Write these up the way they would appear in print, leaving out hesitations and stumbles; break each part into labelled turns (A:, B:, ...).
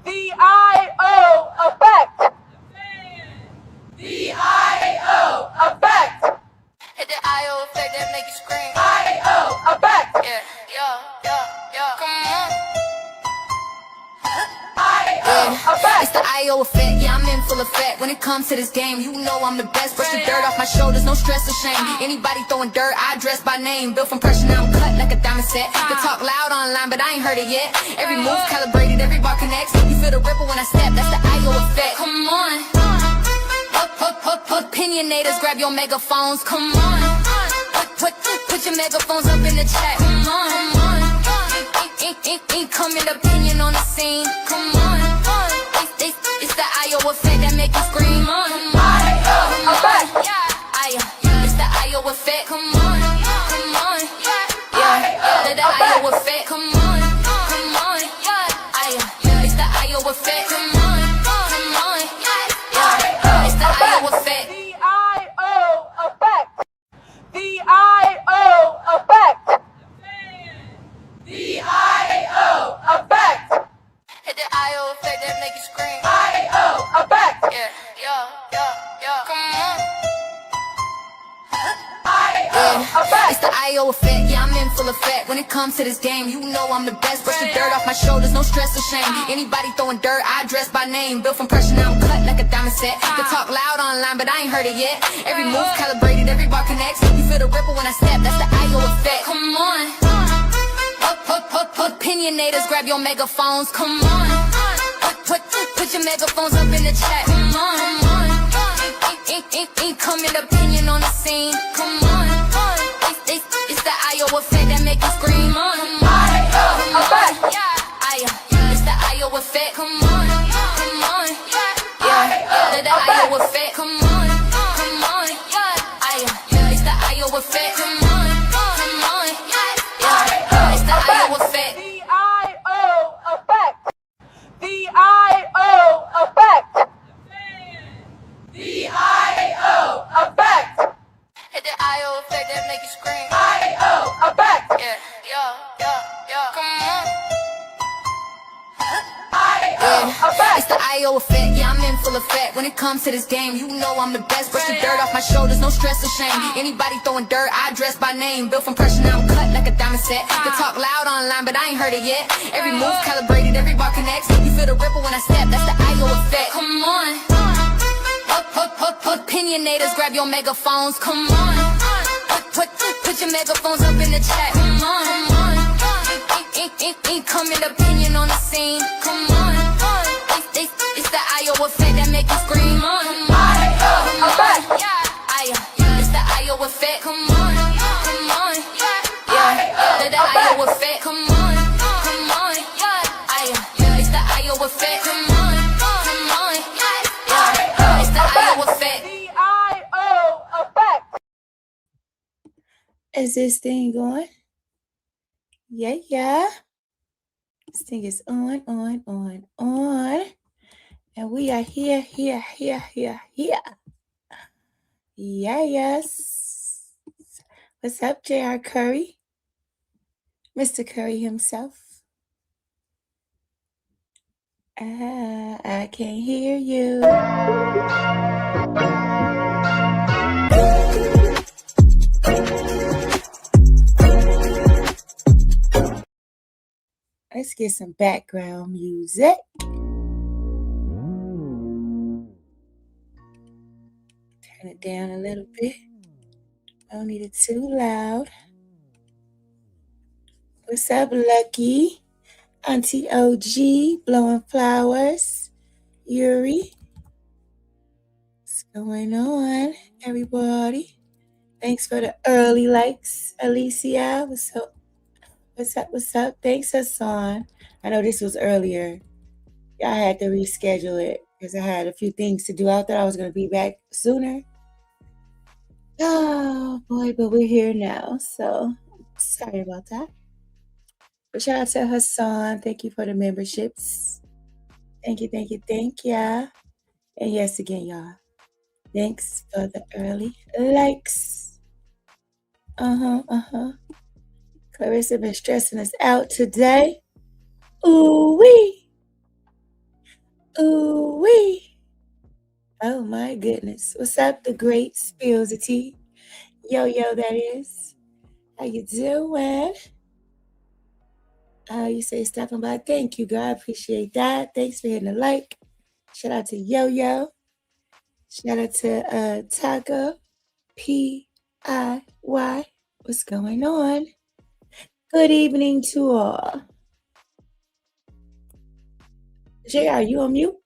A: The I.O. effect. The I.O. effect.
B: Hit the I.O. effect that make you scream.
A: I.O. effect.
B: Yeah. Come on.
A: I.O. effect.
B: It's the I.O. effect, yeah, I'm in full effect. When it comes to this game, you know I'm the best. Brush the dirt off my shoulders, no stress or shame. Anybody throwing dirt, I dress by name. Built from pressure, now I'm cut like a diamond set. Can talk loud online, but I ain't heard it yet. Every move calibrated, every bar connects. You feel the ripple when I step, that's the I.O. effect. Come on. Opinionators, grab your megaphones, come on. Put your megaphones up in the chat, come on. Incoming opinion on the scene, come on. It's the I.O. effect that make you scream,
A: I.O. effect.
B: It's the I.O. effect, come on. The I.O. effect, come on. It's the I.O. effect, come on. It's the I.O. effect.
A: The I.O. effect. The I.O. effect. The I.O. effect.
B: Hit the I.O. effect that make you scream.
A: I.O. effect.
B: Yeah. Come on.
A: I.O.
B: It's
A: effect.
B: the I.O. effect, yeah, I'm in full effect. When it comes to this game, you know I'm the best. Brush the dirt off my shoulders, no stress or shame. Anybody throwing dirt, I dress by name. Built from pressure, now I'm cut like a diamond set. Can talk loud online, but I ain't heard it yet. Every move calibrated, every bar connects. You feel the ripple when I step, that's the I.O. effect. Come on. Opinionators, grab your megaphones, come on. Put your megaphones up in the chat, come on. Incoming opinion on the scene, come on. It's the I.O. effect that make you scream,
A: I.O. effect.
B: It's the I.O. effect, come on. The I.O. effect, come on. It's the I.O. effect, come on. It's the I.O. effect.
A: The I.O. effect. The I.O. effect. The I.O. effect.
B: Hit the I.O. effect that make you scream.
A: I.O. effect.
B: Yeah. Come on.
A: I.O.
B: It's
A: effect.
B: the I.O. effect, yeah, I'm in full effect. When it comes to this game, you know I'm the best. Brush the dirt off my shoulders, no stress or shame. Anybody throwing dirt, I dress by name. Built from pressure, now I'm cut like a diamond set. Can talk loud online, but I ain't heard it yet. Every move calibrated, every bar connects. You feel the ripple when I step, that's the I.O. effect. Come on. Opinionators, grab your megaphones, come on. Put your megaphones up in the chat, come on. Incoming opinion on the scene, come on. It's the I.O. effect that make you scream,
A: I.O. effect.
B: It's the I.O. effect, come on. The I.O. effect, come on. It's the I.O. effect, come on. It's the I.O. effect.
A: The I.O. effect.
C: Is this thing going? Yeah. This thing is on. And we are here. Yes. What's up, J.R. Curry? Mr. Curry himself. I can't hear you. Let's get some background music. Turn it down a little bit. Don't need it too loud. What's up, Lucky? Auntie OG, blowing flowers. Yuri. What's going on, everybody? Thanks for the early likes. Alicia, what's up? What's up? Thanks, Hassan. I know this was earlier. I had to reschedule it because I had a few things to do. I thought I was going to be back sooner. Oh, boy, but we're here now. So, sorry about that. But shout out to Hassan. Thank you for the memberships. Thank you. And yes, again, y'all. Thanks for the early likes. Claressa been stressing us out today. Ooh-wee. Ooh wee. Oh my goodness. What's up, the great spills of tea? Yo, that is. How you doing? You say stopping by. Thank you, girl. I appreciate that. Thanks for hitting the like. Shout out to Yo. Shout out to Taco PIY. What's going on? Good evening to all. JR, you on mute?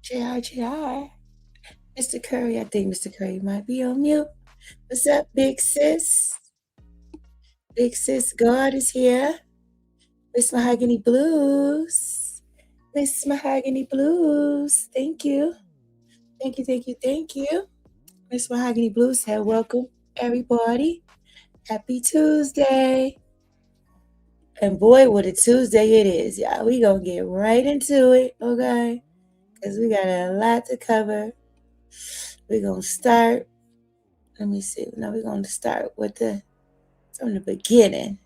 C: JR. Mr. Curry, I think Mr. Curry might be on mute. What's up, big sis? Big sis God is here. Miss Mahogany Blues. Miss Mahogany Blues. Thank you. Thank you. Miss Mahogany Blues said, welcome, everybody. Happy Tuesday. And boy, what a Tuesday it is, y'all. We gonna get right into it, okay? Because we got a lot to cover. We're gonna start. Let me see. Now we're gonna start with from the beginning.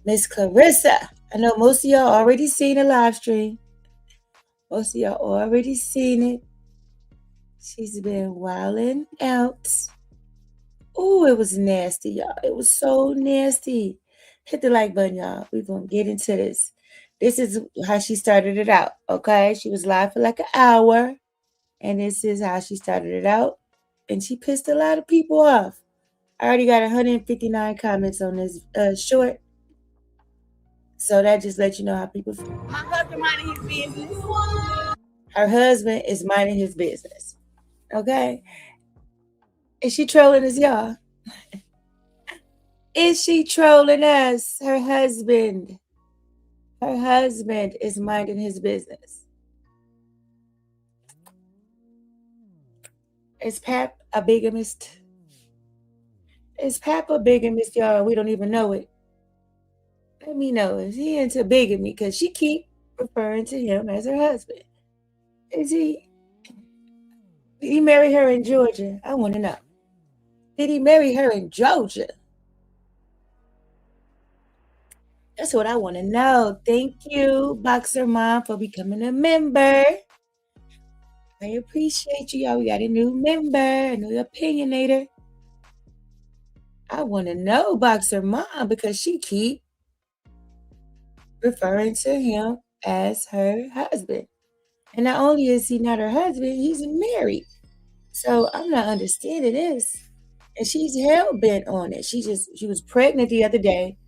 C: Miss Claressa. I know most of y'all already seen the live stream. Most of y'all already seen it. She's been wilding out. Oh, it was nasty, y'all. It was so nasty. Hit the like button, y'all. We're going to get into this. This is how she started it out, okay? She was live for like an hour, and this is how she started it out. And she pissed a lot of people off. I already got 159 comments on this short. So that just lets you know how people feel.
A: My husband minding his business.
C: Her husband is minding his business. Okay? Is she trolling us, y'all? Is she trolling us? Her husband. Her husband is minding his business. Is Pap a bigamist? Is Pap a bigamist, y'all? We don't even know it. Let me know. Is he into bigamy? Because she keep referring to him as her husband. Is he? Did he marry her in Georgia? I want to know. Did he marry her in Georgia? That's what I want to know. Thank you, Boxer Mom, for becoming a member. I appreciate you, y'all. We got a new member, a new opinionator. I want to know, Boxer Mom, because she keep referring to him as her husband. And not only is he not her husband, he's married. So I'm not understanding this. And she's hell-bent on it. She was pregnant the other day.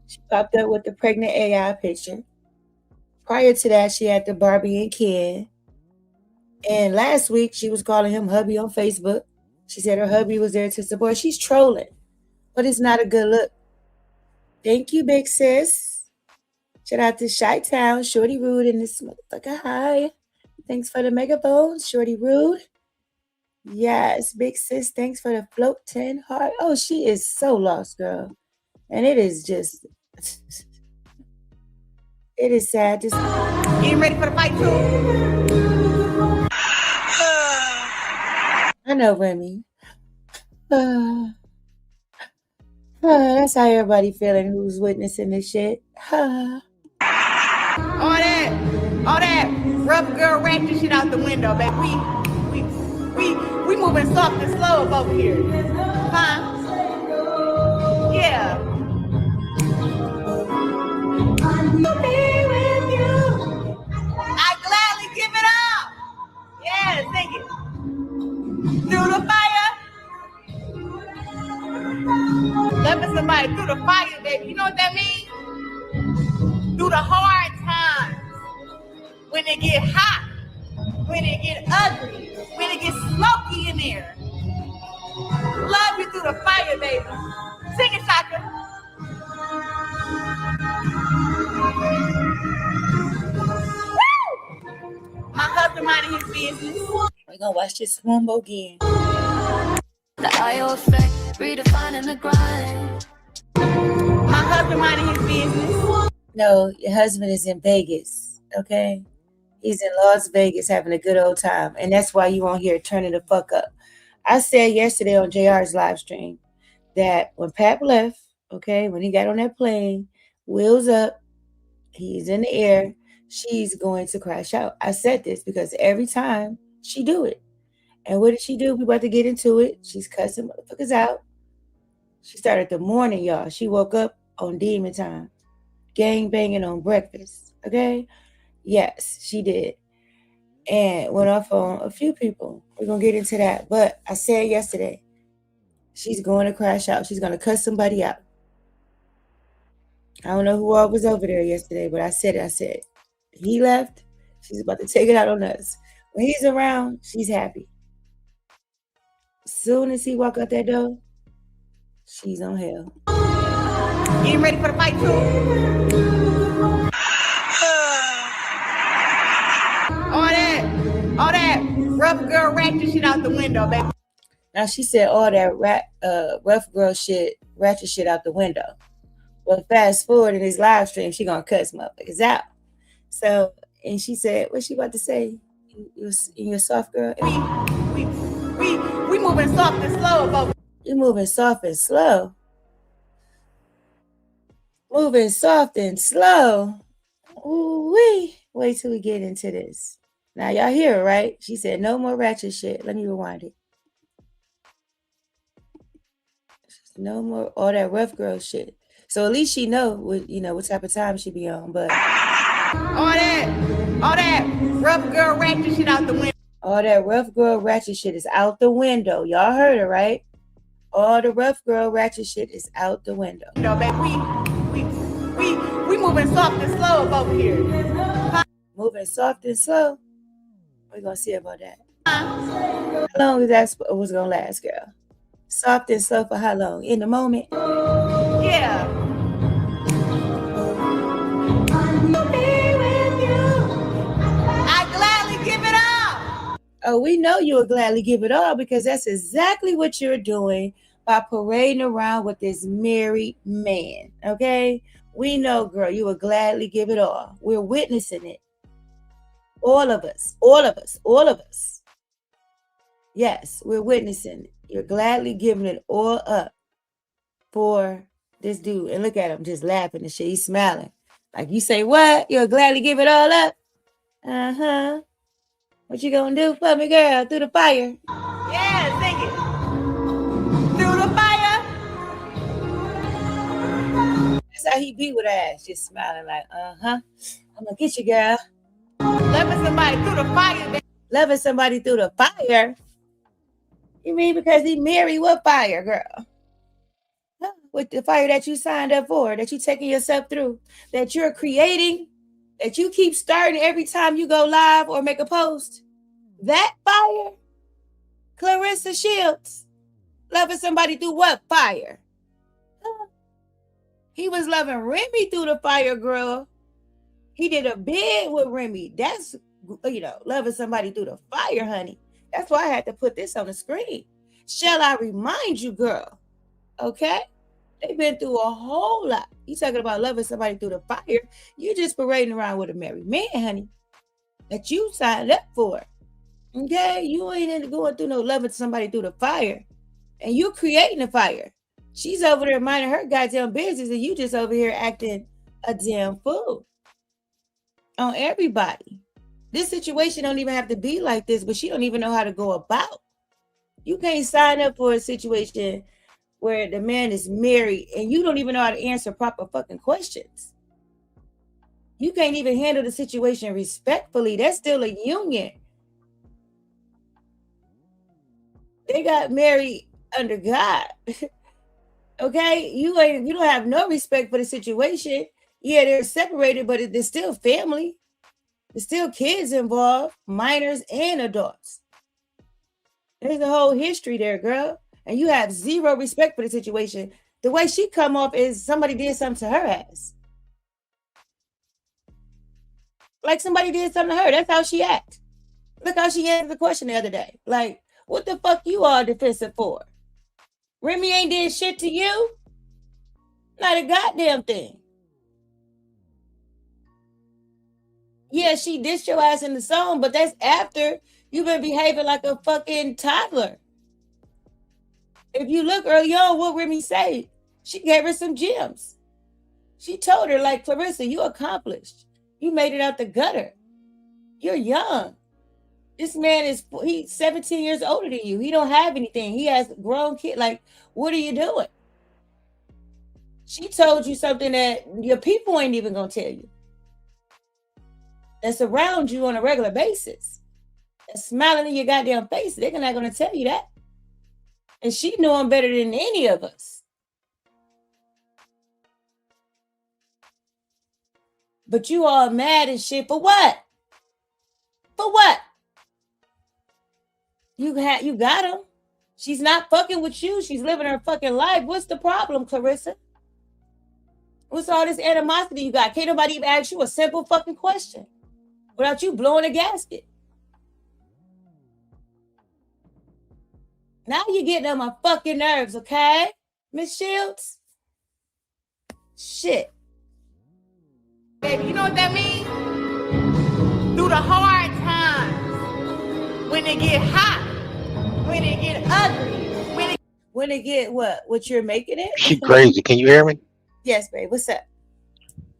C: She popped up with the pregnant AI picture. Prior to that, she had the Barbie and Ken. And last week, she was calling him hubby on Facebook. She said her hubby was there to support. She's trolling, but it's not a good look. Thank you, big sis. Shout out to Chi-Town, Shorty Rude in this motherfucker. Hi. Thanks for the megaphone, Shorty Rude. Yes, big sis, thanks for the float 10 heart. Oh, she is so lost, girl. And it is just, it is sad to see.
A: Getting ready for the fight too.
C: I know, Remy. That's how everybody feeling who's witnessing this shit.
A: All that rough girl ratchet shit out the window, baby. We moving soft and slow over here. Huh? Yeah. I gladly give it up. Yeah, sing it. Through the fire. Loving somebody through the fire, baby. You know what that means? Through the hard times. When it get hot. When it get ugly. When it get smoky in there. Love you through the fire, baby. Sing it, Shaka. My husband minding his business.
C: We're gonna watch this one more again.
B: The IO effect, redefining the grind.
A: My husband minding his business.
C: No, your husband is in Vegas, okay? He's in Las Vegas having a good old time. And that's why you on here turning the fuck up. I said yesterday on JR's live stream that when Pap left, okay, when he got on that plane, wheels up, he's in the air. she's going to crash out. I said this because every time she do it. And what did she do? We about to get into it. She's cussing motherfuckers out. She started the morning, y'all. She woke up on demon time. Gang banging on breakfast. Okay? Yes, she did. And went off on a few people. We're going to get into that. But I said yesterday, she's going to crash out. She's going to cuss somebody out. I don't know who all was over there yesterday, but I said it. He left. She's about to take it out on us. When he's around, she's happy. As soon as he walk out that door, she's on hell.
A: Getting ready for the fight too? all that rough girl ratchet shit out the window, baby.
C: Now she said all that rough girl shit, ratchet shit out the window. Well, fast forward in this live stream, she gonna cuss motherfuckers out. So, and she said, what's she about to say? In your soft girl?
A: We moving soft and slow, but
C: you moving soft and slow. Moving soft and slow. Ooh-wee. Wait till we get into this. Now y'all hear it, right? She said no more ratchet shit. Let me rewind it. No more all that rough girl shit. So at least she know what type of time she be on. But
A: all that rough girl ratchet shit out the window.
C: All that rough girl ratchet shit is out the window. Y'all heard it, right? All the rough girl ratchet shit is out the window.
A: No, baby, we moving soft and slow over here.
C: Moving soft and slow. We're gonna see about that. How long is that was gonna last, girl? Soft and slow for how long? In the moment?
A: Yeah. I gladly give it all.
C: Oh, we know you would gladly give it all because that's exactly what you're doing by parading around with this married man, okay? We know, girl, you would gladly give it all. We're witnessing it. All of us. Yes, we're witnessing it. You're gladly giving it all up for this dude. And look at him just laughing and shit. He's smiling. Like you say, what? You'll gladly give it all up? Uh-huh. What you gonna do for me, girl? Through the fire?
A: Yeah, sing it. Through the fire.
C: That's how he be with her ass. Just smiling like, uh-huh. I'm gonna get you, girl.
A: Loving somebody through the fire, baby.
C: Loving somebody through the fire? You mean because he married what fire, girl? Huh? With the fire that you signed up for, that you taking yourself through, that you're creating, that you keep starting every time you go live or make a post. That fire? Claressa Shields. Loving somebody through what fire? Huh? He was loving Remy through the fire, girl. He did a bid with Remy. That's, loving somebody through the fire, honey. That's why I had to put this on the screen. Shall I remind you, girl? Okay? They've been through a whole lot. You talking about loving somebody through the fire. You just parading around with a married man, honey, that you signed up for. Okay? You ain't going through no loving somebody through the fire. And you creating the fire. She's over there minding her goddamn business and you just over here acting a damn fool on everybody. This situation don't even have to be like this, but she don't even know how to go about. You can't sign up for a situation where the man is married and you don't even know how to answer proper fucking questions. You can't even handle the situation respectfully. That's still a union. They got married under God. Okay? You don't have no respect for the situation. Yeah, they're separated, but there's still family. There's still kids involved, minors and adults. There's a whole history there, girl. And you have zero respect for the situation. The way she come off is somebody did something to her ass. Like somebody did something to her. That's how she act. Look how she answered the question the other day. Like, what the fuck you all defensive for? Remy ain't did shit to you? Not a goddamn thing. Yeah, she dissed your ass in the song, but that's after you've been behaving like a fucking toddler. If you look early on, what Remy said, she gave her some gems. She told her, like, Claressa, you accomplished. You made it out the gutter. You're young. This man he's 17 years older than you. He don't have anything. He has a grown kid. Like, what are you doing? She told you something that your people ain't even gonna tell you. That's around you on a regular basis. That's smiling in your goddamn face. They're not gonna tell you that. And she knew him better than any of us. But you all mad and shit for what? For what? You got him. She's not fucking with you. She's living her fucking life. What's the problem, Claressa? What's all this animosity you got? Can't nobody even ask you a simple fucking question without you blowing a gasket. Now you're getting on my fucking nerves, okay? Mz Shields? Shit.
A: Baby, you know what that means? Through the hard times, when it get hot, when it get ugly,
C: when it get what you're making it?
D: She crazy. Can you hear me?
C: Yes, babe. What's up?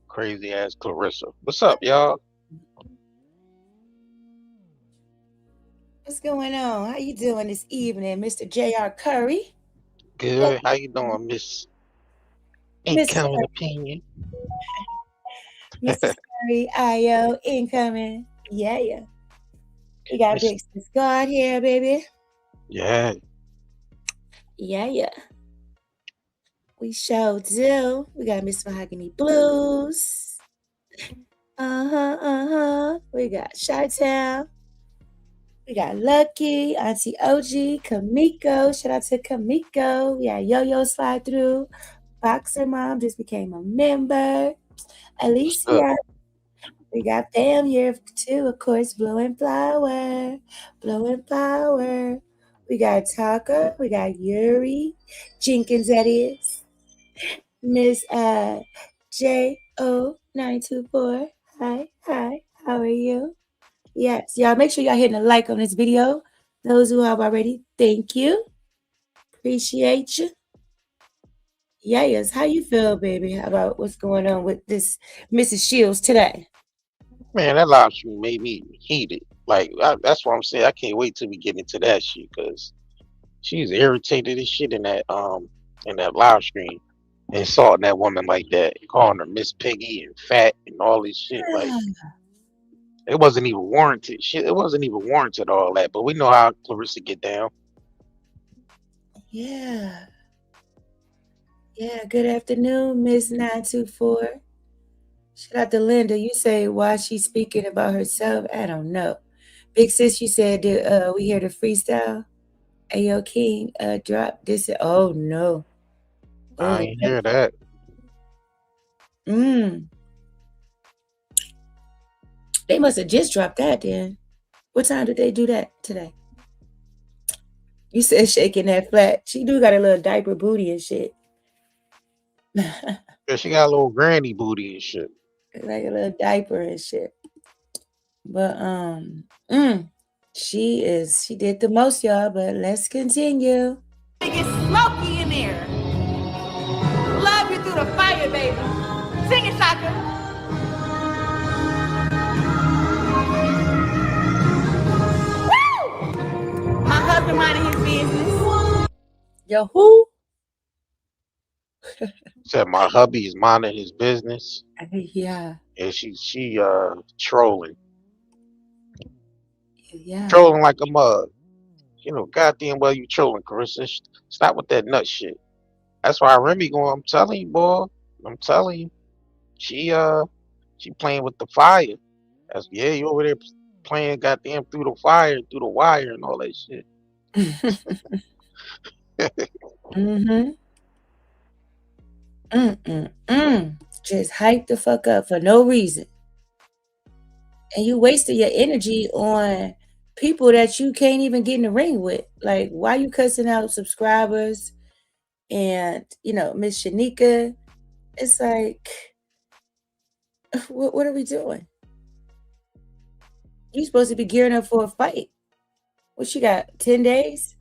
D: Crazy ass Claressa. What's up, y'all?
C: What's going on? How you doing this evening, Mr. J.R. Curry?
D: Good. How you doing, Miss Incoming Opinion?
C: Mr. Curry, IO, incoming. Yeah. We got Big Sis God here, baby.
D: Yeah.
C: We sure do. We got Miss Mahogany Blues. We got Chi-Town. We got Lucky, Auntie OG, Kamiko. Shout out to Kamiko. We got Yo-Yo slide through. Boxer Mom just became a member. Alicia. We got Bam here too, of course. Blowing Flower. We got Taka. We got Yuri Jenkins, that is. Miss J0924. Hi. How are you? Yes, y'all make sure y'all hitting a like on this video. Those who have already, thank you. Appreciate you. Yes, how you feel, baby, about what's going on with this Mrs. Shields today?
D: Man, that live stream made me heated. Like, that's what I'm saying. I can't wait till we get into that shit, because she's irritated as shit in that live stream. Insulting that woman like that, calling her Miss Piggy and fat and all this shit. Like, it wasn't even warranted. Shit, it wasn't even warranted, all that. But we know how Claressa get down.
C: Yeah. Good afternoon, Miss 924. Shout out to Linda. You say why she's speaking about herself? I don't know. Big Sis, you said we hear the freestyle. Ayo King drop this. Oh no.
D: I ain't hear that.
C: They must have just dropped that then. What time did they do that today? You said shaking that flat. She do got a little diaper booty and shit.
D: Yeah, she got a little granny booty and shit.
C: Like a little diaper and shit. But she did the most, y'all, but let's continue.
A: It gets smoky in there. Love you through the fire, baby. Sing it, Shaka. My husband minding his business.
C: Yo, who?
D: Said my hubby's minding his business.
C: Yeah.
D: And she trolling.
C: Yeah.
D: Trolling like a mug. You know, goddamn well you trolling, Claressa. Stop with that nut shit. That's why Remy going, I'm telling you, boy. I'm telling you. She playing with the fire. You over there playing goddamn through the fire, through the wire and all that shit.
C: Just hype the fuck up for no reason. And you wasted your energy on people that you can't even get in the ring with. Like, why you cussing out subscribers and, Mz Shyneka? It's like, what are we doing? You supposed to be gearing up for a fight. What you got, 10 days?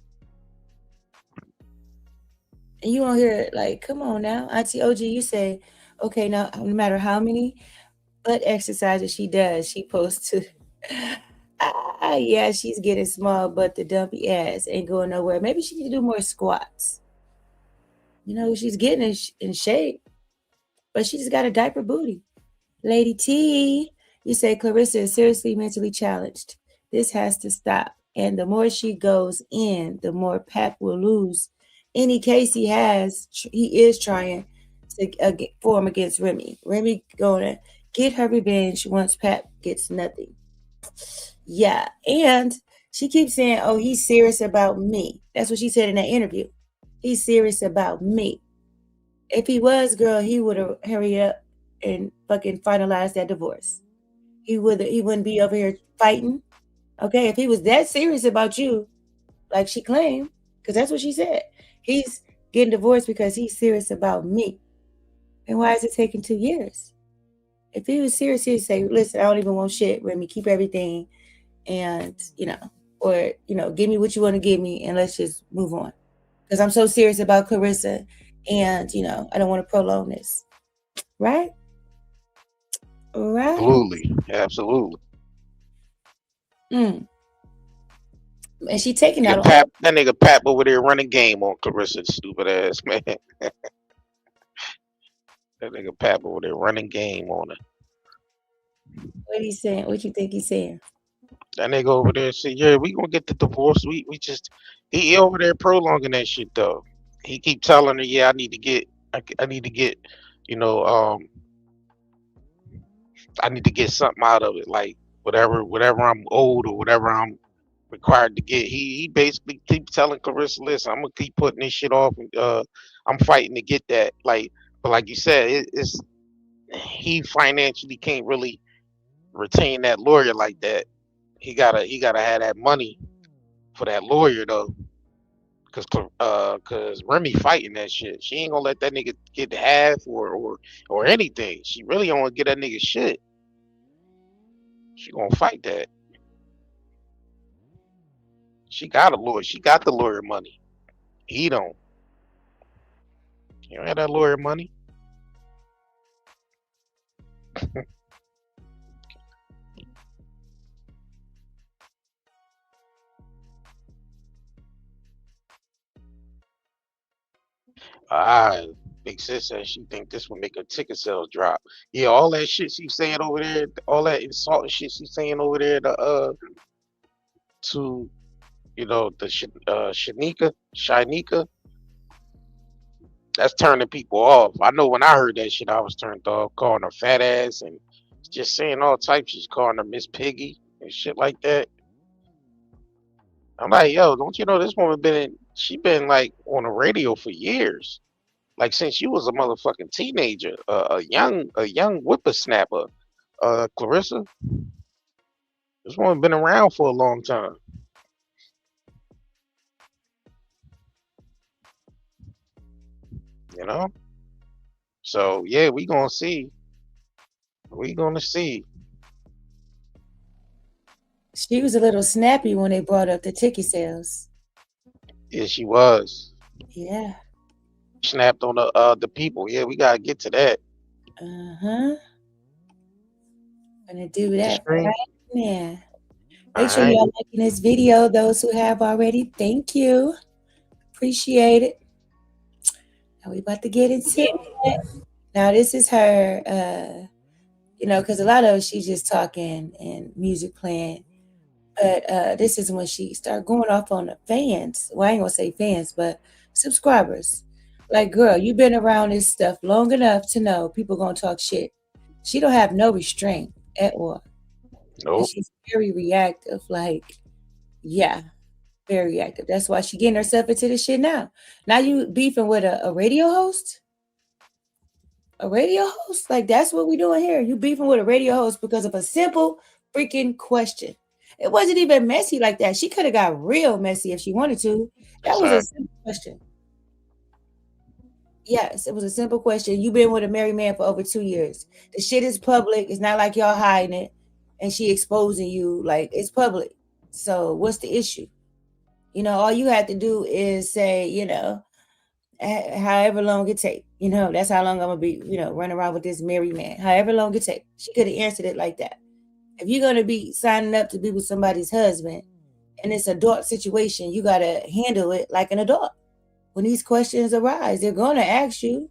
C: And you on here like, come on now. Auntie OG, you say, okay, now no matter how many butt exercises she does. She posts to, yeah, she's getting small, but the dumpy ass ain't going nowhere. Maybe she need to do more squats. She's getting in shape, but she just got a diaper booty. Lady T, you say Claressa is seriously mentally challenged. This has to stop. And the more she goes in, the more Pap will lose any case he has. He is trying to form against Remy. Remy going to get her revenge once Pap gets nothing. Yeah, and she keeps saying, oh, he's serious about me. That's what she said in that interview. He's serious about me. If he was, girl, he would have hurried up and fucking finalize that divorce. He wouldn't be over here fighting. Okay, if he was that serious about you, like she claimed, because that's what she said, he's getting divorced because he's serious about me. And why is it taking 2 years? If he was serious, he'd say, listen, I don't even want shit, Remy, keep everything, and or give me what you want to give me, and let's just move on. Because I'm so serious about Claressa, and I don't want to prolong this. Right? Right.
D: Absolutely.
C: And she taking out
D: That nigga Pap over there running game on Claressa's stupid ass, man. That nigga Pap over there running game on her.
C: What he saying? What you think he's saying?
D: That nigga over there said, yeah, we gonna get the divorce. We just he over there prolonging that shit though. He keep telling her, yeah, I need to get I need to get I need to get something out of it, like whatever I'm owed or whatever I'm required to get. He basically keep telling Claressa, listen, I'm gonna keep putting this shit off, and I'm fighting to get that. But like you said, it's he financially can't really retain that lawyer like that. He gotta have that money for that lawyer though, cause Remy fighting that shit. She ain't gonna let that nigga get half or anything. She really don't wanna get that nigga shit. She gonna fight that. She got a lawyer. She got the lawyer money. He don't. He don't have that lawyer money. Big sis says she think this will make her ticket sales drop. Yeah, all that shit she's saying over there, all that insulting shit she's saying over there to the Shyneka, that's turning people off. I know when I heard that shit, I was turned off, calling her fat ass and just saying all types. She's calling her Miss Piggy and shit like that. I'm like, yo, don't you know this woman she been like on the radio for years, like since she was a motherfucking teenager, a young whippersnapper. Claressa, this woman been around for a long time. So yeah, we gonna see. We gonna see.
C: She was a little snappy when they brought up the ticket sales.
D: Yeah, she was.
C: Yeah.
D: Snapped on the people. Yeah, we gotta get to that.
C: Gonna do that right now. Make sure y'all liking this video. Those who have already, thank you. Appreciate it. Now we about to get into it. Now this is her, because a lot of she's just talking and music playing. But this is when she started going off on the fans. Well, I ain't gonna say fans, but subscribers. Like, girl, you've been around this stuff long enough to know people gonna talk shit. She don't have no restraint at all.
D: Nope.
C: And she's very reactive. Like, yeah, very reactive. That's why she getting herself into this shit now. Now you beefing with a radio host? A radio host? Like, that's what we doing here. You beefing with a radio host because of a simple freaking question. It wasn't even messy like that. She could have got real messy if she wanted to. That was a simple question. Yes, it was a simple question. You've been with a married man for over 2 years. The shit is public. It's not like y'all hiding it and she exposing you. Like, it's public. So what's the issue? All you have to do is say, however long it takes. You know, that's how long I'm gonna be, you know, running around with this married man. However long it takes. She could have answered it like that. If you're gonna be signing up to be with somebody's husband and it's an adult situation, you gotta handle it like an adult. When these questions arise, they're gonna ask you.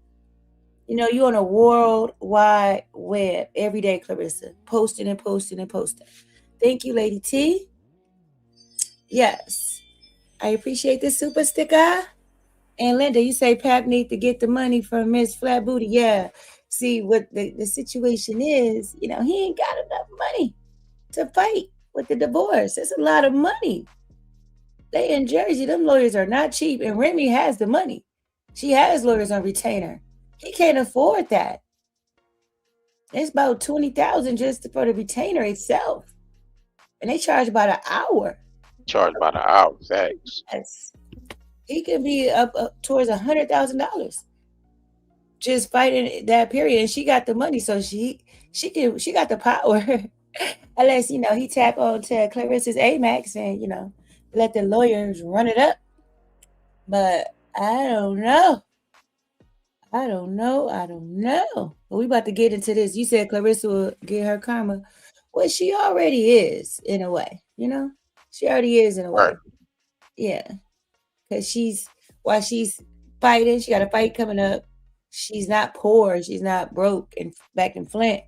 C: You know, you're on a world wide web every day, Claressa, posting and posting and posting. Thank you, Lady T. Yes, I appreciate this super sticker. And Linda, you say Pap need to get the money from Miss Flat Booty. Yeah. See, what the situation is, you know, he ain't got enough money to fight with the divorce. It's a lot of money. They in Jersey, them lawyers are not cheap. And Remy has the money. She has lawyers on retainer. He can't afford that. It's about $20,000 just for the retainer itself. And they charge about an hour.
D: Charge by the hour, thanks.
C: Yes. He could be up towards $100,000 just fighting that period. And she got the money, so she got the power. Unless, you know, he tap on to Claressa's Amex and, you know, let the lawyers run it up. But I don't know. But we about to get into this. You said Claressa will get her karma. Well, she already is in a way, you know? She already is in a way.
D: Right.
C: Yeah. Because while she's fighting, she got a fight coming up. She's not poor. She's not broke and back in Flint.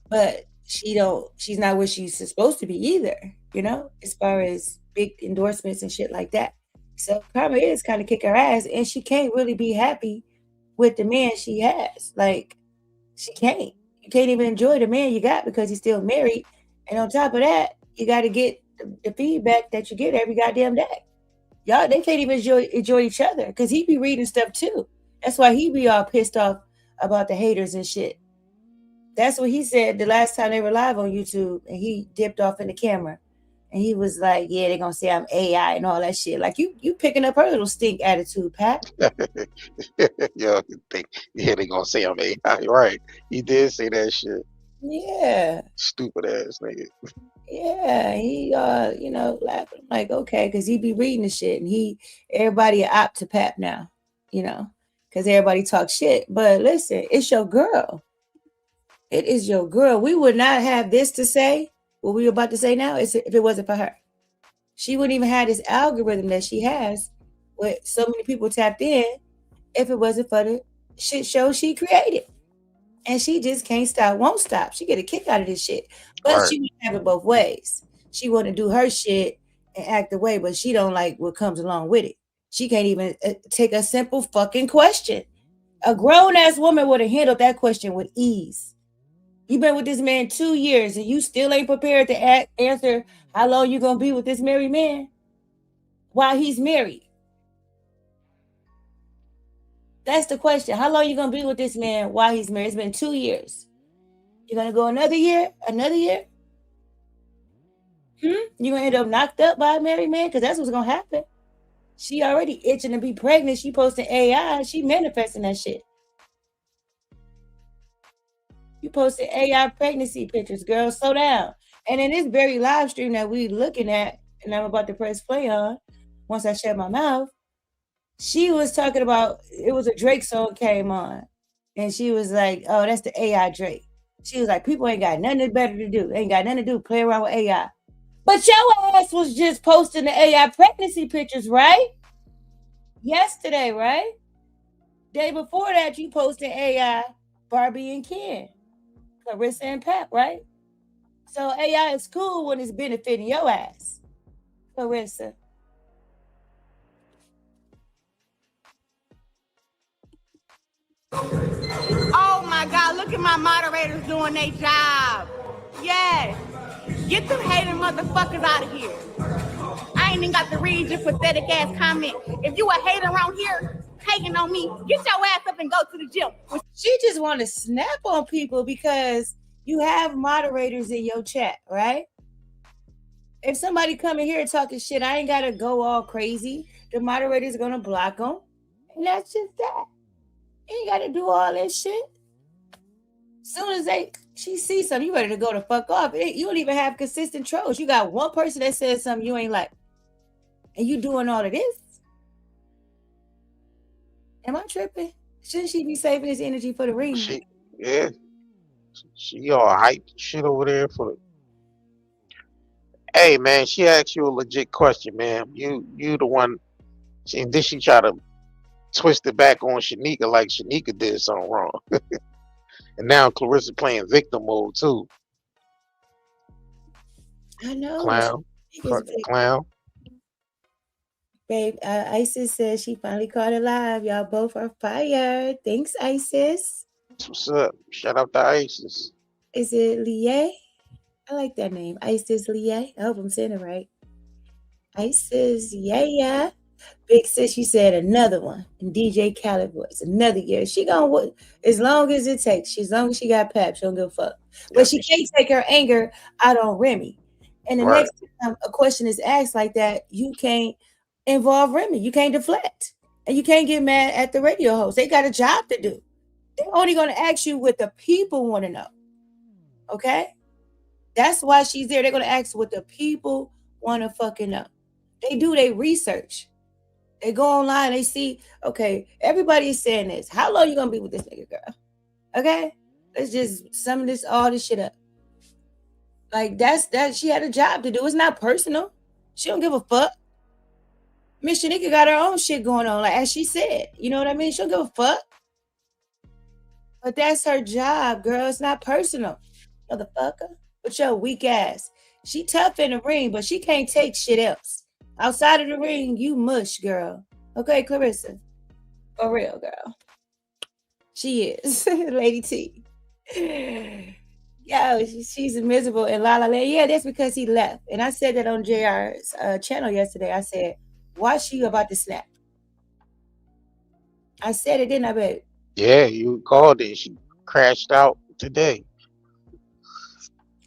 C: But she's not where she's supposed to be either, you know, as far as big endorsements and shit like that. So karma is kind of kick her ass, and she can't really be happy with the man she has. Like, she can't. You can't even enjoy the man you got because he's still married. And on top of that, you got to get the feedback that you get every goddamn day. Y'all, they can't even enjoy each other because he be reading stuff too. That's why he be all pissed off about the haters and shit. That's what he said the last time they were live on YouTube, and he dipped off in the camera. And he was like, yeah, they're going to say I'm AI and all that shit. Like, you picking up her little stink attitude, Pat.
D: Yeah, they gonna say I'm AI, right? He did say that shit.
C: Yeah.
D: Stupid ass nigga.
C: Yeah, he you know, laughing. I'm like, okay, because he be reading the shit, and everybody opt to Pap now, you know, because everybody talks shit. But listen, it's your girl. It is your girl. We would not have this to say, what we were about to say now, if it wasn't for her. She wouldn't even have this algorithm that she has with so many people tapped in if it wasn't for the shit show she created. And she just can't stop, won't stop. She get a kick out of this shit. But
D: Right.
C: she would have it both ways. She want to do her shit and act away, but she don't like what comes along with it. She can't even take a simple fucking question. A grown-ass woman would have handled that question with ease. You've been with this man 2 years and you still ain't prepared to answer how long you gonna be with this married man while he's married. That's the question. How long you gonna be with this man while he's married? It's been 2 years. You're gonna go another year? Another year? You're gonna end up knocked up by a married man? Because that's what's gonna happen. She already itching to be pregnant. She posting AI. She manifesting that shit. You posted AI pregnancy pictures, girl. Slow down. And in this very live stream that we looking at, and I'm about to press play on, once I shut my mouth, she was talking about, it was a Drake song came on. And she was like, oh, that's the AI Drake. She was like, people ain't got nothing better to do. Ain't got nothing to do, play around with AI. But your ass was just posting the AI pregnancy pictures, right? Yesterday, right? Day before that, you posted AI Barbie and Ken. Claressa and Pap, right? So AI is cool when it's benefiting your ass, Claressa.
A: Oh my God, look at my moderators doing their job. Yes. Get them hating motherfuckers out of here. I ain't even got to read your pathetic ass comment. If you a hater around here hating on me, get your ass up and go to the gym.
C: She just want to snap on people because you have moderators in your chat, right? If somebody come in here talking shit, I ain't got to go all crazy. The moderator's going to block them. And that's just that. You ain't got to do all that shit. As soon as she sees something, you ready to go the fuck off. You don't even have consistent trolls. You got one person that says something you ain't like. And you doing all of this? Am I tripping? Shouldn't she be saving his energy for the ring?
D: Yeah, she all hyped shit over there for the. Hey man, she asked you a legit question, man. You the one. And then she try to twist it back on Shyneka like Shyneka did something wrong. And now Claressa playing victim mode too.
C: I know.
D: Clown. Fucking clown.
C: Babe, Isis says she finally caught it live. Y'all both are fired. Thanks, Isis.
D: What's up? Shout out to Isis.
C: Is it Lie? I like that name. Isis Lie. I hope I'm saying it right. Isis, yeah. Big sis, she said another one. And DJ Khaled voice, another year. She gonna, as long as it takes. As long as she got pap, she don't give a fuck. But she can't take her anger out on Remy. And the next time a question is asked like that, you can't involve Remy. You can't deflect. And you can't get mad at the radio host. They got a job to do. They're only going to ask you what the people want to know. Okay? That's why she's there. They're going to ask what the people want to fucking know. They do their research. They go online. They see, okay, everybody is saying this. How long you going to be with this nigga, girl? Okay? Let's just sum all this shit up. Like, that she had a job to do. It's not personal. She don't give a fuck. Mz Shyneka got her own shit going on, like as she said. You know what I mean? She don't give a fuck. But that's her job, girl. It's not personal, motherfucker. But your weak ass. She tough in the ring, but she can't take shit else. Outside of the ring, you mush, girl. Okay, Claressa? For real, girl. She is. Lady T. Yo, she's miserable in La La Land. Yeah, that's because he left. And I said that on JR's channel yesterday. I said, watch you about to snap. I said it, didn't I, babe?
D: Yeah, you called it. She crashed out today.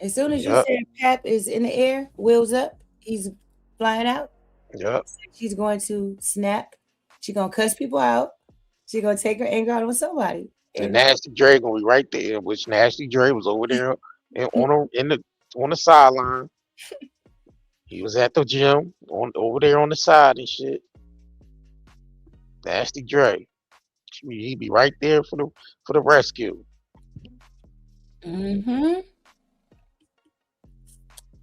C: As soon as you said Pap is in the air, wheels up, he's flying out.
D: Yep.
C: She's going to snap. She's going to cuss people out. She's going to take her anger out on somebody.
D: And Nasty Dre gonna be right there, which Nasty Dre was over there and on the sideline. He was at the gym over there on the side and shit. Nasty Dre, he be right there for the rescue.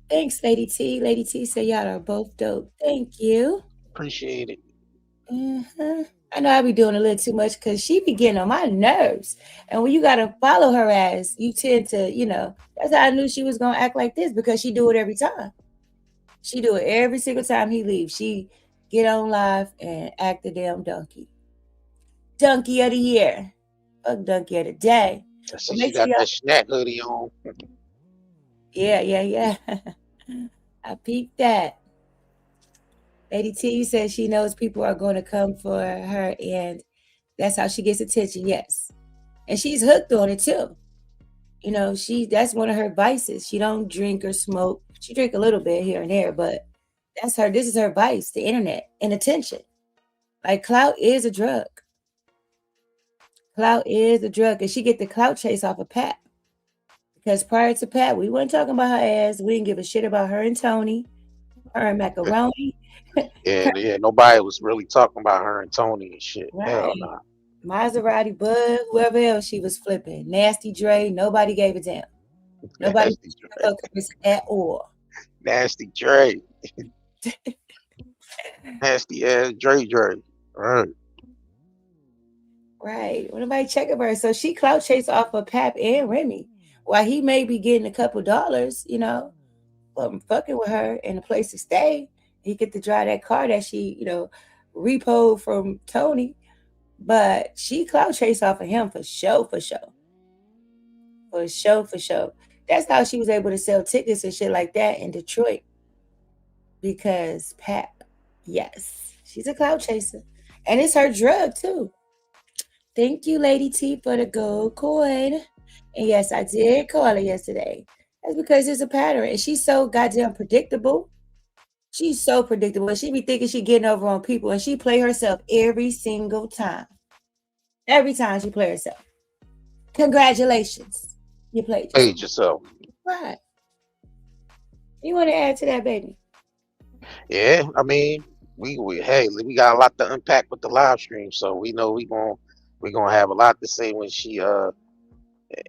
C: Thanks, Lady T. Lady T said y'all are both dope. Thank you.
D: Appreciate it.
C: I know I be doing a little too much because she be getting on my nerves. And when you got to follow her ass, you tend to, that's how I knew she was going to act like this, because she do it every time. She do it every single time he leaves. She get on live and act the damn donkey. Donkey of the year. Fuck donkey of the day.
D: I see she got that snack hoodie on.
C: Yeah. I peeped that. Lady T says she knows people are going to come for her, and that's how she gets attention. Yes. And she's hooked on it too. That's one of her vices. She don't drink or smoke. She drink a little bit here and there, but this is her vice, the internet and attention. Like, clout is a drug. Clout is a drug. And she get the clout chase off of Pat. Because prior to Pat, we weren't talking about her ass. We didn't give a shit about her and Tony, her and Macaroni.
D: Yeah, nobody was really talking about her and Tony and shit.
C: Right.
D: Hell no.
C: Maserati, Bud, whoever else she was flipping. Nasty Dre, nobody gave a damn. Nobody gave a fuck at all.
D: Nasty Dre. Nasty ass Dre.
C: Right. Well, nobody checking her. So she clout chased off of Pap and Remy. While he may be getting a couple dollars, from fucking with her and a place to stay. He get to drive that car that she, repoed from Tony. But she clout chased off of him for show. That's how she was able to sell tickets and shit like that in Detroit. Because Pap, yes, she's a clout chaser. And it's her drug too. Thank you, Lady T, for the gold coin. And yes, I did call her yesterday. That's because it's a pattern. And she's so goddamn predictable. She's so predictable. She be thinking she getting over on people. And she play herself every single time. Every time she play herself. Congratulations. You played
D: yourself.
C: Right. You want to add to that, baby?
D: Yeah, I mean, we got a lot to unpack with the live stream. So we know we gonna we're gonna have a lot to say when she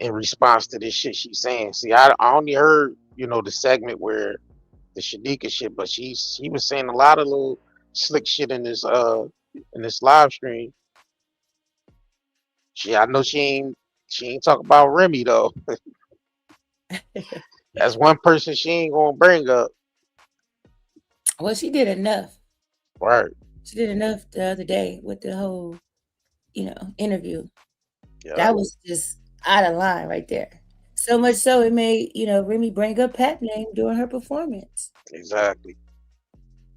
D: in response to this shit she's saying. See, I only heard, you know, the segment where the Shyneka shit, but she was saying a lot of little slick shit in this live stream. I know she ain't talk about Remy though. That's one person she ain't gonna bring up.
C: Well, she did enough.
D: Right.
C: She did enough the other day with the whole, you know, interview.
D: Yeah.
C: That was just out of line right there. So much so it made, you know, Remy bring up Pap name during her performance.
D: Exactly.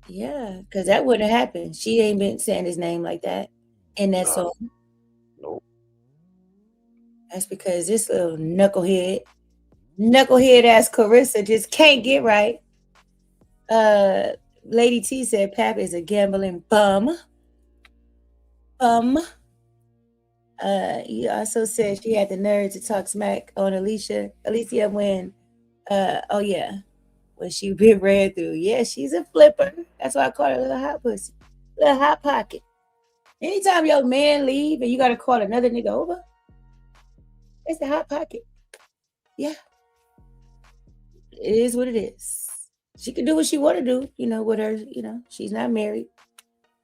C: Yeah, because that wouldn't have happened. She ain't been saying his name like that in that song.
D: Nope.
C: That's because this little knucklehead ass Claressa just can't get right. Lady T said Pap is a gambling bum. He also said she had the nerve to talk smack on Alicia when when she been ran through. Yeah, she's a flipper. That's why I call her a little hot pussy. Little hot pocket. Anytime your man leave and you gotta call another nigga over, it's the hot pocket. Yeah. It is what it is. She can do what she want to do, you know, with her, you know, she's not married.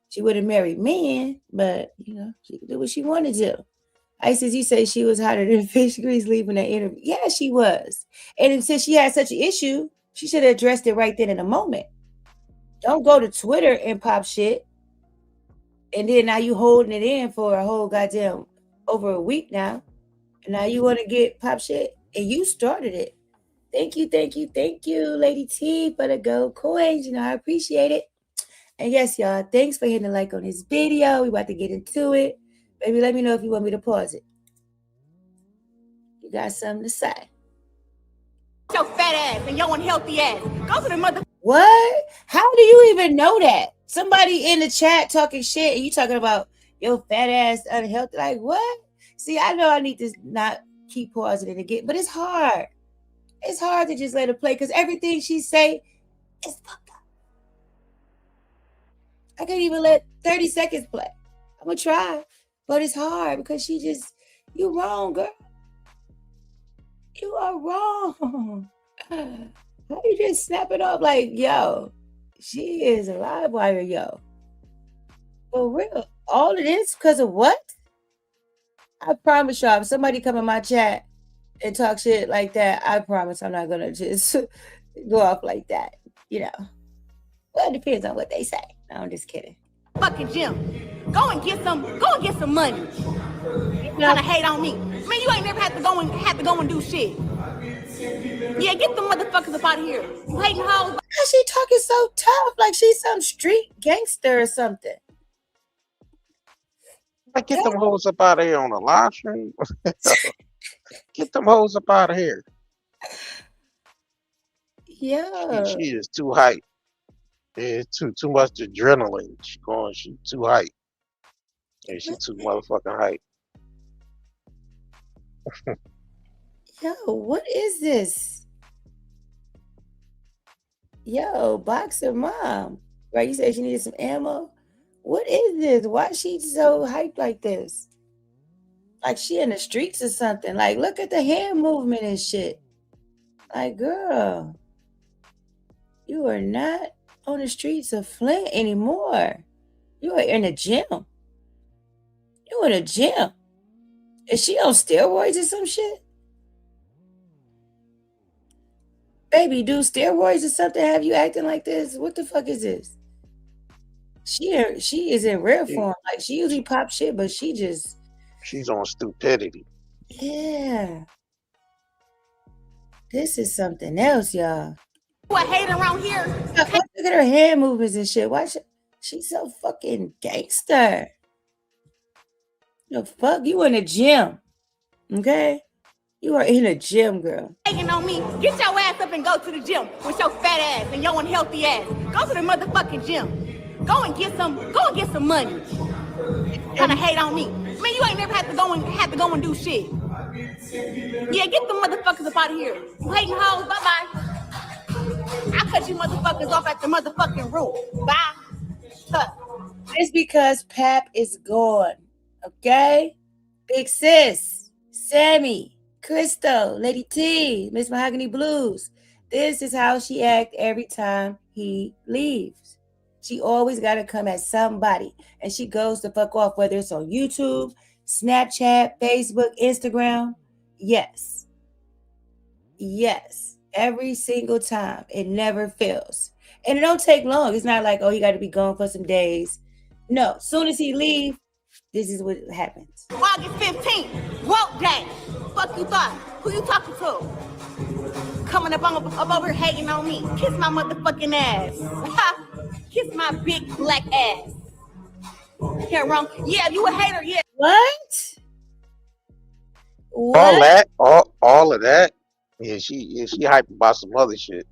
C: She wouldn't marry men, but, you know, she can do what she wanted to. Isis, you say she was hotter than Fish Grease leaving that interview. Yeah, she was. And since she had such an issue, she should have addressed it right then in a moment. Don't go to Twitter and pop shit. And then now you holding it in for a whole goddamn over a week now. And now you want to get pop shit. And you started it. Thank you, Lady T, for the gold coins. You know, I appreciate it. And yes, y'all, thanks for hitting the like on this video. We about to get into it. Baby, let me know if you want me to pause it. You got something to say.
A: Your fat ass and your unhealthy ass. Go to the mother.
C: What? How do you even know that? Somebody in the chat talking shit and you talking about your fat ass unhealthy. Like, what? See, I know I need to not keep pausing it again, but it's hard. It's hard to just let it play because everything she say is fucked up. I can't even let 30 seconds play. I'm going to try, but it's hard because you wrong, girl. You are wrong. How you just snap it off like, yo, she is a live wire, yo. For real. All of this because of what? I promise y'all, if somebody come in my chat and talk shit like that, I promise I'm not going to just go off like that, you know. Well, it depends on what they say. No, I'm just kidding.
A: Fucking gym. Go and get some money. You trying to hate on me. Man, you ain't never had to go and do shit. Yeah, get the motherfuckers up out of here. You hating hoes.
C: Why she talking so tough? Like she's some street gangster or something.
D: Like, get them hoes up out of here on a live stream. Get them hoes up out of here.
C: Yeah.
D: She is too hype. It's too much adrenaline. She too hype. And she too motherfucking hype.
C: Yo, what is this? Yo, boxer mom. Right, you said she needed some ammo. What is this? Why is she so hyped like this? Like she in the streets or something. Like, look at the hand movement and shit. Like, girl, you are not on the streets of Flint anymore. You are in a gym. You in a gym. Is she on steroids or some shit? Baby, do steroids or something have you acting like this? What the fuck is this? She is in rare form. Like she usually pop shit, but she's
D: on stupidity.
C: Yeah. This is something else, y'all.
A: You a hater around here?
C: Look at her hand movements and shit. Why she's so fucking gangster? The fuck? You in a gym. Okay? You are in a gym, girl.
A: Hating on me. Get your ass up and go to the gym with your fat ass and your unhealthy ass. Go to the motherfucking gym. Go and get some money. Trying to hate on me. Man, you ain't never had to go and do shit. Yeah, get the motherfuckers up out of here. You hating hoes, bye-bye. I'll cut you motherfuckers off at the motherfucking room. Bye.
C: It's because Pap is gone. Okay? Big Sis, Sammy, Crystal, Lady T, Miss Mahogany Blues. This is how she act every time he leaves. She always got to come at somebody. And she goes the fuck off, whether it's on YouTube, Snapchat, Facebook, Instagram. Yes. Yes. Every single time. It never fails. And it don't take long. It's not like, oh, he got to be gone for some days. No. Soon as he leave, this is what happens.
A: August 15th, woke day. Fuck you thought? Who you talking to? Coming up over here hating on me. Kiss my motherfucking ass. Kiss my big black ass. Yeah, wrong. Yeah, you a hater. Yeah.
C: What?
D: All that, all of that. Yeah, she hype about some other shit.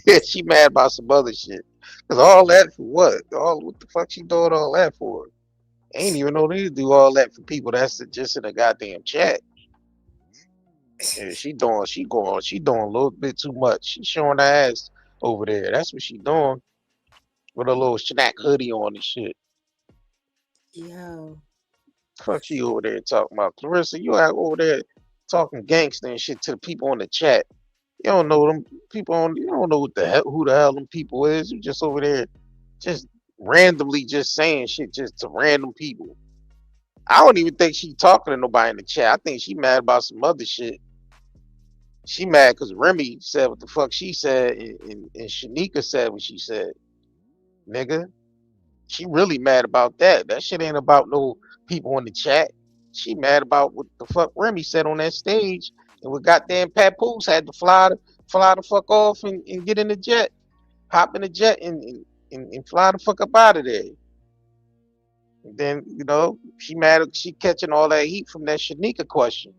D: Yeah, she mad about some other shit. Cause all that for what? What the fuck she doing all that for? Ain't even no need to do all that for people that's just in a goddamn chat. Yeah, she doing a little bit too much. She showing her ass over there. That's what she doing with a little snack hoodie on and shit.
C: Yo.
D: Fuck she over there talking about. Claressa, you out over there talking gangster and shit to the people in the chat. You don't know them people you don't know who the hell them people is. You just over there just randomly just saying shit just to random people. I don't even think she talking to nobody in the chat. I think she mad about some other shit. She mad because Remy said what the fuck she said and Shyneka said what she said. Nigga. She really mad about that. That shit ain't about no people in the chat. She mad about what the fuck Remy said on that stage. And what goddamn Papoose had to fly the fuck off and get in the jet. Hop in the jet and fly the fuck up out of there. And then, she mad she catching all that heat from that Shyneka question.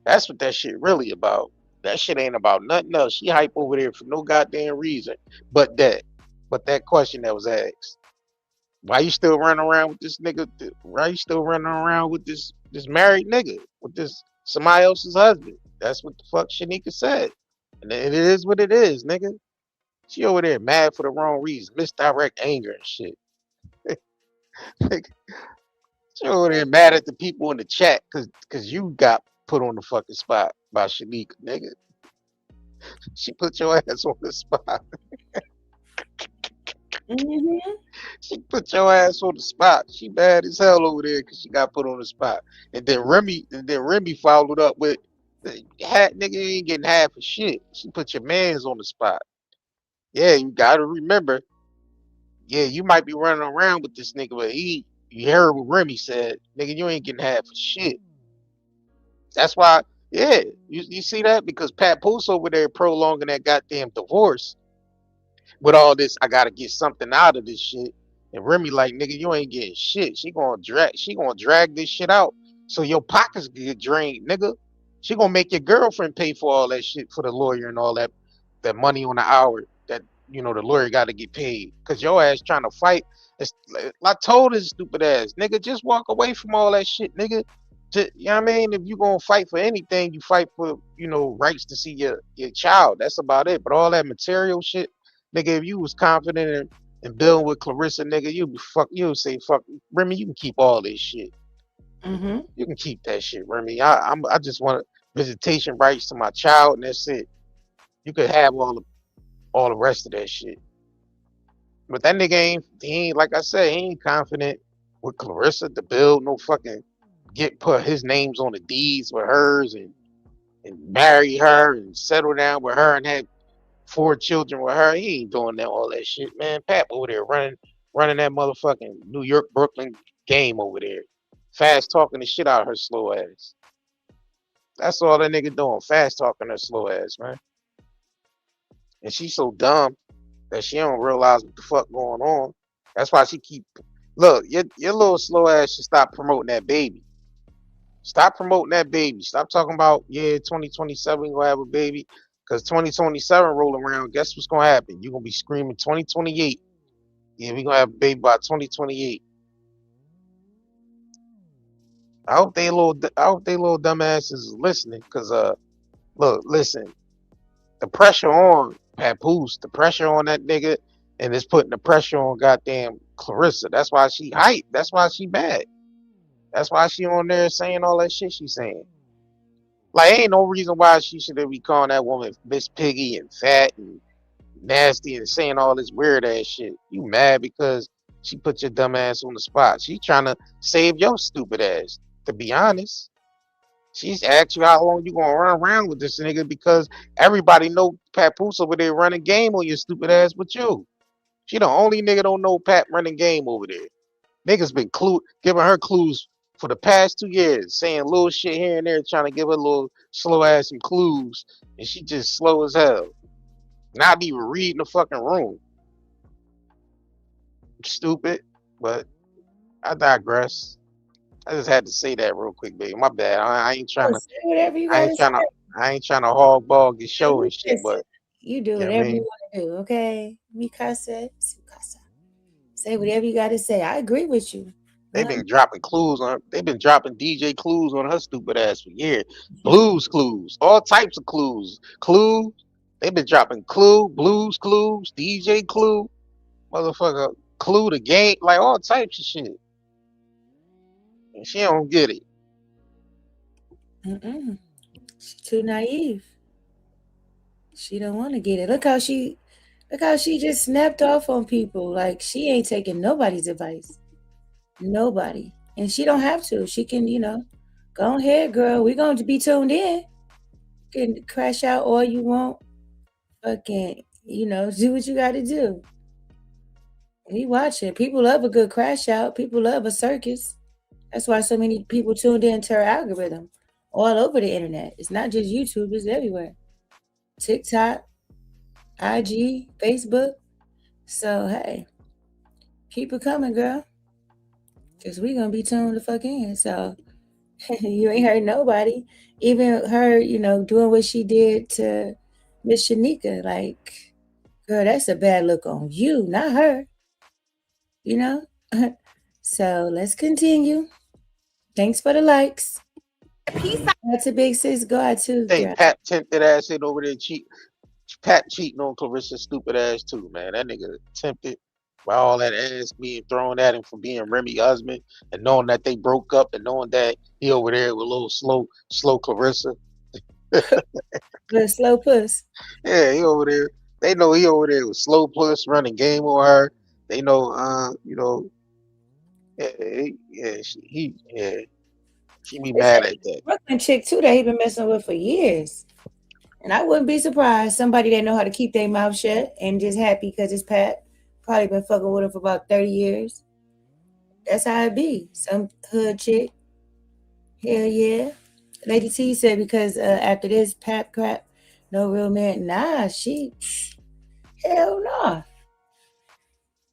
D: That's what that shit really about. That shit ain't about nothing else. She hype over there for no goddamn reason. But that question that was asked. Why you still running around with this nigga? Why you still running around with this married nigga? With this somebody else's husband? That's what the fuck Shyneka said. And it is what it is, nigga. She over there mad for the wrong reason. Misdirect anger and shit. She over there mad at the people in the chat cause you got put on the fucking spot by Shyneka, nigga. She put your ass on the spot.
C: Mm-hmm.
D: She put your ass on the spot. She bad as hell over there because she got put on the spot. And then Remy followed up with, nigga ain't getting half of shit. She put your mans on the spot. Yeah, you gotta remember. Yeah, you might be running around with this nigga, but you heard what Remy said. Nigga, you ain't getting half of shit. That's why, yeah, you see that? Because Papoose over there prolonging that goddamn divorce. With all this, I gotta get something out of this shit. And Remy like, nigga, you ain't getting shit. She gonna drag this shit out so your pockets get drained, nigga. She gonna make your girlfriend pay for all that shit for the lawyer and all that money on the hour that the lawyer gotta get paid. Cause your ass trying to fight. I told his stupid ass, nigga, just walk away from all that shit, nigga. You know what I mean? If you gonna fight for anything, you fight for, rights to see your child. That's about it. But all that material shit, nigga, if you was confident in building with Claressa, nigga, you'd say, fuck, Remy, you can keep all this shit.
C: Mm-hmm.
D: You can keep that shit, Remy. I just want visitation rights to my child, and that's it. You could have all the rest of that shit. But that nigga he ain't like I said, he ain't confident with Claressa to build no fucking put his names on the deeds with hers and marry her and settle down with her and have 4 children with her. He ain't doing all that shit, man. Pap over there running that motherfucking New York, Brooklyn game over there. Fast talking the shit out of her slow ass. That's all that nigga doing. Fast talking her slow ass, man. And she's so dumb that she don't realize what the fuck going on. That's why she look, your little slow ass should stop promoting that baby. Stop promoting that baby. Stop talking about, 2027 we gonna have a baby. Because 2027 rolling around, guess what's gonna happen? You're gonna be screaming 2028. Yeah, we're gonna have a baby by 2028. I hope they little dumbasses is listening. Cause look, listen, the pressure on Papoose, the pressure on that nigga, and it's putting the pressure on goddamn Claressa. That's why she hyped. That's why she mad. That's why she on there saying all that shit she's saying. Like, ain't no reason why she should be calling that woman Miss Piggy and fat and nasty and saying all this weird ass shit. You mad because she put your dumb ass on the spot. She trying to save your stupid ass, to be honest. She's asked you how long you gonna run around with this nigga because everybody know Papoose over there running game on your stupid ass with you. She the only nigga don't know Pat running game over there. Niggas been giving her clues for the past 2 years, saying little shit here and there, trying to give her little slow ass some clues, and she just slow as hell. Not even reading the fucking room. Stupid, but I digress. I just had to say that real quick, baby. My bad. I ain't trying to.
C: Say whatever you
D: I
C: gotta
D: ain't trying to.
C: say.
D: I ain't trying to hogball your show and shit,
C: Listen,
D: but
C: you do
D: you know what I
C: whatever you
D: mean.
C: want to do, okay? Mikasa, Sukasa. Say whatever you gotta say. I agree with you.
D: They've been dropping clues on. They've been dropping DJ clues on her stupid ass for years. Blues clues, all types of clues. Clues. They've been dropping blues clues, DJ clue, motherfucker clue the game, like all types of shit. And she don't get it.
C: She's too naive. She don't want to get it. Look how she just snapped off on people. Like she ain't taking nobody's advice. Nobody. And she don't have to. She can, go ahead, girl. We're going to be tuned in. You can crash out all you want. Fucking, do what you got to do. We watching. People love a good crash out. People love a circus. That's why so many people tuned into her algorithm all over the internet. It's not just YouTube, it's everywhere. TikTok, IG, Facebook. So, hey, keep it coming, girl. Because we going to be tuned the fuck in. So, you ain't heard nobody. Even her, doing what she did to Mz Shyneka. Like, girl, that's a bad look on you, not her. So, let's continue. Thanks for the likes.
A: Peace out.
C: That's a big sis. Go out too,
D: Think
C: girl.
D: Pat tempted ass in over there Pat cheating on Clarissa's stupid ass too, man. That nigga tempted by all that ass being thrown at him for being Remy's husband and knowing that they broke up and knowing that he over there with a little slow Clarissa.
C: Little slow puss.
D: Yeah, he over there. They know he over there with slow puss running game on her. They know, she be
C: It's
D: mad
C: a
D: at that.
C: Brooklyn chick too that he been messing with for years. And I wouldn't be surprised. Somebody that know how to keep their mouth shut and just happy because it's Pat. Probably been fucking with him for about 30 years. That's how it be. Some hood chick. Hell yeah. Lady T said because after this Pat crap, no real man. Nah, hell no.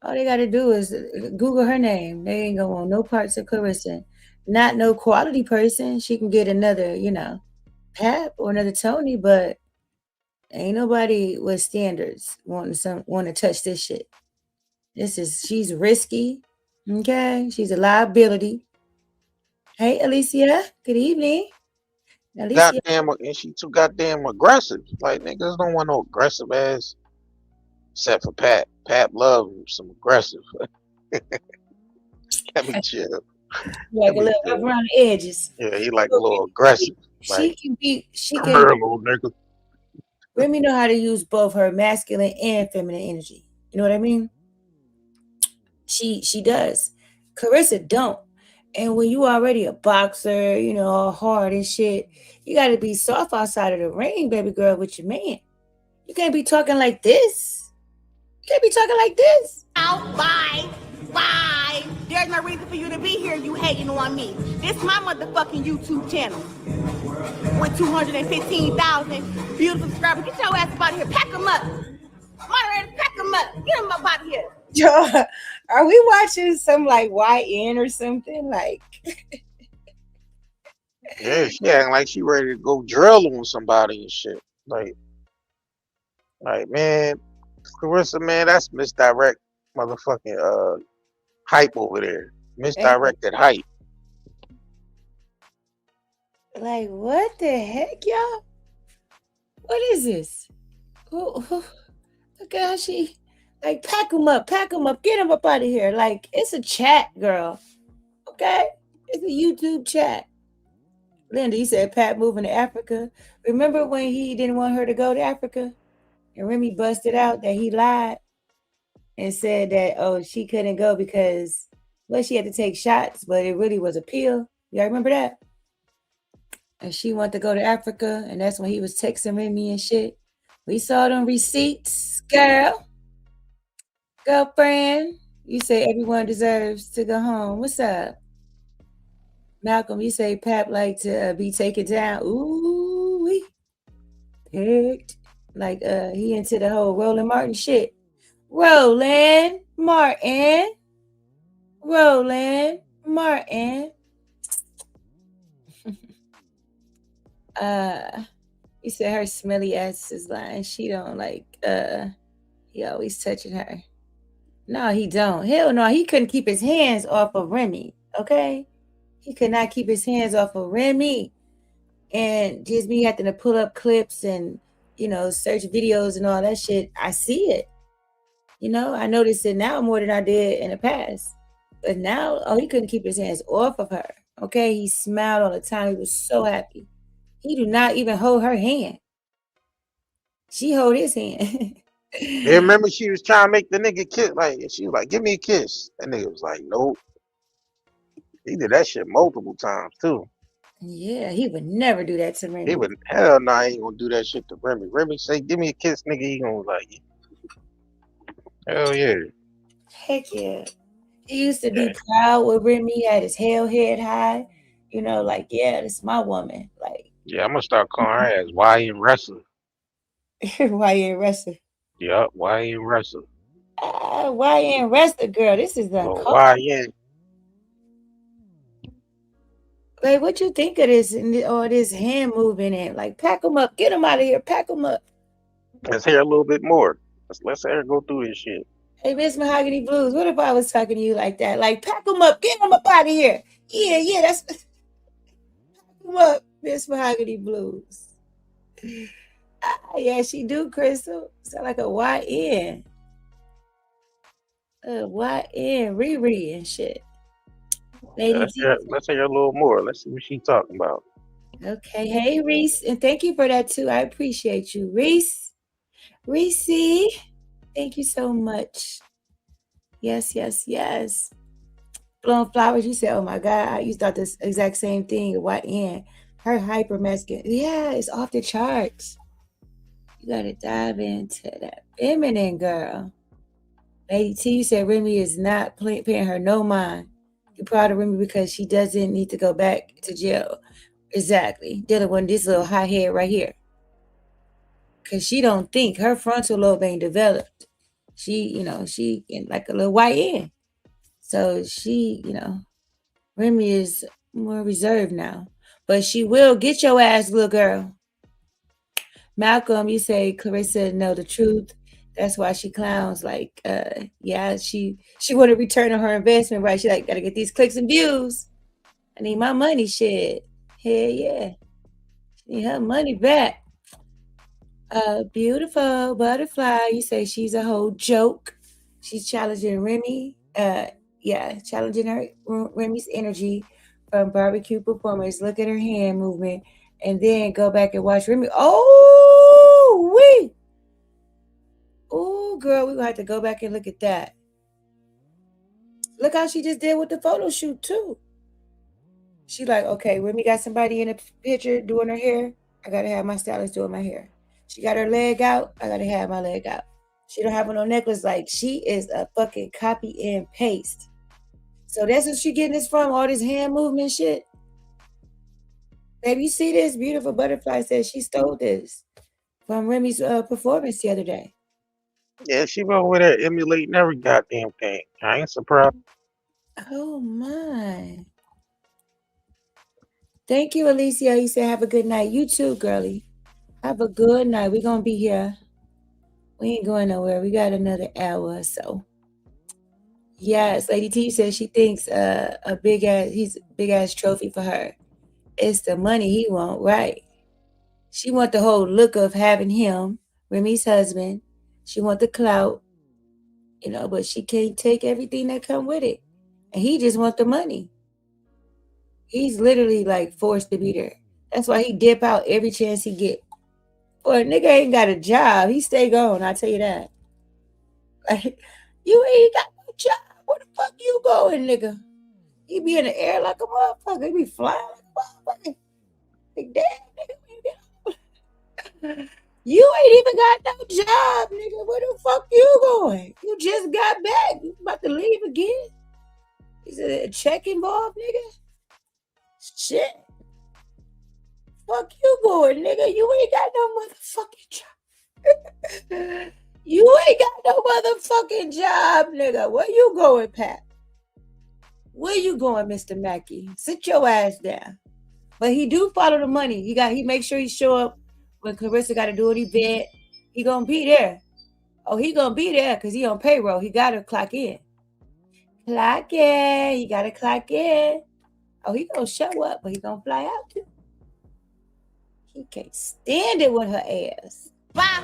C: All they got to do is Google her name. They ain't gonna want no parts of Clarissa. Not no quality person. She can get another, Pap or another Tony, but ain't nobody with standards want to touch this shit. She's risky. Okay, she's a liability. Hey, Alicia. Good evening, Alicia.
D: Goddamn, and she too goddamn aggressive. Like niggas don't want no aggressive ass, except for Pat. Pat love some aggressive. Let me chill.
C: Like
D: Let
C: a
D: me
C: little up
D: chill.
C: around the edges.
D: Yeah, he like a little aggressive. Like,
C: She
D: come
C: can.
D: here, little nigga.
C: Remy know how to use both her masculine and feminine energy. You know what I mean? She does. Clarissa don't. And when you already a boxer, all hard and shit, you got to be soft outside of the ring, baby girl, with your man. You can't be talking like this. You can't be talking like this.
A: Out. Bye. Bye. There's no reason for you to be here. You hating on me. This my motherfucking YouTube channel. With 215,000 beautiful subscribers. Get your ass up out of here. Pack them up. Moderators, pack them up. Get them up out of here.
C: Yo, are we watching some like YN or something? Like,
D: Yeah, she acting like she ready to go drill on somebody and shit. Like man, Clarissa, man, that's misdirect motherfucking hype over there. Misdirected hype.
C: like what the heck, y'all? What is this? Look at how she like pack them up, get them up out of here. Like it's a chat, girl. Okay, It's a YouTube chat. Linda, you said Pat moving to Africa. Remember when he didn't want her to go to Africa? And Remy busted out that he lied and said that, oh, she couldn't go because, well, she had to take shots, but it really was a pill. Y'all remember that? And she wanted to go to Africa, and that's when he was texting Remy and shit. We saw them receipts, girl. Girlfriend, you say everyone deserves to go home. What's up? Malcolm, you say Pap like to be taken down. Ooh, we picked. Like he into the whole Roland Martin shit. Roland Martin. Roland Martin. You said her smelly ass is lying. She don't like he always touching her. No, he don't. Hell no, he couldn't keep his hands off of Remy. Okay? He could not keep his hands off of Remy. And just me having to pull up clips and, you know, search videos and all that shit. I see it. You know, I notice it now more than I did in the past. But now, oh, he couldn't keep his hands off of her. Okay? He smiled all the time. He was so happy. He do not even hold her hand. She hold his hand.
D: Yeah, remember she was trying to make the nigga kiss, like she was like, "Give me a kiss." That nigga was like, "Nope." He did that shit multiple times too.
C: Yeah, he would never do that to Remy.
D: He would hell no, I ain't gonna do that shit to Remy. Remy say, "Give me a kiss, nigga." He gonna like, hell yeah.
C: Heck yeah. He used to
D: Yeah,
C: be proud with Remy. He had his hell head high. You know, like, yeah, this is my woman. Like,
D: yeah. I'm gonna start calling her as YN Wrestler.
C: why you ain't wrestler?
D: Yup, YN Wrestler.
C: Why you ain't wrestler, girl? This is the
D: Well,
C: call.
D: YN.
C: Like, what you think of this and all this hand movement and like, pack them up, get them out of here, pack them up.
D: Let's hear a little bit more. Let's hear her go through this shit.
C: Hey, Miss Mahogany Blues, what if I was talking to you like that? Like, pack them up, get them up out of here. Yeah, that's pack them up, Miss Mahogany Blues. Yeah, she do, Crystal. Sound like a YN. YN, Riri and shit.
D: Yeah,
C: Lady T.
D: let's hear a little more. Let's see what she talking about.
C: Okay, hey Reese, and thank you for that too. I appreciate you, Reese. Reese, thank you so much. Yes. Blowing flowers. You said, "Oh my God," you thought this exact same thing. YN, her hyper masculine. Yeah, it's off the charts. You gotta dive into that feminine girl. Lady T, you said Remy is not paying her no mind. You're proud of Remy because she doesn't need to go back to jail. Exactly. Dealing with this little hot head right here. Because she don't think her frontal lobe ain't developed. She in like a little YN. So she, Remy is more reserved now. But she will get your ass, little girl. Malcolm, you say Claressa know the truth. That's why she clowns. Like, yeah, she want to return on her investment, right? She like, gotta get these clicks and views. I need my money, shit. Hell yeah. She need her money back. Beautiful butterfly. You say she's a whole joke. She's challenging Remy. Challenging her Remy's energy from barbecue performers. Look at her hand movement, and then go back and watch Remy. Oh, girl, we're gonna have to go back and look at that. Look how she just did with the photo shoot too. She like, okay, Remy got somebody in a picture doing her hair. I gotta have my stylist doing my hair. She got her leg out. I gotta have my leg out. She don't have no necklace. Like, she is a fucking copy and paste. So that's what she getting this from, all this hand movement shit. Baby, you see this? Beautiful butterfly says she stole this from Remy's performance the other day.
D: Yeah, she went over there emulating every goddamn thing. I ain't surprised.
C: Oh my. Thank you, Alicia. You said have a good night. You too, girlie. Have a good night. We're gonna be here. We ain't going nowhere. We got another hour or so. Yes, Lady T says she thinks he's a big ass trophy for her. It's the money he want, right? She want the whole look of having him, Remy's husband. She want the clout, but she can't take everything that come with it. And he just want the money. He's literally like forced to be there. That's why he dip out every chance he get. Boy, nigga ain't got a job. He stay gone, I tell you that. Like, you ain't got no job. Where the fuck you going, nigga? You be in the air like a motherfucker. You be flying like a motherfucker. Like, damn, nigga, where you get? You ain't even got no job, nigga. Where the fuck you going? You just got back. You about to leave again? Is it a check involved, nigga? Shit. Fuck you going, nigga. You ain't got no motherfucking job. You ain't got no motherfucking job, nigga. Where you going, Pat? Where you going, Mr. Mackey? Sit your ass down. But he do follow the money. He make sure he show up when Claressa got to do an event. He gonna be there. Oh, he gonna be there because he on payroll. He gotta clock in. Clock in. He gotta clock in. Oh, he gonna show up, but he gonna fly out too. He can't stand it with her ass.
A: Bye.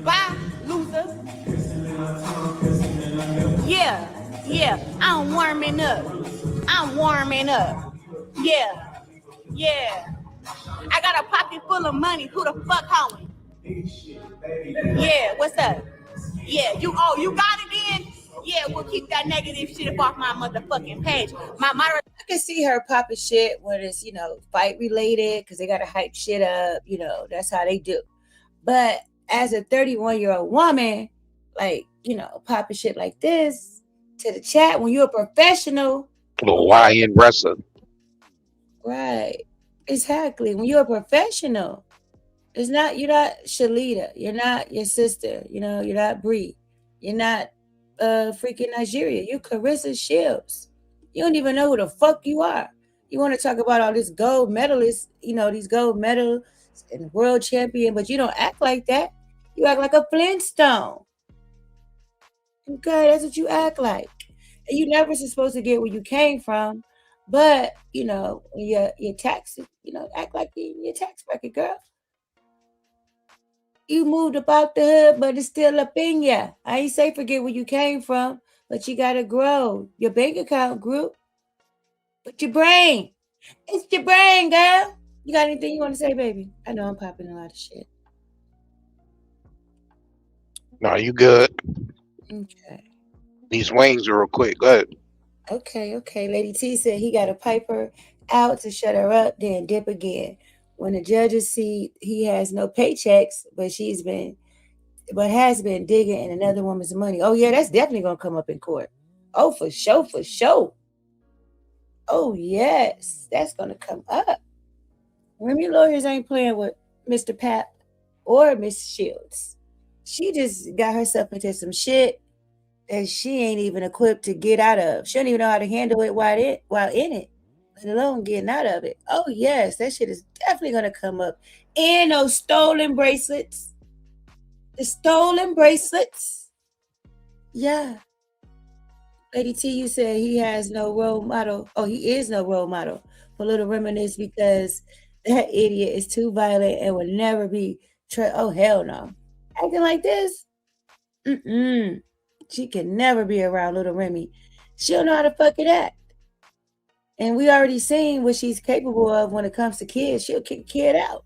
A: Bye, losers. Yeah. I'm warming up. Yeah. I got a pocket full of money. Who the fuck hoeing? Yeah, what's up? Yeah, you got it in? Yeah, we'll keep that negative shit off my motherfucking page.
C: I can see her popping shit when it's, fight related because they got to hype shit up. That's how they do. But as a 31-year-old woman, like, popping shit like this to the chat when you're a professional.
D: Hawaiian wrestler.
C: Right. Exactly. When you're a professional, you're not Shalita. You're not your sister. You're not Bree. You're not freaking Nigeria. You're Claressa Shields. You don't even know who the fuck you are. You want to talk about all this gold medalists, these gold medals and world champion, but you don't act like that. You act like a Flintstone. Okay, that's what you act like. And you never supposed to get where you came from. But, when your taxes, act like your tax bracket, girl. You moved about the hood, but it's still up in ya. I ain't say forget where you came from, but you got to grow. Your bank account grew. But your brain. It's your brain, girl. You got anything you want to say, baby? I know I'm popping a lot of shit.
D: No, you good.
C: Okay.
D: These wings are real quick. Go ahead.
C: Okay. Lady T said he got to pipe her out to shut her up, then dip again. When the judges see he has no paychecks, but has been digging in another woman's money. Oh, yeah, that's definitely going to come up in court. Oh, for sure. Oh, yes, that's going to come up. Remy lawyers ain't playing with Mr. Pap or Miss Shields. She just got herself into some shit that she ain't even equipped to get out of. She don't even know how to handle it while in it, let alone getting out of it. Oh, yes, that shit is definitely going to come up. And those stolen bracelets. The stolen bracelets. Yeah. Lady T, you said he has no role model. Oh, he is no role model for Little Reminisce because that idiot is too violent and would never be. Oh, hell no. Acting like this? She can never be around Little Remy. She don't know how to fucking act. And we already seen what she's capable of when it comes to kids. She'll kick a kid out.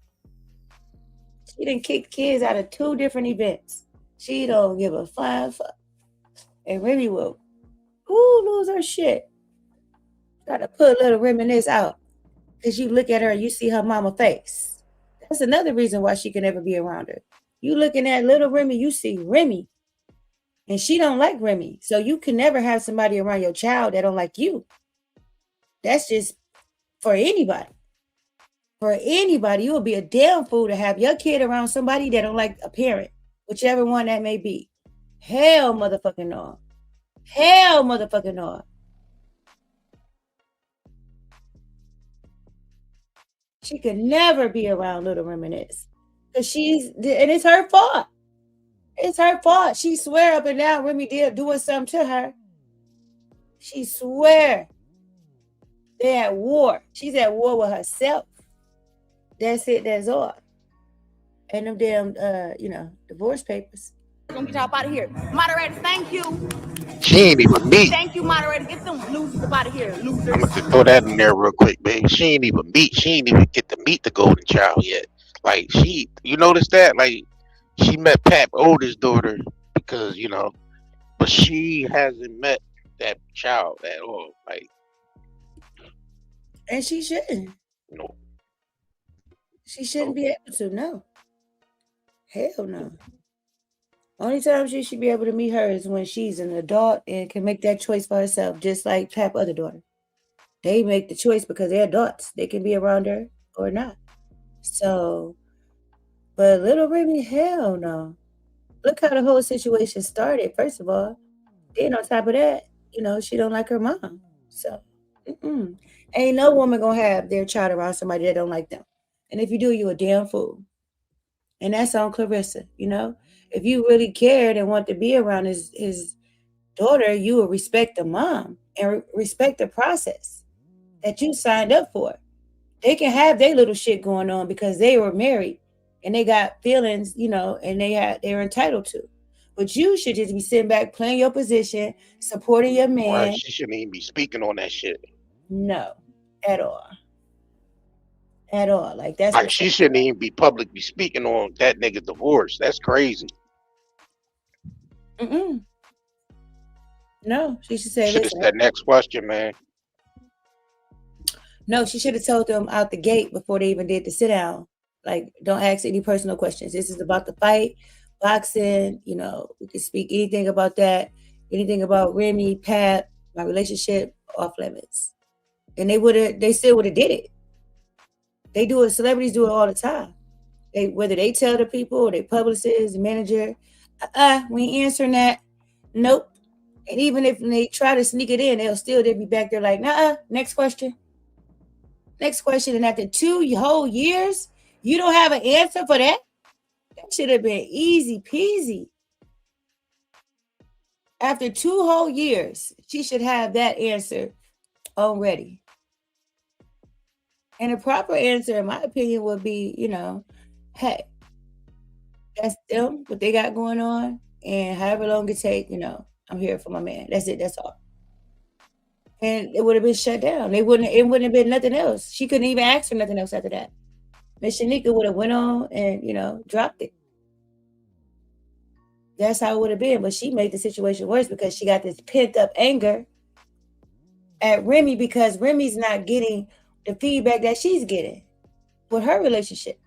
C: She done kicked kids out of 2 different events. She don't give a flying fuck. And Remy will lose her shit. Gotta put Little Reminisce out. Because you look at her and you see her mama face. That's another reason why she can never be around her. You looking at Little Remy, you see Remy. And she don't like Remy. So you can never have somebody around your child that don't like you. That's just for anybody. For anybody, you will be a damn fool to have your kid around somebody that don't like a parent. Whichever one that may be. Hell motherfucking no. Hell motherfucking no. She could never be around Little Reminisce. Because and it's her fault. It's her fault. She swear up and down Remy did doing something to her. She swear. They're at war. She's at war with herself. That's it. That's all. And them damn, divorce papers.
A: Gonna get y'all up out of here. Moderators, thank you.
D: She ain't even meet.
A: Thank you, moderators. Get them losers up out of here, losers.
D: I'm gonna just throw that in there real quick, baby. She ain't even meet. She ain't even get to meet the golden child yet. Like you notice that? Like she met Pap oldest daughter because but she hasn't met that child at all. Like,
C: And she shouldn't.
D: no.
C: She shouldn't be able to. No. Hell no. Only time she should be able to meet her is when she's an adult and can make that choice for herself, just like Pap other daughter. They make the choice because they're adults. They can be around her or not. So, but little Remy, hell no. Look how the whole situation started, first of all. Then on top of that, she don't like her mom. So, ain't no woman gonna have their child around somebody that don't like them. And if you do, you a damn fool. And that's on Claressa, If you really cared and want to be around his daughter, you would respect the mom and respect the process that you signed up for. They can have their little shit going on because they were married and they got feelings, and they're entitled to. But you should just be sitting back, playing your position, supporting your man.
D: Right, she shouldn't even be speaking on that shit.
C: No, at all. At all. Like that's
D: like she shouldn't even be publicly speaking on that nigga's divorce. That's crazy.
C: No, she should say.
D: Should have said next question, man.
C: No, she should have told them out the gate before they even did the sit down. Like, don't ask any personal questions. This is about the fight, boxing. We can speak anything about that, anything about Remy, Pap, my relationship, off limits. And they still would have did it. They do it. Celebrities do it all the time. Whether they tell the people or they publicist, manager, we ain't answering that. Nope. And even if they try to sneak it in, they'll be back there like, nah, next question. Next question. And after 2 whole years, you don't have an answer for that? That should have been easy peasy. After 2 whole years, she should have that answer already. And a proper answer, in my opinion, would be, hey, that's them, what they got going on. And however long it take, I'm here for my man. That's it. That's all. And it would have been shut down. It wouldn't have been nothing else. She couldn't even ask for nothing else after that. Mz Shyneka would have went on and, dropped it. That's how it would have been. But she made the situation worse because she got this pent up anger at Remy because Remy's not getting the feedback that she's getting with her relationship.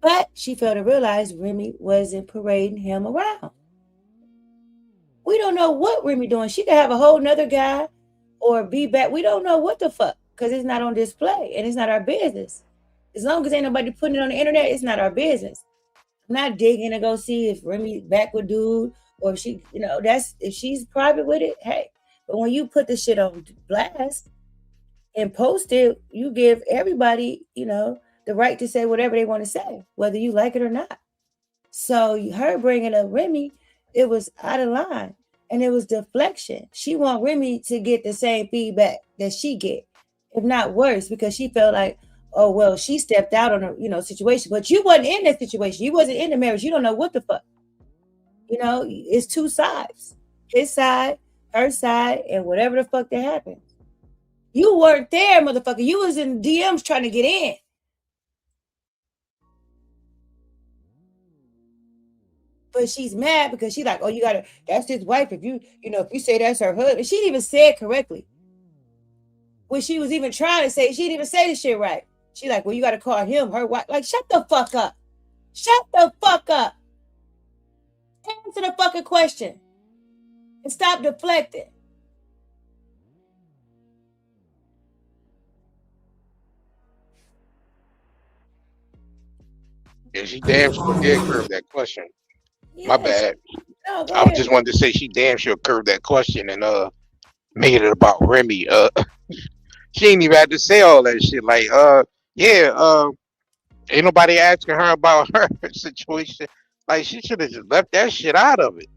C: But she failed to realize Remy wasn't parading him around. We don't know what Remy doing. She could have a whole nother guy or be back. We don't know what the fuck because it's not on display and it's not our business. As long as ain't nobody putting it on the internet, it's not our business. I'm not digging to go see if Remy back with dude or if she, if she's private with it, hey. But when you put the shit on blast and post it, you give everybody, the right to say whatever they want to say, whether you like it or not. So her bringing up Remy, it was out of line and it was deflection. She want Remy to get the same feedback that she get, if not worse, because she felt like, oh, well, she stepped out on a, situation, but you wasn't in that situation. You wasn't in the marriage. You don't know what the fuck. It's two sides, his side, her side, and whatever the fuck that happened. You weren't there, motherfucker. You was in DMs trying to get in. But she's mad because she's like, oh, that's his wife. If if you say that's her husband, she didn't even say it correctly. When she was even trying to say, she didn't even say the shit right. She like, well, you got to call him her wife. Like, shut the fuck up. Shut the fuck up. Answer the fucking question. And stop deflecting.
D: Yeah, she damn sure did curve that question.
C: Yeah,
D: My bad.
C: No,
D: I just wanted to say she damn sure curved that question and made it about Remy. She ain't even had to say all that shit. Like, ain't nobody asking her about her situation. Like, she should have just left that shit out of it.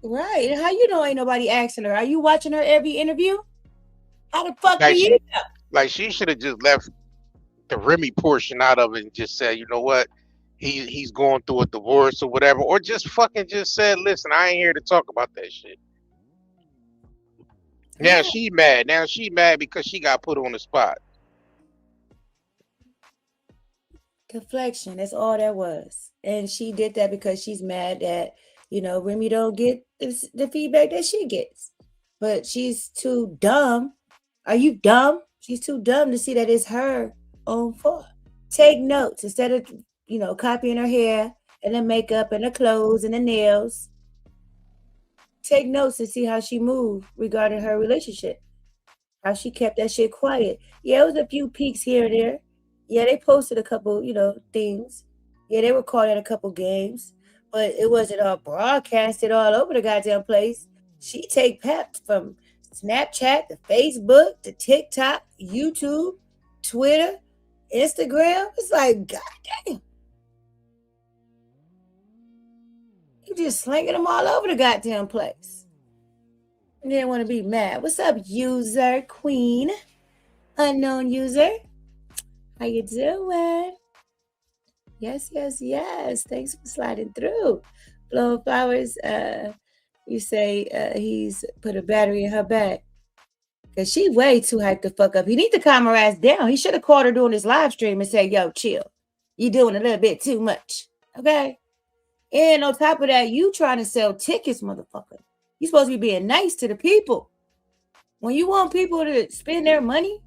C: Right. How you know ain't nobody asking her? Are you watching her every interview? How the fuck do you know?
D: Like, she should have just left the Remy portion out of it and just said, you know what? he's going through a divorce or whatever, or just fucking just said, listen, I ain't here to talk about that shit. Now
C: Yeah.
D: she mad. Now she mad because she got put on the spot.
C: Deflection. That's all that was. And she did that because she's mad that, Remy don't get the feedback that she gets. But she's too dumb. Are you dumb? She's too dumb to see that it's her own fault. Take notes instead of, copying her hair and the makeup and the clothes and the nails. Take notes and see how she moved regarding her relationship. How she kept that shit quiet. Yeah, it was a few peaks here and there. Yeah, they posted a couple, things. Yeah, they were caught at a couple games, but it wasn't all broadcasted all over the goddamn place. She take peps from Snapchat to Facebook to TikTok, YouTube, Twitter, Instagram. It's like, goddamn. You just slinging them all over the goddamn place. You didn't want to be mad. What's up, user queen? Unknown user. How you doing? Yes. Thanks for sliding through. Blowing flowers. You say he's put a battery in her back. Because she way too hyped the fuck up. He need to calm her ass down. He should have called her doing his live stream and said, yo, chill. You doing a little bit too much. Okay? And on top of that, you trying to sell tickets, motherfucker. You supposed to be being nice to the people. When you want people to spend their money,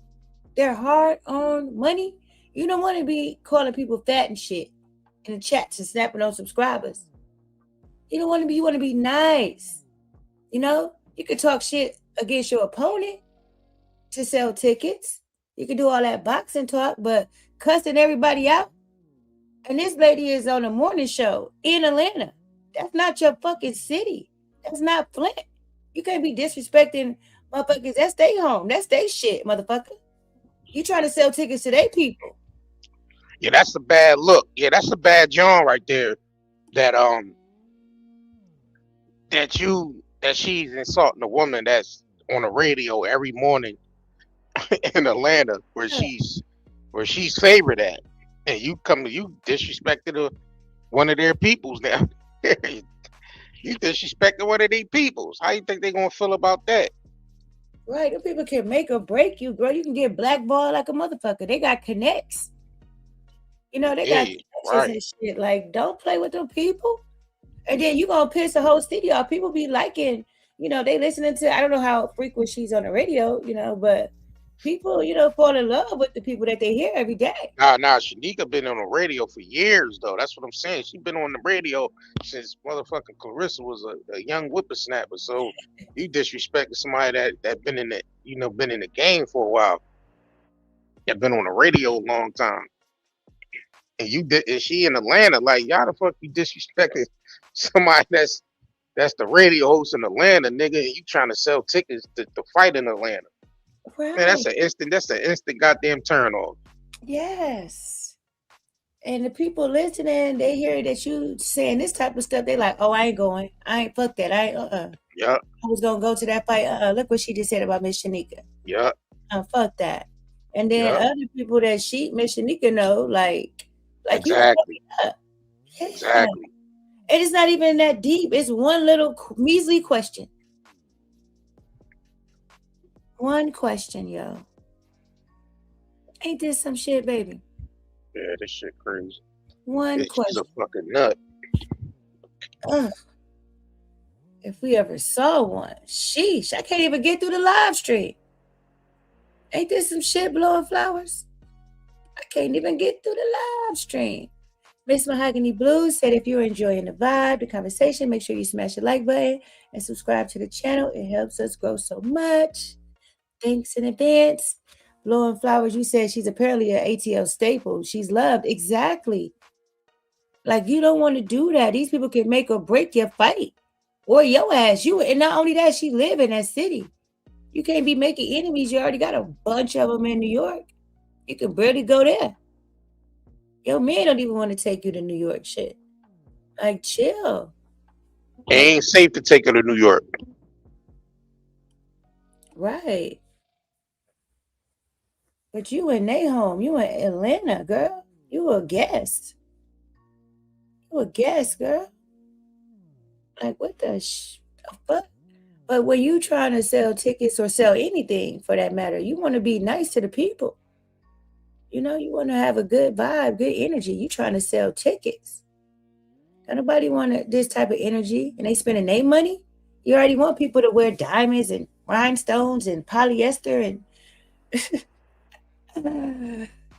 C: their hard-earned money, you don't want to be calling people fat and shit in the chats and snapping on subscribers. You want to be nice. You could talk shit against your opponent to sell tickets. You can do all that boxing talk, but cussing everybody out. And this lady is on a morning show in Atlanta. That's not your fucking city. That's not Flint. You can't be disrespecting motherfuckers. That's their home. That's their shit, motherfucker. You trying to sell tickets to their people.
D: Yeah, that's a bad look. Yeah, that's a bad John right there. That she's insulting a woman that's on the radio every morning in Atlanta where she's favored at. And you disrespected one of their peoples now. You disrespected one of their peoples. How you think they gonna feel about that?
C: Right, them people can make or break you, girl. You can get blackballed like a motherfucker. They got connects. They got connections and shit. Like, don't play with them people. And then you gonna piss the whole city off. People be liking, they listening to, I don't know how frequent she's on the radio, but people, fall in love with the people that they hear every day.
D: Nah, Shyneka been on the radio for years, though. That's what I'm saying. She been on the radio since motherfucking Claressa was a young whippersnapper. So you disrespecting somebody that been in the, been in the game for a while. That been on the radio a long time. And is she in Atlanta? Like, y'all the fuck you disrespecting somebody that's the radio host in Atlanta, nigga, and you trying to sell tickets to fight in Atlanta.
C: Right.
D: Man, that's an instant goddamn turn off.
C: Yes. And the people listening, they hear that you saying this type of stuff, they like, oh, I ain't going. I ain't fuck that.
D: Yeah.
C: I was gonna go to that fight. Look what she just said about Mz Shyneka.
D: Yeah.
C: Fuck that. And then other people that Mz Shyneka know, like
D: exactly.
C: Yeah.
D: Exactly.
C: And it's not even that deep. It's one little measly question. One question, yo. Ain't this some shit, baby?
D: Yeah, this shit crazy.
C: One question.
D: She's a fucking nut.
C: If we ever saw one, sheesh, I can't even get through the live stream. Ain't this some shit, blowing flowers? I can't even get through the live stream. Miss Mahogany Blues said, if you're enjoying the vibe, the conversation, make sure you smash the like button and subscribe to the channel. It helps us grow so much. Thanks in advance. Blowing flowers, you said she's apparently an ATL staple. She's loved. Exactly. Like, you don't want to do that. These people can make or break your fight. Or your ass. And not only that, she live in that city. You can't be making enemies. You already got a bunch of them in New York. You can barely go there. Your man don't even want to take you to New York, shit. Like, chill.
D: It ain't safe to take her to New York.
C: Right. But you in their home. You in Atlanta, girl. You a guest. a guest, girl. Like, what the fuck? But when you trying to sell tickets or sell anything for that matter, you want to be nice to the people. You know, you want to have a good vibe, good energy. You trying to sell tickets. Don't nobody want this type of energy, and they spending their money. You already want people to wear diamonds and rhinestones and polyester and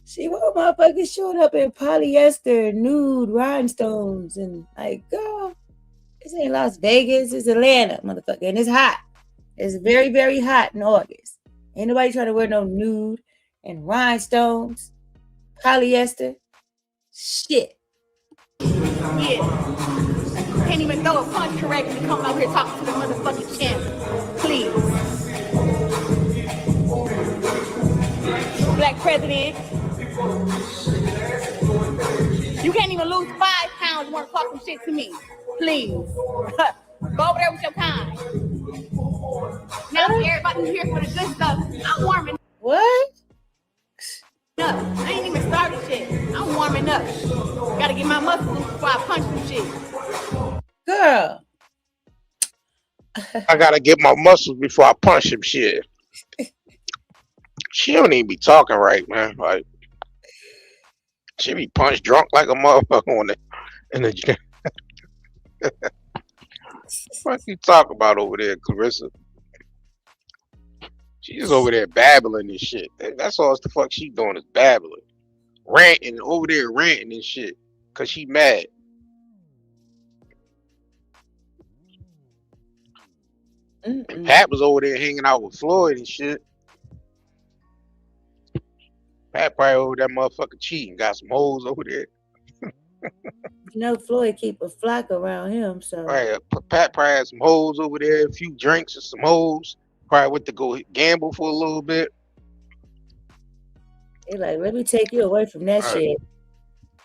C: see what motherfuckers showing up in polyester, nude rhinestones, and like, girl, this ain't Las Vegas, it's Atlanta, motherfucker, and it's hot. It's very, very hot in August. Ain't nobody trying to wear no nude and rhinestones, polyester, shit.
A: Yeah. Can't even throw a punch correctly. Come out here talking to the motherfucking champ. Please. Black president. You can't even lose 5 pounds and want to talk some shit to me. Please. Go over there with your kind. Now everybody's here for the good stuff. I'm warming
C: What?
A: up. I ain't even started shit. I'm warming up. Gotta get my muscles before I punch some shit.
C: Girl.
D: I gotta get my muscles before I punch him. Shit. She don't even be talking right, man. Like she be punch drunk like a motherfucker in the gym. What you talk about over there, Claressa? She's over there babbling and shit. That's all the fuck she doing is babbling. Ranting over there, ranting and shit. Cause she mad. Pat was over there hanging out with Floyd and shit. Pat probably over that motherfucker cheating. Got some hoes over there.
C: You know, Floyd keep a flock around him, so.
D: Right, Pat probably had some hoes over there, a few drinks and some hoes. Probably went to go gamble for a little bit.
C: They like, let me take you away from that shit.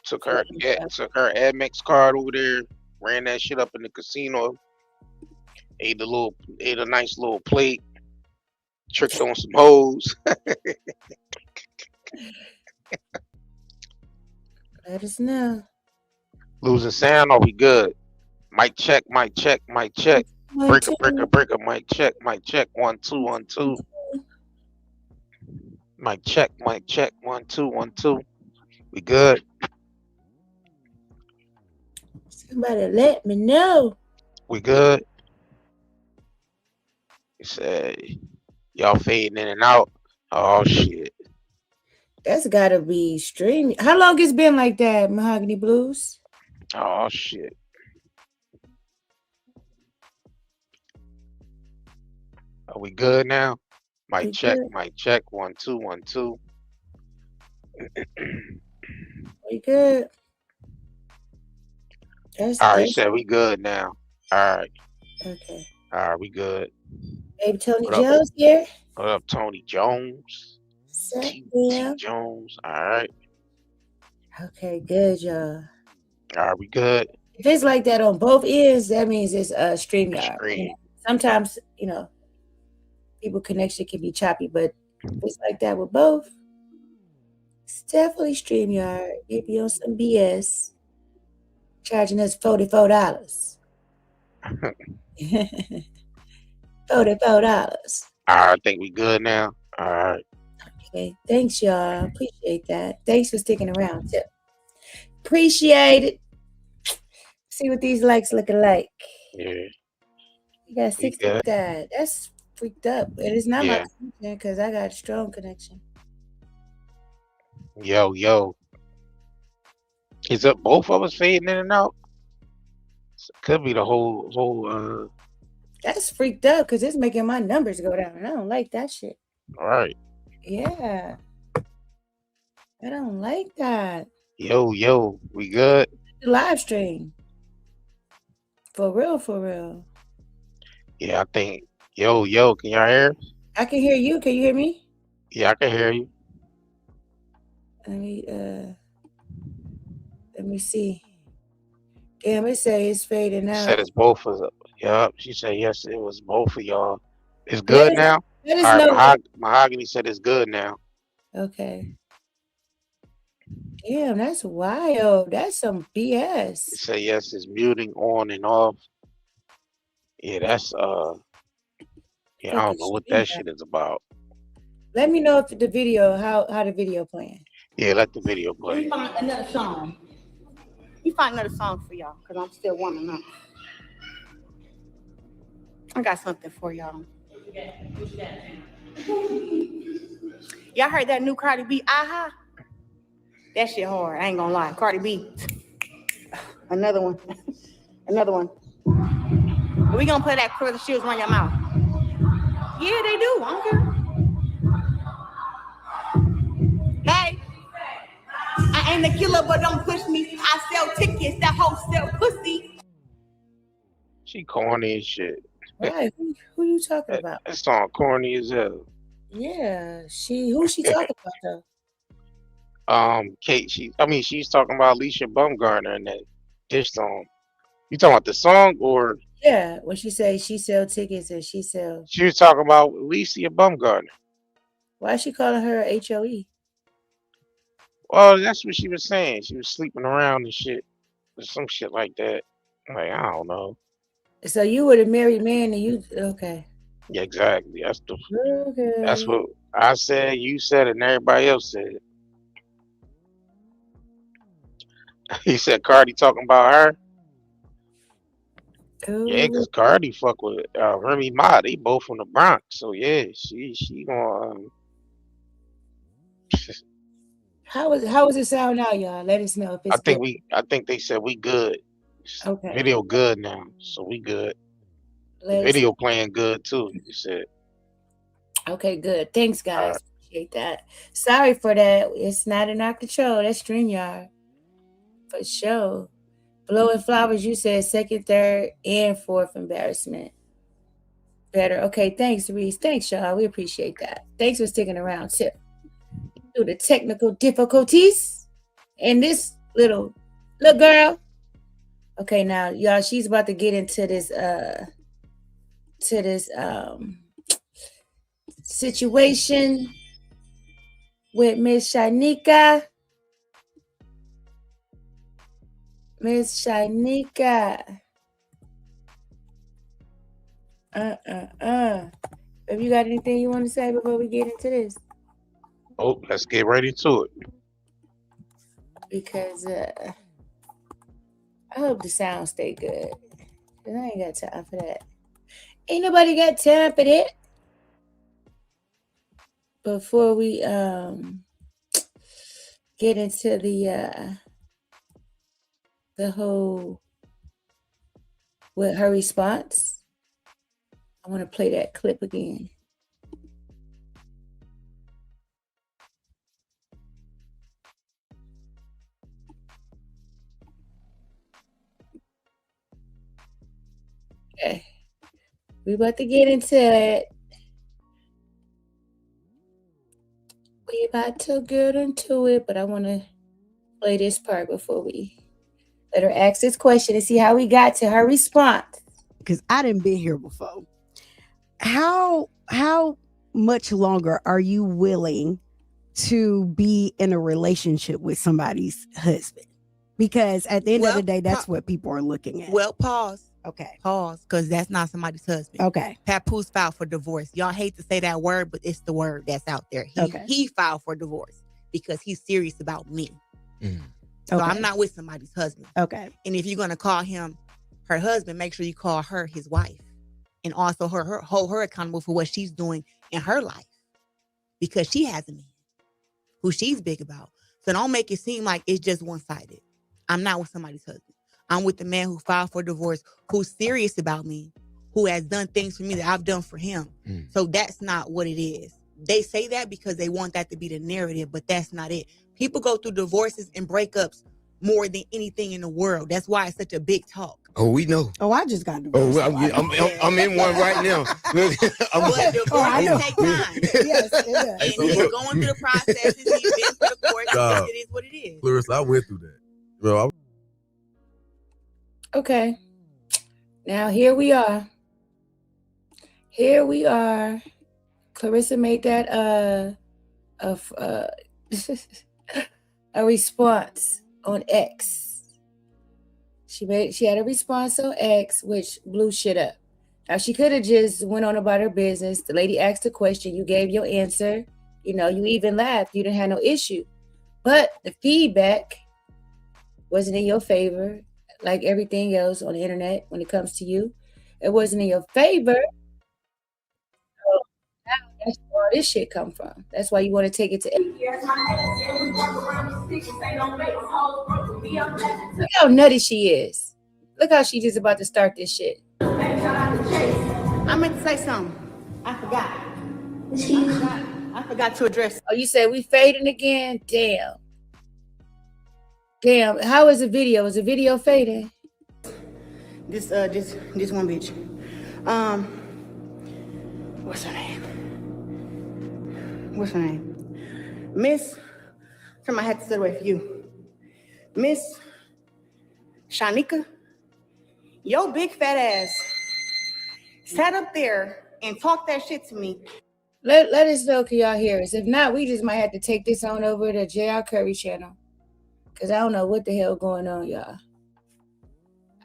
D: Took her Amex card over there, ran that shit up in the casino. Ate a nice little plate. Tricked on some hoes.
C: Let us know.
D: Losing sound, are we good? Mic check, mic check, mic check. Breaker, mic check, mic check. 1 2 1 2. Mic check, 1 2 1 2. We good?
C: Somebody let me know.
D: We good? He said, y'all fading in and out. Oh shit.
C: That's gotta be streaming. How long it's been like that, Mahogany Blues?
D: Oh shit. Are we good now? Mic check, mic check. 1 2 1 2.
C: We good.
D: All right, you said we good now. All right.
C: Okay.
D: All right, we good.
C: Baby Tony Jones here.
D: What up, Tony Jones? T Jones. All right.
C: Okay, good, y'all.
D: All right, we good.
C: If it's like that on both ends, that means it's StreamYard.
D: Stream.
C: Sometimes, people connection can be choppy, but if it's like that with both, it's definitely StreamYard. If you on some BS, charging us $44. $44.
D: I think we good now. All right.
C: Okay. Thanks, y'all. Appreciate that. Thanks for sticking around too. Appreciate it. See what these likes looking like.
D: Yeah.
C: You got 60 that. That's freaked up. It is not my connection because I got a strong connection.
D: Yo. Is it both of us fading in and out? Could be the whole
C: That's freaked up because it's making my numbers go down. I don't like that shit.
D: All right.
C: Yeah. I don't like that.
D: Yo, we good?
C: The live stream. For real.
D: Yeah, I think. Yo, can y'all hear?
C: I can hear you. Can you hear me?
D: Yeah, I can hear you.
C: Let me see. Damn, it say it's fading out.
D: Said it's both of us. Yup. She said yes, it was both of y'all. It's good now?
C: Let us
D: All right,
C: know.
D: Mahogany said it's good now.
C: Okay. Damn, that's wild. That's some BS.
D: Say yes, it's muting on and off. Yeah, that's yeah, I
C: Fucking
D: don't know what
C: stream
D: that
C: that.
D: shit is about.
C: Let me know if the video, how the video playing.
D: Yeah, let the video
A: Let me
D: play.
A: find another song. Let me find another song for y'all, because I'm still warming up. I got something for y'all. Y'all heard that new Cardi B, Aha? That shit hard. I ain't gonna lie. Cardi B. Another one. Another one. We gonna play that Claressa Shields Run Your Mouth. Yeah, they do. I don't care. Hey. I ain't a killer, but don't push me. I sell tickets. That hoe sell pussy.
D: She corny as shit.
C: Right. Who you talking about?
D: That song corny as hell.
C: Yeah. Who she talking about though?
D: Kate, she's talking about Alicia Bumgarner in that dish song. You talking about the song or
C: Yeah. When she say she sell tickets and she sell,
D: she was talking about Alicia Bumgarner?
C: why is she calling her a HOE?
D: Well, that's what she was saying. She was sleeping around and shit. Or some shit like that. Like, I don't know.
C: So you were the married man and you okay.
D: Yeah, exactly. That's
C: Okay.
D: what I said, you said it, and everybody else said it. He said Cardi talking about her. Yeah,
C: Oh,
D: because Cardi fuck with Remy Ma. They both from the Bronx. So yeah, she gonna
C: how was it sound now, y'all? Let us know if it's good.
D: I think they said we good.
C: Okay.
D: Video good now. So we good. The
C: Let us
D: video playing good too, you said.
C: Okay, good. Thanks, guys. Appreciate that. Sorry for that. It's not in our control. That's StreamYard. For sure. Blowing flowers, you said second, third, and fourth embarrassment. Better. Okay, thanks, Reese. Thanks, y'all. We appreciate that. Thanks for sticking around, too. Through the technical difficulties. And this little girl. Okay, now, y'all, she's about to get into this situation with Mz Shyneka. Mz Shyneka. Have you got anything you want to say before we get into this?
D: Oh, let's get right into it.
C: Because I hope the sound stay good. Cause I ain't got time for that. Ain't nobody got time for that. Before we get into the whole with her response, I want to play that clip again. Okay, we about to get into it. We about to get into it, but I want to play this part before we let her ask this question and see how we got to her response.
E: Because I didn't been here before. How much longer are you willing to be in a relationship with somebody's husband? Because at the end of the day, that's what people are looking at.
F: Well, pause.
E: Okay.
F: Pause, because that's not somebody's husband.
E: Okay.
F: Papoose filed for divorce. Y'all hate to say that word, but it's the word that's out there. He filed for divorce because he's serious about me. So I'm not with somebody's husband.
E: Okay.
F: And if you're going to call him her husband, make sure you call her his wife. And also hold her accountable for what she's doing in her life. Because she has a man who she's big about. So don't make it seem like it's just one-sided. I'm not with somebody's husband. I'm with the man who filed for divorce, who's serious about me, who has done things for me that I've done for him. So that's not what it is. They say that because they want that to be the narrative, but that's not it. People go through divorces and breakups more than anything in the world. That's why it's such a big talk.
G: Oh, we know.
E: Oh, I just got divorced.
G: Oh, I'm in one right now.
F: But divorces take time.
E: Yes, it does.
F: And he's going through the processes. He's been through the courts. It is what it is.
G: Claressa, I went through that. Bro,
C: Okay. Now here we are. Claressa made that a response on X. She had a response on X, which blew shit up. Now, she could have just went on about her business. The lady asked a question. You gave your answer. You know, you even laughed. You didn't have no issue. But the feedback wasn't in your favor, like everything else on the internet when it comes to you. It wasn't in your favor. So that's where all this shit come from. That's why you want to take it to. Look how nutty she is. Look how she just about to start this shit.
F: I meant to say something. I forgot. I forgot to address.
C: Oh, you said we fading again? Damn. Damn. How is the video? Is the video fading?
F: This one bitch. What's her name? Mz. I had to sit away for you. Mz Shyneka. Your big fat ass sat up there and talked that shit to me.
C: Let us know, can y'all hear us? If not, we just might have to take this on over to JR Curry channel. Because I don't know what the hell going on, y'all.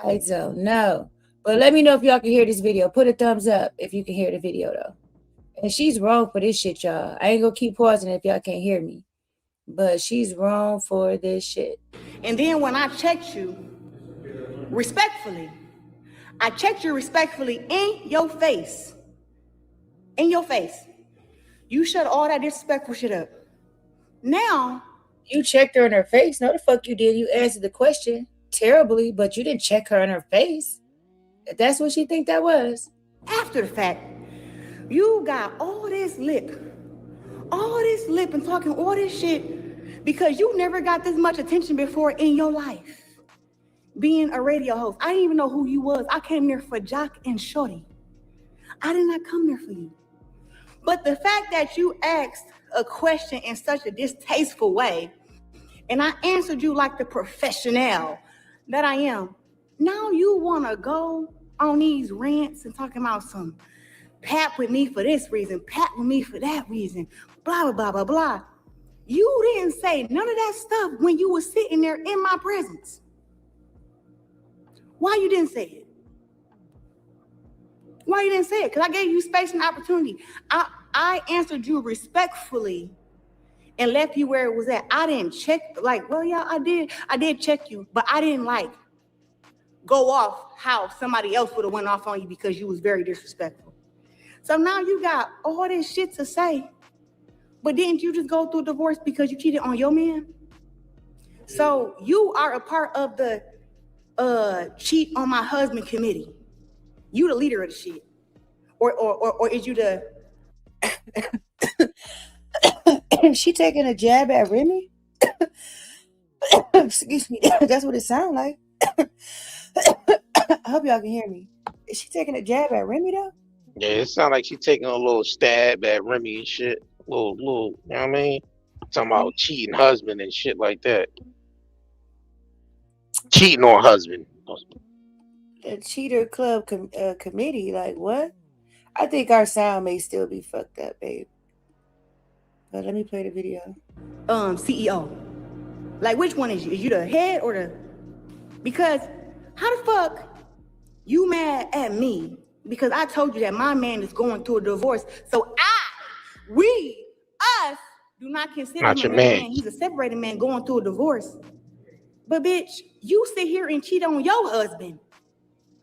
C: I don't know. But let me know if y'all can hear this video. Put a thumbs up if you can hear the video, though. And she's wrong for this shit, y'all. I ain't going to keep pausing if y'all can't hear me. But she's wrong for this shit.
F: And then when I checked you, respectfully, in your face. In your face. You shut all that disrespectful shit up. Now.
C: You checked her in her face. No, the fuck you did. You answered the question terribly, but you didn't check her in her face. If that's what she think that was.
F: After the fact, you got all this lip and talking all this shit because you never got this much attention before in your life. Being a radio host. I didn't even know who you was. I came there for Jock and Shorty. I did not come there for you. But the fact that you asked a question in such a distasteful way, and I answered you like the professional that I am, now you want to go on these rants and talking about some pat with me for this reason, pat with me for that reason, blah, blah, blah, blah, blah. You didn't say none of that stuff when you were sitting there in my presence. Why you didn't say it? Why you didn't say it? Because I gave you space and opportunity. I answered you respectfully and left you where it was at. I didn't check, like, well, yeah, I did check you, but I didn't like go off how somebody else would have went off on you because you was very disrespectful. So now you got all this shit to say, but didn't you just go through a divorce because you cheated on your man? So you are a part of the cheat on my husband committee. You the leader of the shit. Or is you the
C: She taking a jab at Remy? Excuse me. That's what it sounds like. I hope y'all can hear me. Is she taking a jab at Remy though?
D: Yeah, it sounds like she's taking a little stab at Remy and shit. Little, you know what I mean? Talking about cheating husband and shit like that. Cheating on husband.
C: The Cheater Club committee, like what? I think our sound may still be fucked up, babe. But let me play the video.
F: CEO. Like, which one is you? Is you the head or the? Because how the fuck you mad at me because I told you that my man is going through a divorce? So us do not consider
D: not
F: him
D: your man.
F: He's a separated man going through a divorce. But bitch, you sit here and cheat on your husband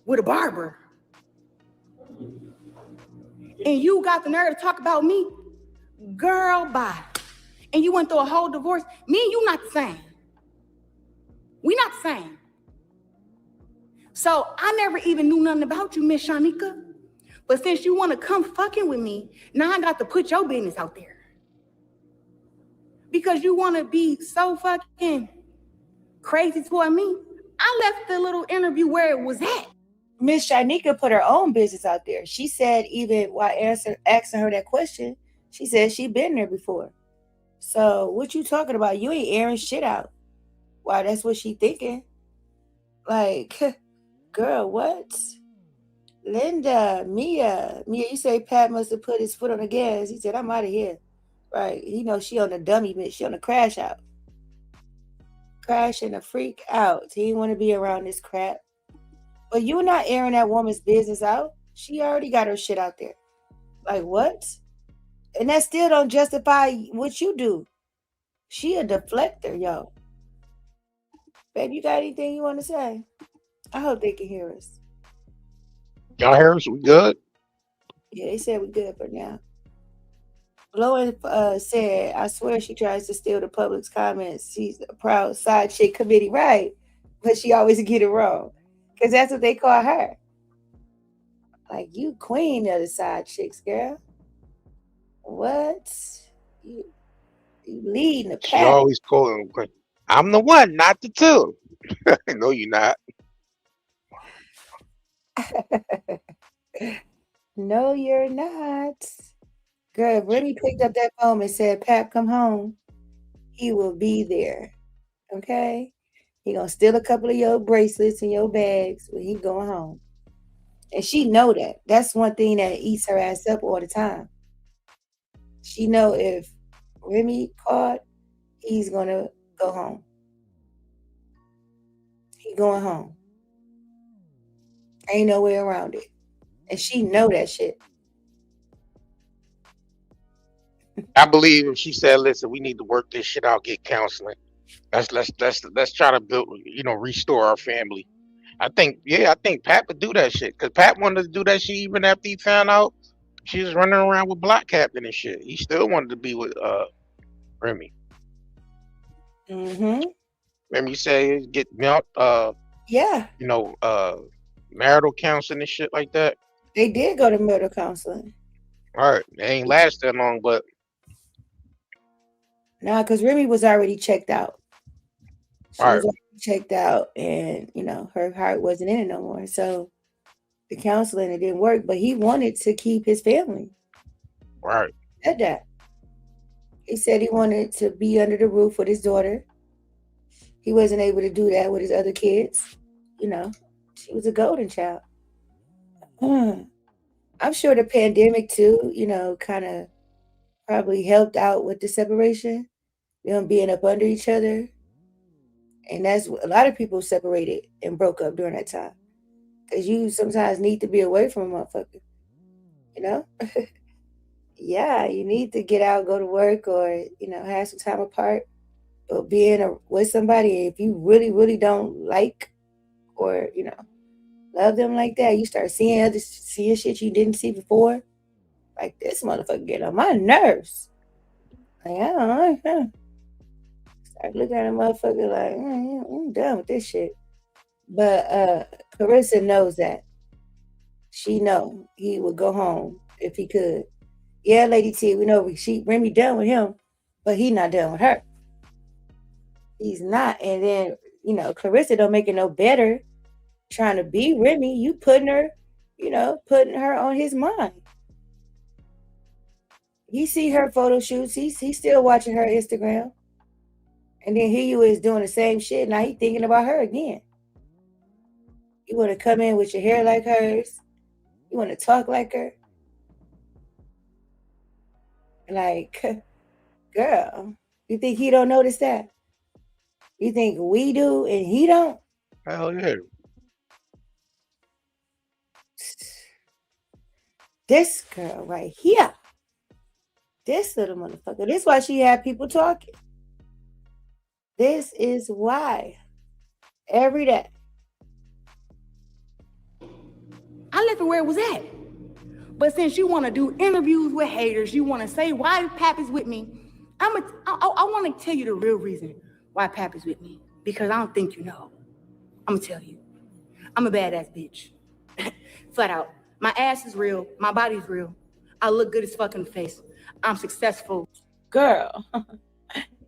F: with a barber. And you got the nerve to talk about me? Girl, bye. And you went through a whole divorce. Me and you not the same. We not the same. So I never even knew nothing about you, Mz Shyneka. But since you want to come fucking with me, now I got to put your business out there. Because you want to be so fucking crazy toward me. I left the little interview where it was at.
C: Mz Shyneka put her own business out there. She said even while asking her that question, she said she been there before. So what you talking about? You ain't airing shit out. Wow, that's what she thinking. Like, girl, what? Linda, Mia, you say Pat must have put his foot on the gas. He said, I'm out of here. Right. You know, she on the dummy, she on the crash out. crashing a freak out. He didn't want to be around this crap. But you're not airing that woman's business out. She already got her shit out there. Like, what? And that still don't justify what you do. She a deflector, yo. Babe, you got anything you want to say? I hope they can hear us.
D: Y'all hear us? We good?
C: Yeah, they said we good for now. Blowing said, I swear she tries to steal the public's comments. She's a proud side chick committee, right? But she always get it wrong. Because that's what they call her. Like, you queen of the side chicks, girl. What? You leading the
D: She
C: pack.
D: always calling. I'm the one, not the two. No, you're not.
C: No, you're not. Girl, if Remy picked up that phone and said, Pap, come home, he will be there. Okay? He gonna steal a couple of your bracelets and your bags when he going home. And she know that. That's one thing that eats her ass up all the time. She know if Remy caught, he's gonna go home. He going home. Ain't no way around it. And she know that shit.
D: I believe if she said, "Listen, we need to work this shit out, get counseling. Let's try to build, restore our family." I think Pat would do that shit because Pat wanted to do that shit even after he found out she was running around with Black Captain and shit. He still wanted to be with Remy.
C: Mm-hmm.
D: Remember you say get
C: Yeah.
D: marital counseling and shit like that.
C: They did go to marital counseling.
D: All right, it ain't last that long, but
C: nah, because Remy was already checked out. She
D: all
C: was
D: right,
C: already checked out, and her heart wasn't in it no more. So the counseling, it didn't work, but he wanted to keep his family.
D: all right.
C: He said that. He said he wanted to be under the roof with his daughter. He wasn't able to do that with his other kids. She was a golden child. I'm sure the pandemic too, kind of probably helped out with the separation, being up under each other. And that's a lot of people separated and broke up during that time. Because you sometimes need to be away from a motherfucker. Yeah, you need to get out, go to work, or, have some time apart. But being with somebody, if you really, really don't like or, love them like that, you start seeing shit you didn't see before. Like, this motherfucker get on my nerves. Like, I don't know. Start looking at a motherfucker like, I'm done with this shit. But Claressa knows that. She know he would go home if he could. Yeah, Lady T, we know Remy done with him, but he not done with her. He's not. And then, Claressa don't make it no better trying to be Remy. You putting her on his mind. He see her photo shoots. He's still watching her Instagram. And then here you is doing the same shit. Now he thinking about her again. You want to come in with your hair like hers. You want to talk like her. Like, girl, you think he don't notice that? You think we do and he don't?
D: Hell yeah.
C: This girl right here. This little motherfucker. This is why she had people talking. This is why. Every day.
A: I left it where it was at. But since you want to do interviews with haters, you want to say why Pap is with me, I want to tell you the real reason why Pap is with me. Because I don't think you know. I'm going to tell you. I'm a badass bitch. Flat out. My ass is real. My body's real. I look good as fuck in the face. I'm successful.
C: Girl,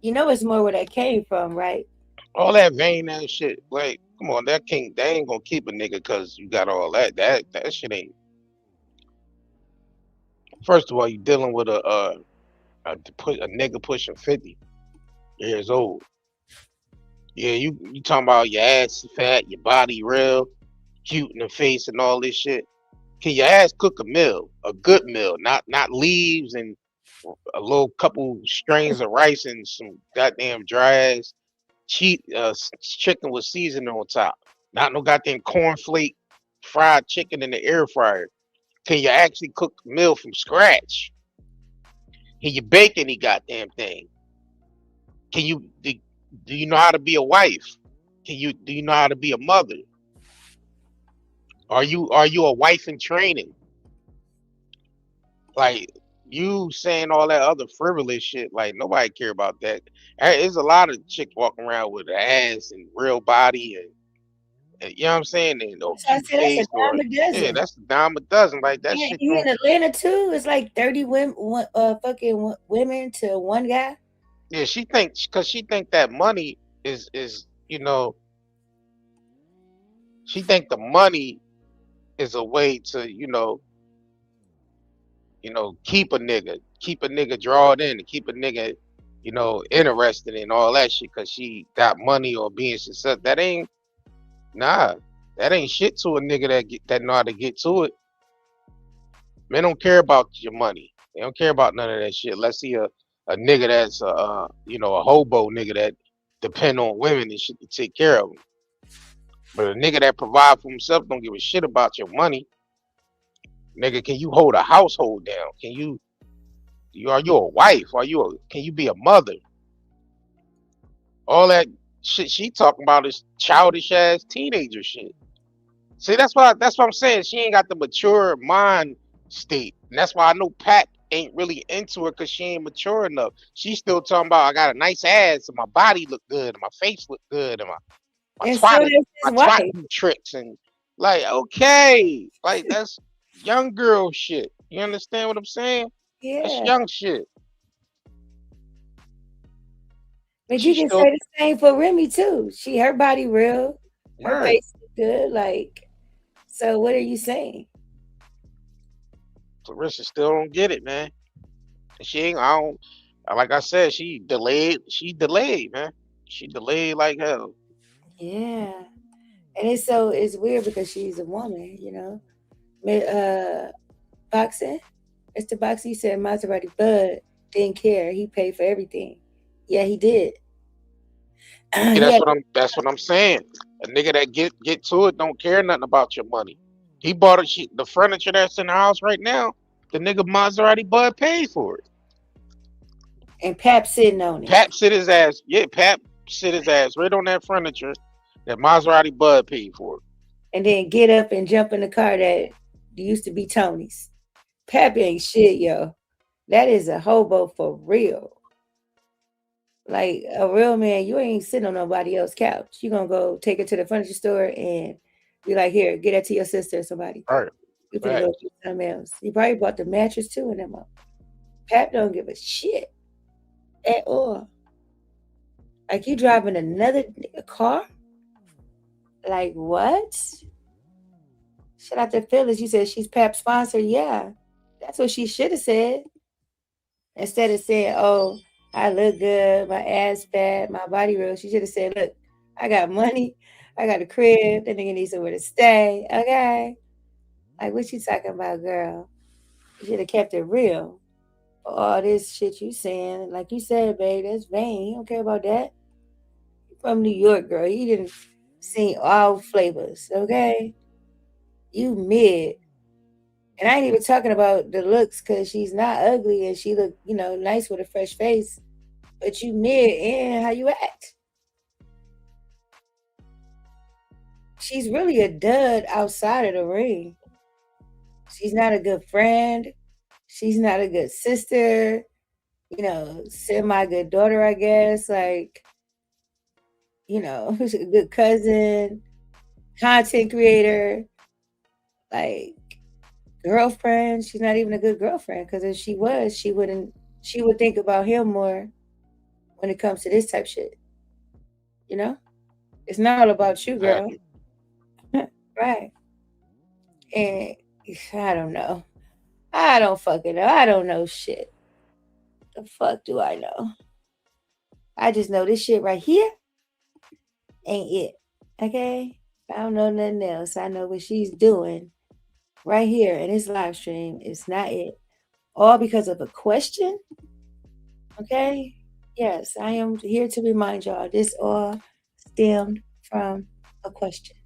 C: it's more where that came from, right?
D: All that vain ass shit. Like, come on, they ain't gonna keep a nigga because you got all that. That shit ain't. First of all, you dealing with a nigga pushing 50 years old. Yeah, you talking about your ass fat, your body real, cute in the face and all this shit. Can your ass cook a meal, a good meal, not leaves and a little couple strains of rice and some goddamn dry ass? chicken with seasoning on top. Not no goddamn cornflake fried chicken in the air fryer. Can you actually cook the meal from scratch? Can you bake any goddamn thing? Can you do you know how to be a wife? Do you know how to be a mother? Are you a wife in training? Like you saying all that other frivolous shit, like nobody care about that. There's a lot of chicks walking around with ass and real body and you know what I'm saying, and or
C: So I
D: cute
C: said that's a
D: face or
C: dime a
D: yeah,
C: dozen.
D: that's a dime a dozen. Like that
C: Yeah,
D: shit
C: you
D: don't.
C: in Atlanta too? It's like 30 women, fucking women to one guy.
D: Yeah, she thinks because she think that money is she think the money is a way to keep a nigga drawed in and keep a nigga interested in all that shit because she got money or being successful. Nah, that ain't shit to a nigga that know how to get to it. Men don't care about your money. They don't care about none of that shit. Let's see a nigga that's a hobo nigga that depend on women and shit to take care of him. But a nigga that provide for himself don't give a shit about your money. Nigga, can you hold a household down? Are you a wife? Can you be a mother? All that shit she talking about is childish ass teenager shit. See, that's what I'm saying. She ain't got the mature mind state. And that's why I know Pat ain't really into her because she ain't mature enough. She's still talking about I got a nice ass and my body look good and my face look good and my
C: And so
D: twat
C: does
D: my
C: his
D: twat
C: wife.
D: do tricks and like okay. Like that's young girl shit. You understand what I'm saying? That's
C: Yeah.
D: young shit.
C: But you
D: She
C: can
D: still
C: say the same for Remy too. Her body real, her
D: right.
C: face is good. Like, so what are you saying?
D: Clarissa still don't get it, man. She ain't I don't like I said, she delayed, man. She delayed like hell.
C: Yeah. And it's weird because she's a woman, you know. Boxing, Mr. Boxing, said Maserati Bud didn't care. He paid for everything. Yeah, he did.
D: See,
C: He had
D: that's what I'm saying. A nigga that get to it don't care nothing about your money. He bought the furniture that's in the house right now. The nigga Maserati Bud paid for it.
C: and Pap sitting on it.
D: Pap sit his ass right on that furniture that Maserati Bud paid for.
C: And then get up and jump in the car that used to be Tony's. Pap ain't shit, yo. That is a hobo for real. Like a real man, you ain't sitting on nobody else's couch. You gonna go take it to the furniture store and be like, here, get that to your sister or somebody.
D: All right.
C: You finna go get something else. You probably bought the mattress too in them up. Pap don't give a shit at all. Like you driving another car? Like what? Shout out to Phyllis. You said she's Pap's sponsor. Yeah. That's what she should have said. Instead of saying, oh, I look good, my ass fat, my body real, she should have said, look, I got money, I got a crib, that nigga needs somewhere to stay. Okay. Like what you talking about, girl? You should have kept it real. All this shit you saying, like you said, babe, that's vain. He don't care about that. You from New York, girl. You didn't see all flavors, okay? You mid. And I ain't even talking about the looks because she's not ugly and she look, nice with a fresh face. But you mid and how you act. She's really a dud outside of the ring. She's not a good friend. She's not a good sister. Semi good daughter, I guess. Like, a good cousin, content creator, like girlfriend. She's not even a good girlfriend because if she was, she would think about him more when it comes to this type shit. It's not all about you, girl. Right. And I don't know. I don't fucking know. I don't know shit. The fuck do I know? I just know this shit right here ain't it. Okay? I don't know nothing else. I know what she's doing right here in this live stream is not it. All because of a question. Okay? Yes, I am here to remind y'all this all stemmed from a question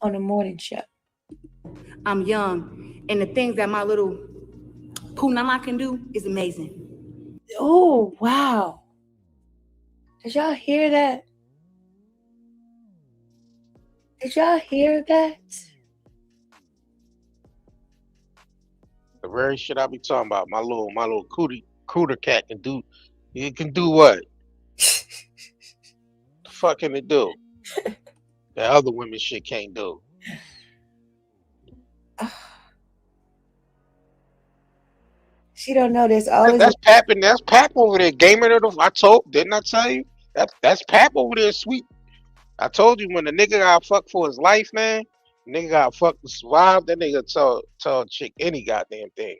C: on the morning show.
F: I'm young, and the things that my little punana can do is amazing.
C: Oh, wow. Did y'all hear that? Did y'all hear that?
D: The very shit I be talking about. My little cooter cat can do. It can do what? The fuck can it do? That other women shit can't do.
C: She don't know there's always
D: That's Pap and that's Pap over there gaming it. Didn't I tell you? That's Pap over there, sweet. I told you when the nigga got fucked for his life, man. Nigga got fucked to survive. That nigga tell a chick any goddamn thing.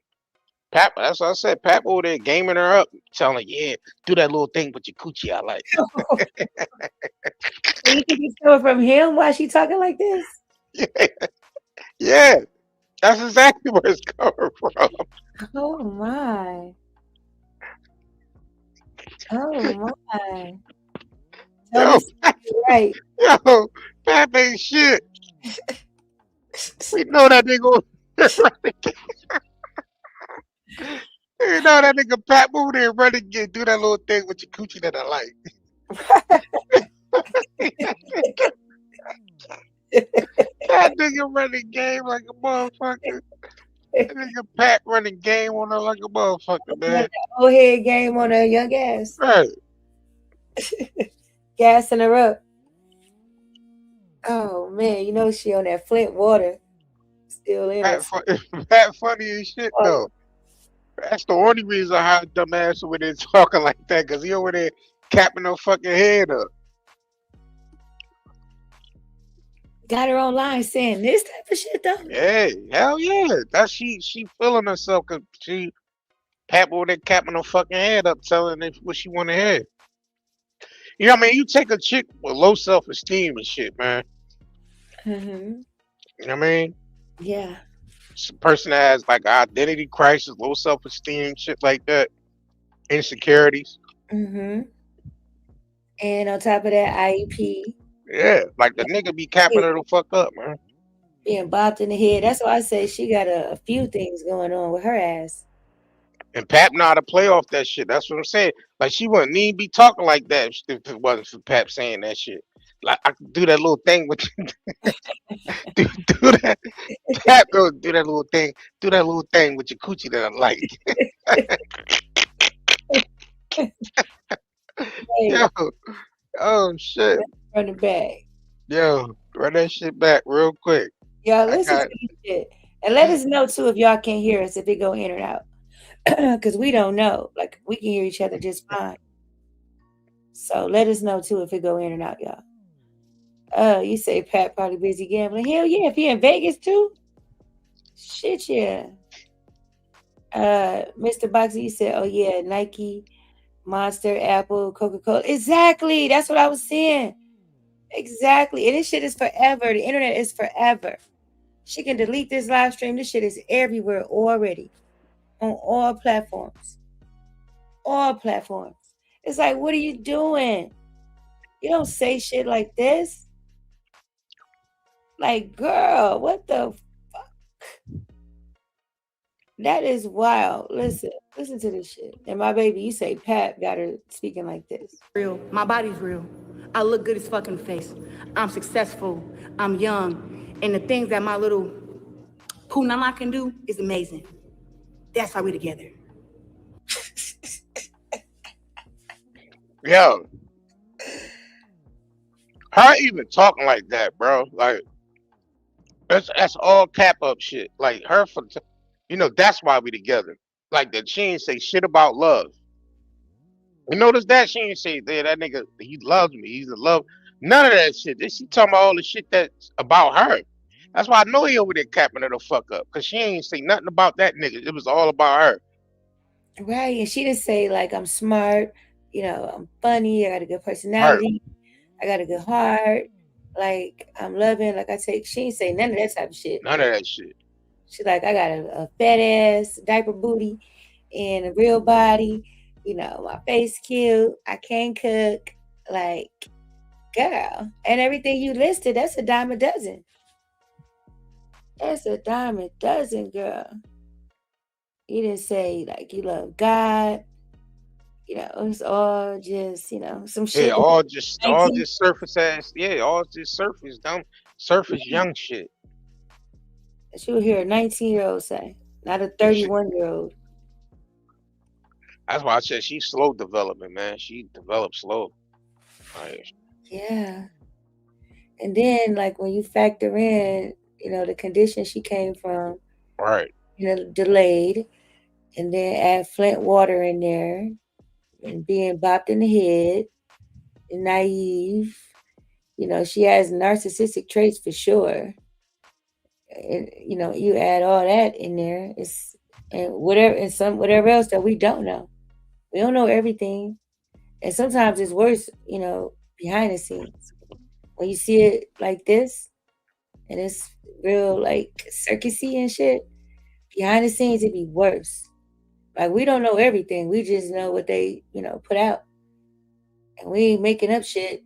D: Pap, that's what I said. Pap over there gaming her up, telling her, yeah, do that little thing with your coochie I like.
C: You think it's coming from him? Why she talking like this?
D: Yeah, that's exactly where it's coming from.
C: Oh my. Oh my.
D: Yo,
C: Right.
D: yo, Pap ain't shit. We know that nigga. You know that nigga Pap over there running, do that little thing with your coochie that I like. That nigga running game like a motherfucker. That nigga Pat running game on her like a motherfucker, man.
C: Old head game on a young ass.
D: Right.
C: Gassing her up. Oh man, you know she on that Flint water. Still in
D: Pat, Pat funny as shit though. That's the only reason how dumbass over there talking like that, cause he over there capping her fucking head up.
C: Got her online saying this type of shit though.
D: Yeah, hell yeah. That's she feeling herself cause she Pat over there capping her fucking head up, telling her what she want to hear. You know what I mean? You take a chick with low self-esteem and shit, man.
C: Mm-hmm.
D: You know what I mean?
C: Yeah.
D: It's a person that has like identity crisis, low self-esteem, shit like that, insecurities.
C: Mm-hmm. And on top of that, IEP.
D: Yeah, like the nigga be capping her the fuck up, man.
C: Being bopped in the head. That's why I say she got a few things going on with her ass.
D: And Pap know how to play off that shit. That's what I'm saying. Like she wouldn't even be talking like that if it wasn't for Pap saying that shit. Like I could do that little thing with do that. Pap go do that little thing. Do that little thing with your coochie that I like. Yo, oh shit.
C: Run it back.
D: Yo, run that shit back real quick.
C: Y'all listen to this shit. And let us know too if y'all can't hear us, if it go in or out. Because we don't know. Like we can hear each other just fine. So let us know too if it go in or out, y'all. You say Pat probably busy gambling. Hell yeah, if he in Vegas too. Shit yeah. Mr. Boxy, you said, oh yeah, Nike, Monster, Apple, Coca-Cola. Exactly. That's what I was saying. Exactly. And this shit is forever. The internet is forever. She can delete this live stream. This shit is everywhere already. On all platforms. All platforms. It's like, what are you doing? You don't say shit like this. Like, girl, what the fuck? That is wild. Listen to this shit. And my baby, you say Pat got her speaking like this.
F: Real. My body's real. I look good as fucking face. I'm successful. I'm young. And the things that my little punana can do is amazing. That's why we together.
D: Yo. Her even talking like that, bro. Like that's all cap up shit. Like her for that's why we together. Like that she ain't say shit about love. You notice that she ain't say that nigga he loves me. He's in love. None of that shit. She talking about all the shit that's about her. That's why I know he over there capping her the fuck up. Cause she ain't say nothing about that nigga. It was all about her.
C: Right. And she didn't say like I'm smart, I'm funny, I got a good personality, I got a good heart, like I'm loving, like she ain't say none of that type of shit.
D: None of that shit.
C: She like, I got a fat ass, diaper booty, and a real body, My face cute. I can cook. Like, girl. And everything you listed, that's a dime a dozen. That's a dime a dozen, girl. You didn't say like you love God. It's all just, some
D: Yeah,
C: shit.
D: all just
C: 19,
D: surface ass. Yeah, all just surface dumb, surface young shit.
C: that you hear a 19-year-old say, not a
D: And shit.
C: 31-year-old.
D: That's why I said she's slow development, man. She develops slow. Like,
C: Yeah. And then, like, when you factor in, the condition she came from,
D: right.
C: delayed, and then add Flint water in there, and being bopped in the head, and naive, she has narcissistic traits for sure. And, you add all that in there, whatever else that we don't know. We don't know everything. And sometimes it's worse, behind the scenes. When you see it like this, and it's real like circusy and shit, behind the scenes it'd be worse. Like, we don't know everything. We just know what they, put out. And we ain't making up shit,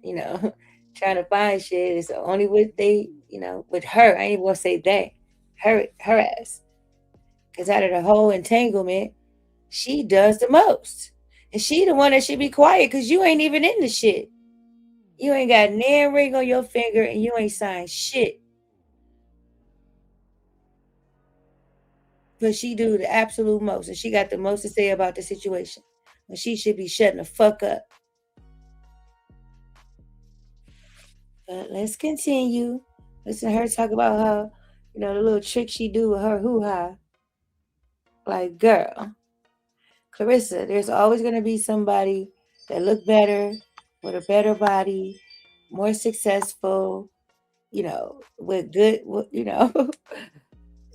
C: trying to find shit. It's only what they, with her. I ain't even gonna say they. Her ass. Because out of the whole entanglement, she does the most. And she the one that should be quiet because you ain't even in the shit. You ain't got nan ring on your finger and you ain't signed shit. But she do the absolute most. And she got the most to say about the situation. When she should be shutting the fuck up. But let's continue. Listen to her talk about how, the little trick she do with her hoo-ha. Like, girl, Claressa, there's always going to be somebody that look better, with a better body, more successful, with good,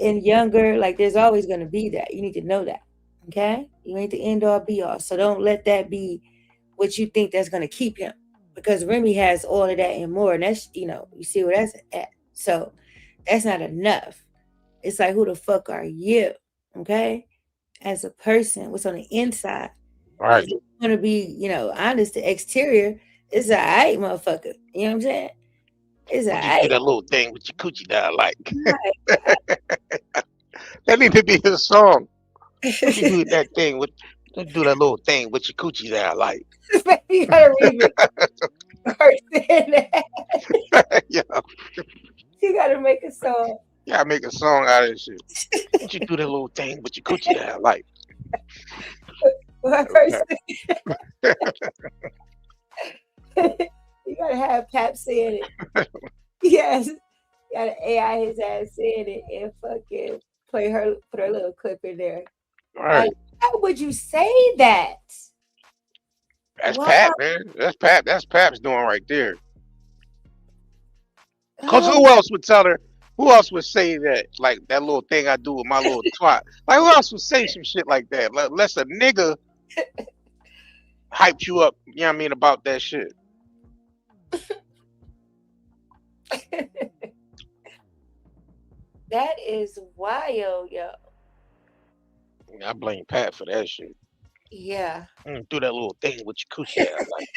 C: and younger. Like, there's always going to be that. You need to know that. Okay? You ain't the end all be all. So don't let that be what you think that's going to keep him. Because Remy has all of that and more. And that's, you see where that's at. So that's not enough. It's like, who the fuck are you? Okay? As a person, what's on the inside.
D: Right.
C: You want to be, honest, the exterior is a alright, motherfucker. You know what I'm saying? It's a
D: Would you do
C: alright.
D: that little thing with your coochie down like?
C: Right.
D: That need to be his song. Would you do that thing with do that little thing with your coochie down like?
C: You gotta remix her saying that.
D: Yeah.
C: You gotta make a song.
D: You gotta make a song out of this shit. Would you do that little thing with your coochie down like?
C: Her
D: Okay.
C: You gotta have Pap saying it. Yes. You gotta AI his ass saying it and fucking put her little clip in there.
D: Right.
C: Like, how would you say that?
D: That's
C: Wow.
D: Pap, man. That's Pap. That's Pap's doing right there. Cause
C: Oh,
D: who else would tell her? Who else would say that? Like that little thing I do with my little twat. Like who else would say some shit like that? Unless a nigga hyped you up, you know what I mean, about that shit.
C: that is wild, yo.
D: I blame Pat for that shit.
C: Yeah.
D: Do that little thing with your coochie down like.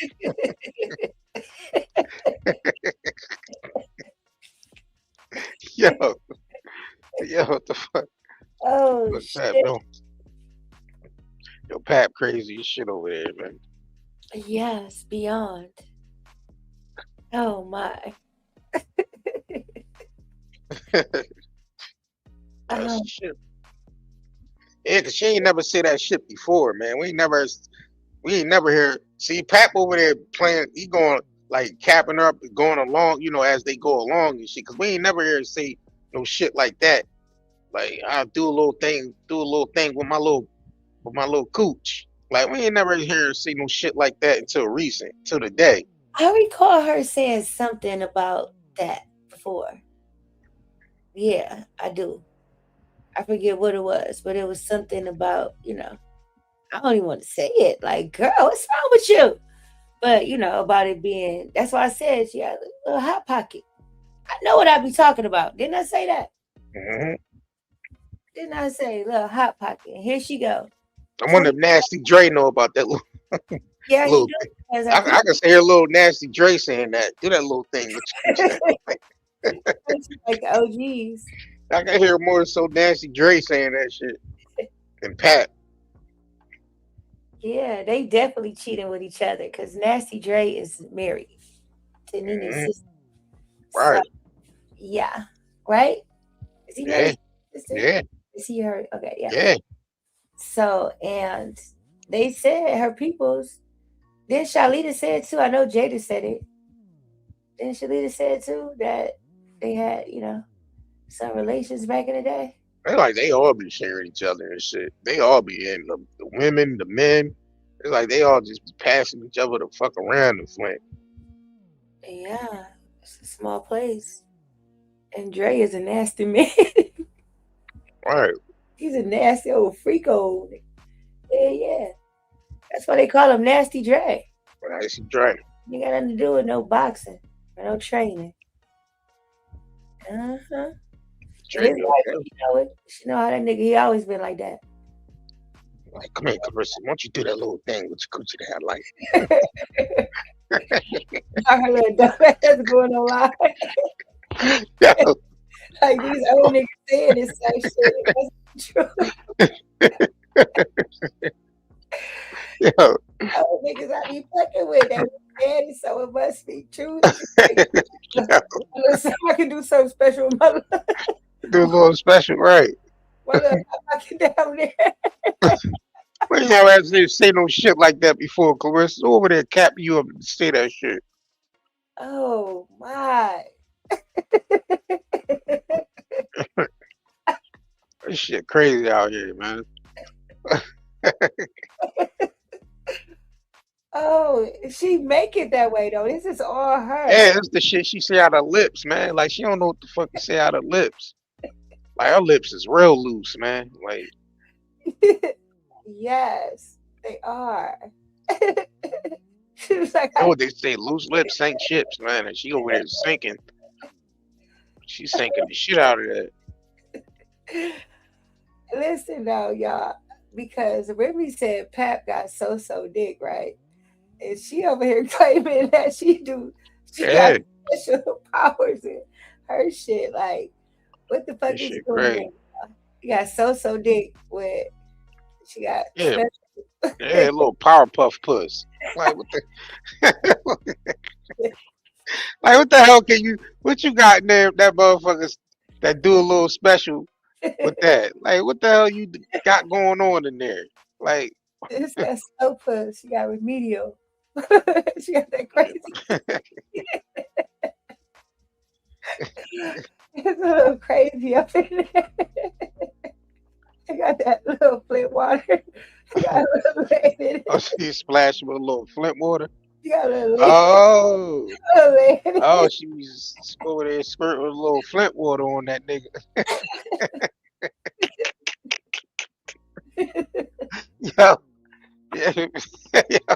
D: Yo, what the fuck?
C: Oh,
D: Look, Pat,
C: shit.
D: yo, Pat crazy as shit over there, man.
C: Yes, beyond. Oh, my.
D: That's shit. Yeah, cause she ain't never said that shit before, man. We ain't never hear. See, Pat over there playing. He going like capping up, going along, as they go along and shit. Cause we ain't never hear her say no shit like that. Like I'll do a little thing with my little cooch. Like we ain't never hear her say no shit like that until recent, till today.
C: I recall her saying something about that before. Yeah, I do. I forget what it was, but it was something about, I don't even want to say it. Like, girl, what's wrong with you? But, about it being, that's why I said she had a little hot pocket. I know what I be talking about. Didn't I say that?
D: Mm-hmm.
C: Didn't I say little hot pocket? And here she go.
D: I wonder if Nasty Dre know about that little,
C: Yeah, he
D: little
C: does.
D: thing.
C: Because
D: I can hear little Nasty Dre saying that. Do that little thing.
C: like the OGs.
D: I can hear more so Nasty Dre saying that shit than Pat.
C: Yeah, they definitely cheating with each other because Nasty Dre is married to Nene's
D: Mhm.
C: sister. So,
D: Right.
C: yeah. Right? Is he
D: Yeah.
C: married to his sister?
D: Yeah.
C: Is he her? Okay, yeah.
D: Yeah.
C: So, and they said her peoples, then Shalita said too, I know Jada said it. Then Shalita said too that they had, some relations back in the day.
D: They all be sharing each other and shit. They all be in the women, the men. It's like they all just be passing each other the fuck around the Flint.
C: Yeah, it's a small place. And Dre is a nasty man.
D: Right.
C: He's a nasty old freako. Yeah. That's why they call him Nasty Dre.
D: Nasty Dre.
C: You got nothing to do with no boxing or no training. Uh-huh. And
D: Dre
C: his
D: be
C: wife,
D: okay.
C: you know it. She know how that nigga, he always been like that.
D: Like, come here, Clarissa. Why don't you do that little thing with your coochie that I like?
C: Her little dumbass going on live.
D: Yo,
C: Like these old niggas saying this same shit. That's true.
D: yo,
C: Old niggas I be fucking with. They daddy, so it must be true. Listen, I can do something special with my
D: do a little special, right?
C: little fucking down there.
D: Well, you never actually say no shit like that before, Clarissa. Over there, cap you up and say that shit.
C: Oh my.
D: This shit crazy out here, man.
C: Oh, she make it that way though. This is all her.
D: Yeah, that's the shit she say out her lips, man. Like she don't know what the fuck to say out her lips. Like her lips is real loose, man. Like
C: Yes, they are. She was like,
D: you know what they say, loose lips sink ships, man. And she over there sinking. She's sinking the shit out of that.
C: listen now, y'all, because Remy said Pap got so dick, right? And she over here claiming that she
D: Yeah,
C: got special powers in her shit. Like, what the fuck
D: this
C: is
D: shit
C: going
D: crazy.
C: on? You got so dick with she got
D: Yeah,
C: special.
D: yeah, little Powerpuff Puss. Like what the like what the hell can you what you got in there that motherfuckers that do a little special with that? Like what the hell you got going on in there? Like
C: It's that slow puss. She got remedial. She got that crazy. It's a little crazy up in there. I got that little Flint water. I got a little lead in
D: oh,
C: it.
D: she splashed with a little Flint water.
C: You got a little
D: Oh,
C: lead in
D: oh, she was over there squirting with a little Flint water on that nigga.
C: it.
D: Yo, yeah, yo,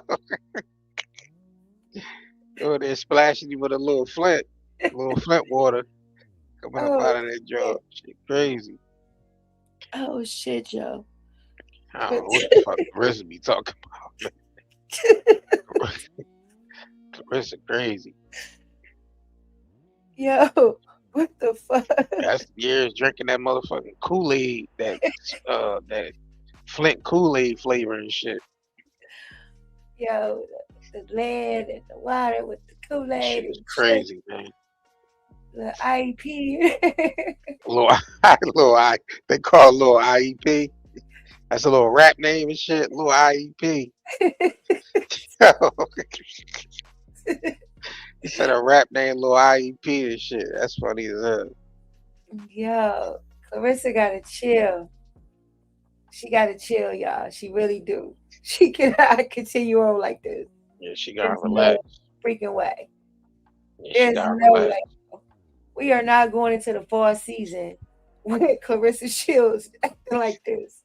D: over there splashing you with a little Flint water coming up
C: Oh
D: out of that
C: shit.
D: jar. Shit crazy.
C: Oh shit, yo.
D: I don't know what the fuck Clarissa be talking about. Clarissa crazy.
C: Yo, what the fuck?
D: That's years drinking that motherfucking Kool-Aid, that Flint Kool-Aid flavor and shit.
C: Yo, the lead and the water with the
D: That
C: Kool-Aid
D: shit
C: and
D: is crazy, man.
C: the IEP.
D: Little I, they call it little IEP. That's a little rap name and shit. Little IEP. He said a rap name, little IEP and shit. That's funny as hell.
C: Yo, Clarissa gotta chill. She gotta chill, y'all. She really do. She cannot continue on like this.
D: Yeah, she gotta
C: There's no
D: relax.
C: freaking way.
D: Yeah, she
C: There's
D: gotta
C: no
D: relax.
C: way. We are not going into the fall season with Claressa Shields acting like this.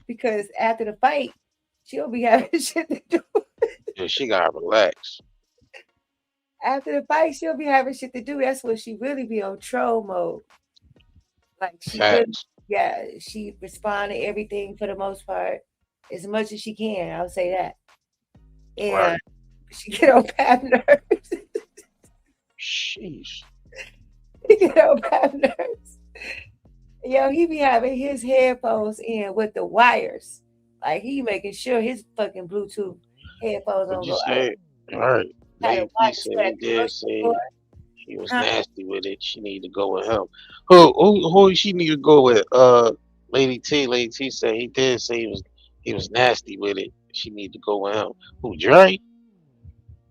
C: Because after the fight, she'll be having shit to do.
D: Yeah, she gotta relax.
C: After the fight, she'll be having shit to do. That's when she really be on troll mode. Like she really,
D: Facts.
C: yeah, she respond to everything for the most part. as much as she can. I'll say that. And
D: Right.
C: she get on Pap nerves.
D: Sheesh.
C: He get on Pap nerves. Yo, he be having his headphones in with the wires. Like he making sure his fucking Bluetooth headphones
D: What
C: don't
D: you
C: go out.
D: say? All right.
C: Had a
D: Lady T
C: wire
D: said he
C: strapped to the
D: did
C: grocery store.
D: say he was
C: Huh?
D: nasty with it. She need to go with him. Who she need to go with? Lady T. Lady T said he did say he was nasty with it. She need to go with him. Who, Dre?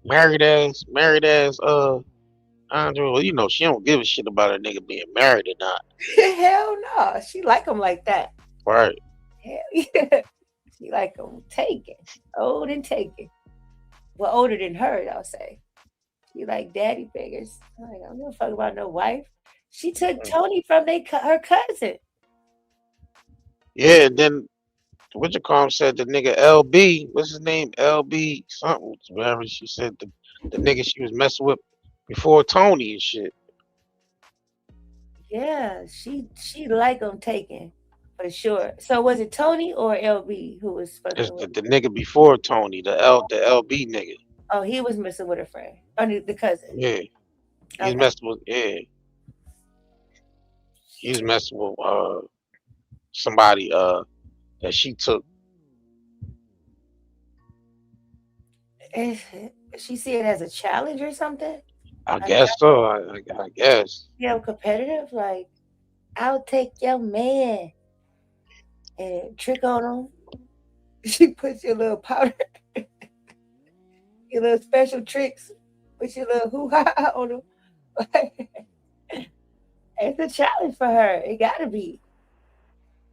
D: Married ass Andre. Well, you know, she don't give a shit about a nigga being married or not.
C: Hell no. She like him like that.
D: Right.
C: Hell yeah. She like him taken. Old and taken. Well, older than her, I'll say. She like daddy figures. I don't give a fuck about no wife. She took Tony from her cousin.
D: Yeah, and then what you call him said the nigga LB, what's his name? LB something, whatever she said the nigga she was messing with before Tony and shit.
C: Yeah, she like him taken for sure. So was it Tony or LB who was
D: It's
C: fucking with?
D: the nigga before Tony, the LB nigga.
C: Oh, he was messing with a friend. Or the cousin.
D: Yeah. He's
C: Okay.
D: messing with he's messing with somebody that she took.
C: She see it as a challenge or something?
D: I guess so. I guess.
C: Competitive? Like, I'll take your man and trick on him. She puts your little powder, your little special tricks, put your little hoo-ha on him. It's a challenge for her. It gotta be.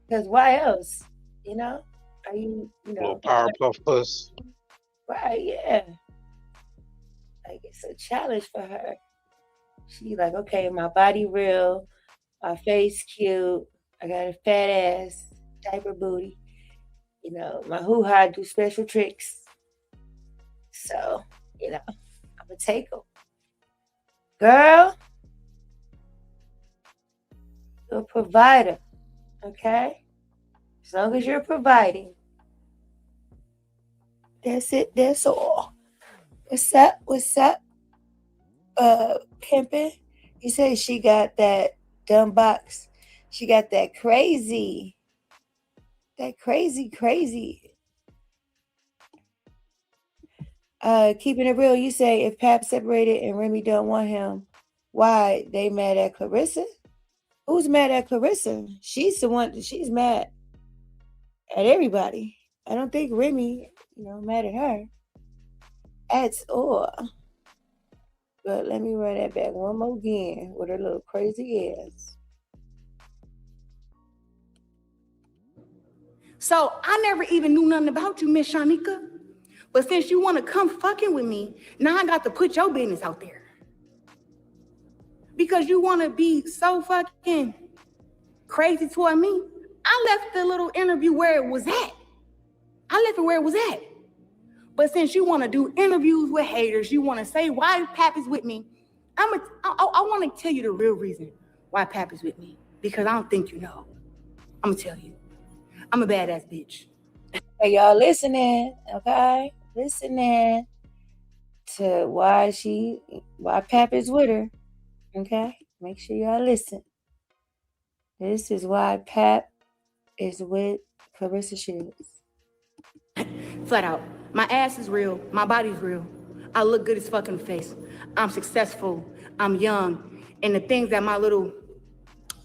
C: Because why else? You know? Are you
D: Little Powerpuff Puss.
C: right, yeah. Like it's a challenge for her. She like, okay, my body real, my face cute, I got a fat ass, diaper booty. My hoo-ha do special tricks. So, I'm gonna take them. Girl, you're a provider, okay? As long as you're providing. That's it, that's all. What's up? Pimpin'? You say she got that dumb box. She got that crazy. Keeping it real, you say if Pap separated and Remy don't want him, why they mad at Claressa? Who's mad at Claressa? She's the one. She's mad at everybody. I don't think Remy, mad at her at all. But let me run that back one more again with her little crazy ass.
H: So I never even knew nothing about you, Mz Shyneka. But since you want to come fucking with me, now I got to put your business out there. Because you want to be so fucking crazy toward me. I left the little interview where it was at. But since you want to do interviews with haters, you want to say why Pap is with me, I want to tell you the real reason why Pap is with me. Because I don't think you know. I'm going to tell you. I'm a badass bitch.
C: Hey, y'all listening, okay? Listening to why Pap is with her, okay? Make sure y'all listen. This is why Pap is with Claressa Shields.
H: Flat out. My ass is real. My body's real. I look good as fuck in the face. I'm successful. I'm young. And the things that my little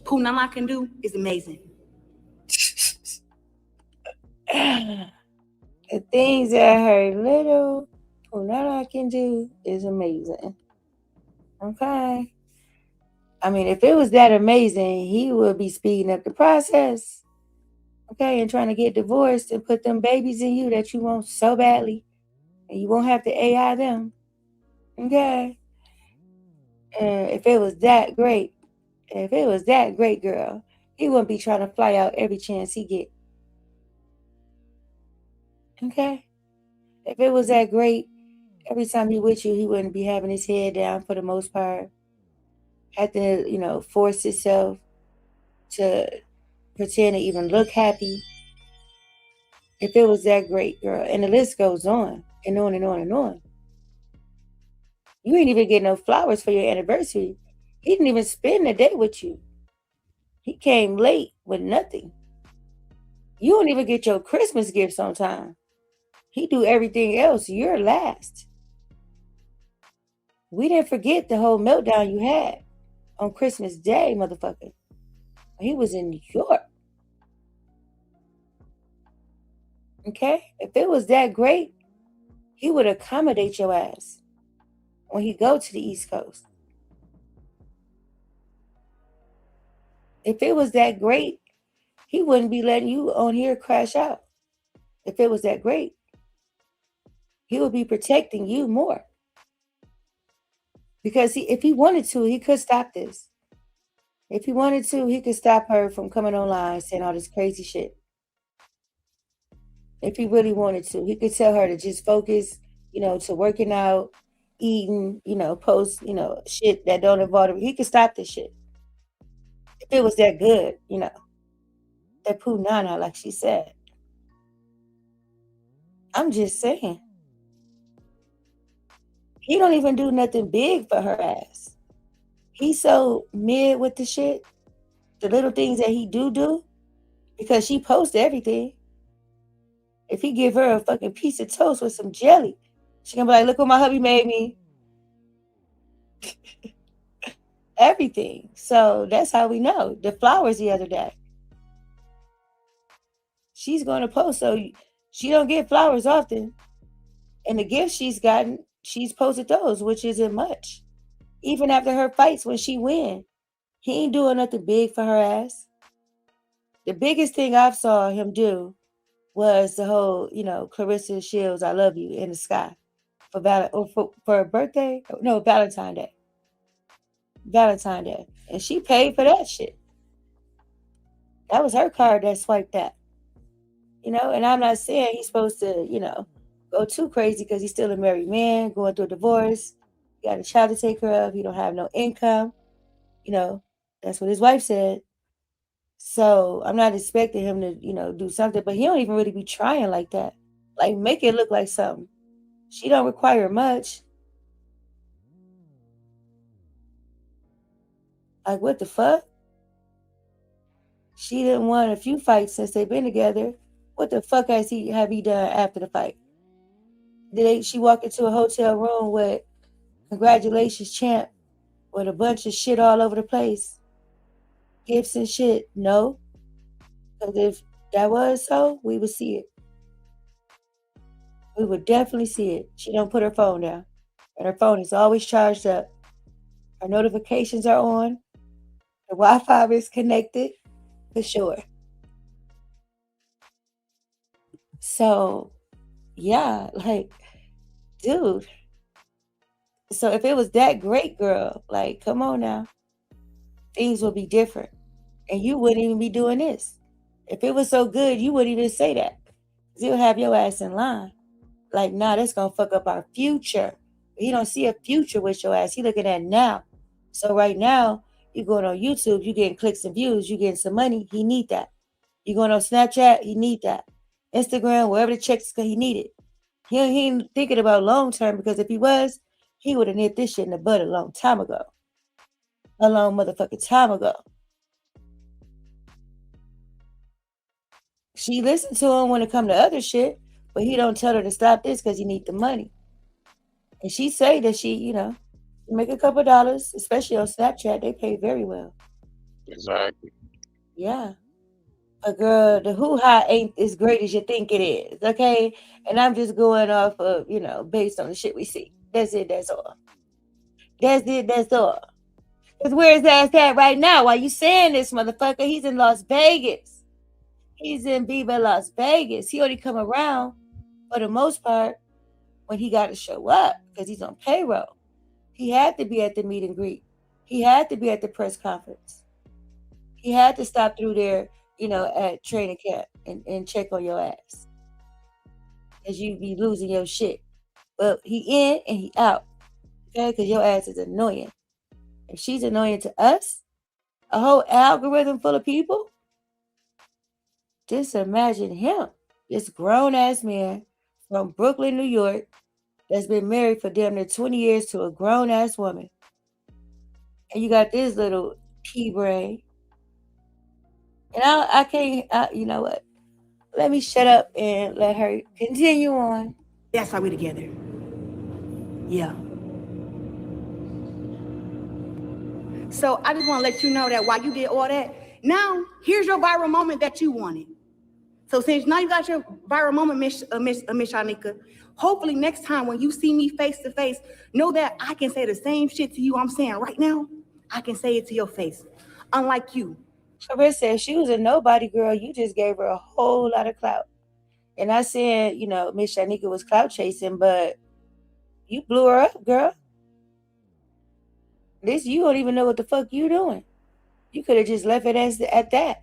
H: Poonala can do is amazing.
C: The things that her little Poonala can do is amazing. Okay? I mean, if it was that amazing, he would be speeding up the process. Okay? And trying to get divorced and put them babies in you that you want so badly. And you won't have to AI them. Okay? If it was that great, girl, he wouldn't be trying to fly out every chance he get. Okay? If it was that great, every time he with you, he wouldn't be having his head down for the most part. Had to, force himself to pretend to even look happy. If it was that great, girl. And the list goes on and on and on and on. You ain't even get no flowers for your anniversary. He didn't even spend the day with you. He came late with nothing. You don't even get your Christmas gifts on time. He do everything else. You're last. We didn't forget the whole meltdown you had on Christmas Day, motherfucker. He was in New York. Okay? If it was that great, he would accommodate your ass when he go to the East Coast. If it was that great, he wouldn't be letting you on here crash out. If it was that great, he would be protecting you more. Because if he wanted to, he could stop this. If he wanted to, he could stop her from coming online saying all this crazy shit. If he really wanted to, he could tell her to just focus, to working out, eating, post, shit that don't involve him. He could stop this shit. If it was that good, that poo nana, like she said. I'm just saying. He don't even do nothing big for her ass. He's so mid with the shit. The little things that he do, because she posts everything. If he give her a fucking piece of toast with some jelly, she gonna be like, look what my hubby made me. Everything. So that's how we know. The flowers the other day. She's going to post, so she don't get flowers often. And the gifts she's gotten, she's posted those, which isn't much. Even after her fights when she win, he ain't doing nothing big for her ass. The biggest thing I've saw him do was the whole, Claressa Shields, I love you in the sky for a birthday. No, Valentine's Day. Valentine's Day. And she paid for that shit. That was her card that swiped that. And I'm not saying he's supposed to, go too crazy because he's still a married man, going through a divorce. He got a child to take care of. He don't have no income. That's what his wife said. So I'm not expecting him to, do something, but he don't even really be trying like that. Like, make it look like something. She don't require much. Like, what the fuck? She didn't won a few fights since they've been together. What the fuck have he done after the fight? She walk into a hotel room with congratulations, champ, with a bunch of shit all over the place? Gifts and shit? No. Because if that was so, we would see it. We would definitely see it. She don't put her phone down. And her phone is always charged up. Her notifications are on. The Wi-Fi is connected. For sure. So, yeah, like, dude. So if it was that great, girl, like, come on now. Things would be different. And you wouldn't even be doing this. If it was so good, you wouldn't even say that. You'll have your ass in line. Like, nah, that's going to fuck up our future. He don't see a future with your ass. He looking at now. So right now, you going on YouTube, you getting clicks and views, you getting some money. He need that. You going on Snapchat, he need that. Instagram, wherever the checks, he need it. He ain't thinking about long term, because if he was, he would have nipped this shit in the bud a long time ago. A long motherfucking time ago. She listened to him when it come to other shit, but he don't tell her to stop this because he need the money. And she say that she, make a couple dollars, especially on Snapchat. They pay very well.
D: Exactly.
C: Yeah. But girl, the hoo-ha ain't as great as you think it is, okay? And I'm just going off of, based on the shit we see. That's it, that's all. That's it, that's all. Because where his ass at right now? While you saying this, motherfucker, he's in Las Vegas. He's in Viva Las Vegas. He only come around, for the most part, when he got to show up, because he's on payroll. He had to be at the meet and greet. He had to be at the press conference. He had to stop through there, at training camp and check on your ass. Because you be losing your shit. But he in and he out. Okay? Because your ass is annoying. If she's annoying to us, a whole algorithm full of people, just imagine him. This grown ass man from Brooklyn, New York, that's been married for damn near 20 years to a grown ass woman. And you got this little pea brain. And I can't, you know what? Let me shut up and let her continue on.
H: That's why we together. Yeah. So I just want to let you know that while you did all that, now here's your viral moment that you wanted. So since now you got your viral moment, Mz Shyneka, hopefully next time when you see me face to face, know that I can say the same shit to you I'm saying right now. I can say it to your face. Unlike you.
C: Claressa said she was a nobody girl. You just gave her a whole lot of clout. And I said, you know, Mz Shyneka was clout chasing, but you blew her up, girl. This, you don't even know what the fuck you doing. You could have just left it at that.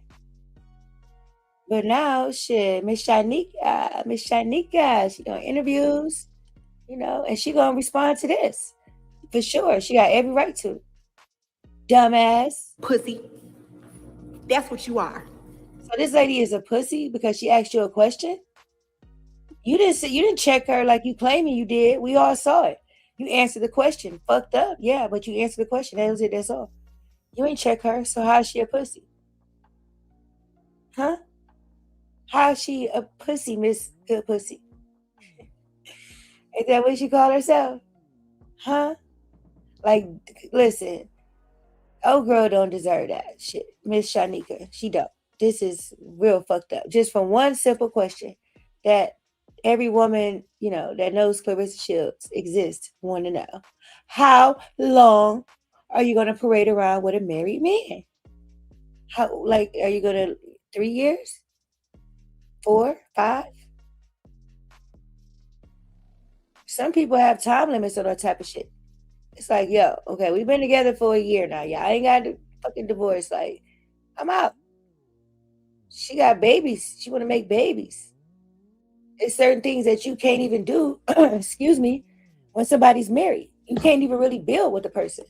C: But now, shit, Mz Shyneka, she doing interviews, you know, and she gonna respond to this. For sure. She got every right to. Dumbass.
H: Pussy. That's what you are.
C: So this lady is a pussy because she asked you a question? You didn't check her like you claiming you did. We all saw it. You answered the question. Fucked up, yeah, but you answered the question. That was it, that's all. You ain't check her, so how is she a pussy? Huh? How is she a pussy, Miss Good Pussy? Is that what she call herself? Huh? Like, listen, old girl don't deserve that shit. Mz Shyneka, she don't. This is real fucked up. Just from one simple question that every woman, you know, that knows Claressa Shields exists want to know. How long are you going to parade around with a married man? How, like, are you going to 3 years? 4, 5? Some people have time limits on that type of shit. It's like, yo, okay, we've been together for a year now. Y'all ain't got to fucking divorce. Like, I'm out. She got babies. She want to make babies. It's certain things that you can't even do, excuse me, when somebody's married. You can't even really build with the person.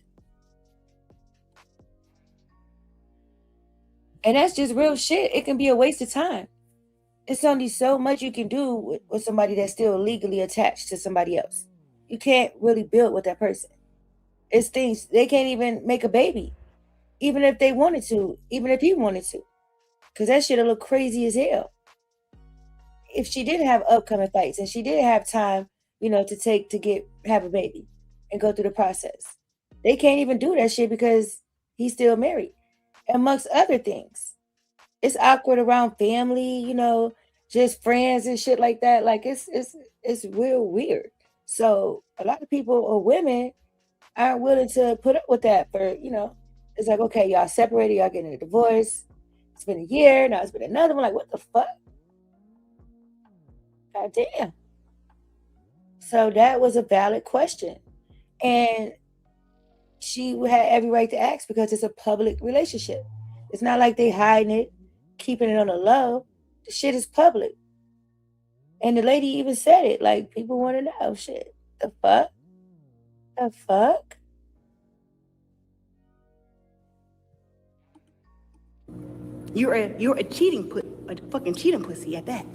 C: And that's just real shit. It can be a waste of time. It's only so much you can do with somebody that's still legally attached to somebody else. You can't really build with that person. It's things, they can't even make a baby, even if they wanted to, even if you wanted to, because that shit'll look crazy as hell. If she didn't have upcoming fights and she didn't have time, you know, to have a baby and go through the process, they can't even do that shit because he's still married, amongst other things. It's awkward around family, you know, just friends and shit like that. Like it's real weird. So a lot of people or women aren't willing to put up with that for, you know, it's like, okay, y'all separated, y'all getting a divorce. It's been a year, now it's been another one. Like, what the fuck? God damn. So that was a valid question. And she had every right to ask because it's a public relationship. It's not like they hiding it, keeping it on the low. The shit is public. And the lady even said it, like, people want to know, shit, the fuck? The fuck?
H: You're a fucking cheating pussy at that.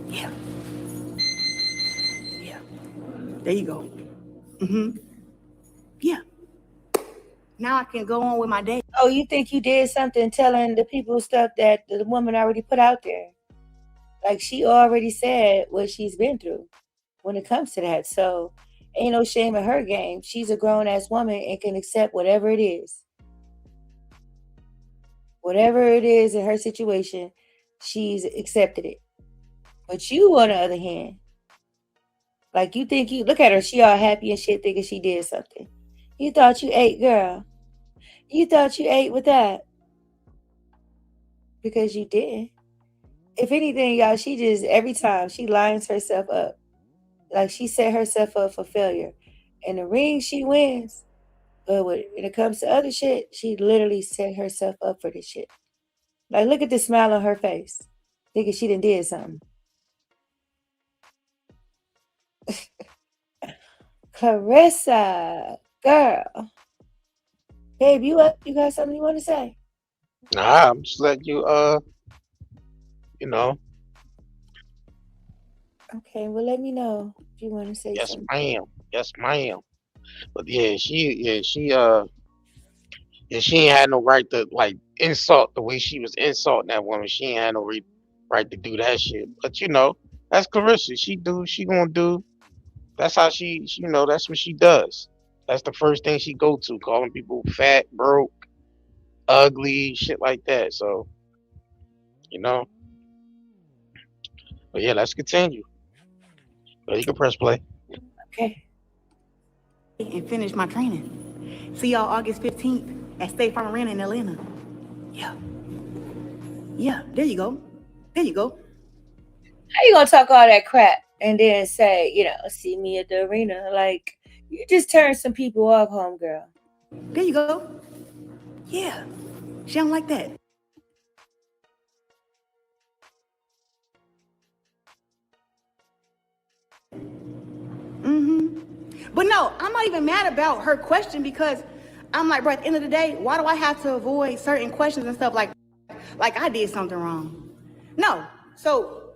H: Yeah. Yeah. There you go. Yeah. Now I can go on with my day.
C: Oh, you think you did something telling the people stuff that the woman already put out there? Like, she already said what she's been through when it comes to that. So ain't no shame in her game. She's a grown-ass woman and can accept whatever it is. Whatever it is in her situation, she's accepted it. But you, on the other hand, like, you think look at her, she all happy and shit thinking she did something. You thought you ate, girl. You thought you ate with that. Because you didn't. If anything, y'all, she just, every time, she lines herself up. Like, she set herself up for failure. In the ring, she wins. But when it comes to other shit, she literally set herself up for this shit. Like, look at the smile on her face. Thinking she done did something. Claressa, girl. Babe, you up? You got something you want to say?
D: Nah, I'm just letting you you know,
C: Okay, well, let me know if you want to say
D: yes,
C: something.
D: ma'am. Yes, ma'am. But yeah, she ain't had no right to like insult the way she was insulting that woman. She ain't had no right to do that shit. But you know, that's Clarissa. She gonna do. That's how you know, that's what she does. That's the first thing she go to, calling people fat, broke, ugly, shit like that. So, you know, but yeah, let's continue. You can press play.
C: Okay.
H: And finish my training. See y'all August 15th at State Farm Arena in Atlanta. Yeah. Yeah, there you go. There you go.
C: How you gonna talk all that crap and then say, see me at the arena? Like, you just turned some people off, homegirl.
H: There you go. Yeah. She don't like that. But no, I'm not even mad about her question because I'm like, bro, at the end of the day, why do I have to avoid certain questions and stuff like I did something wrong? No. So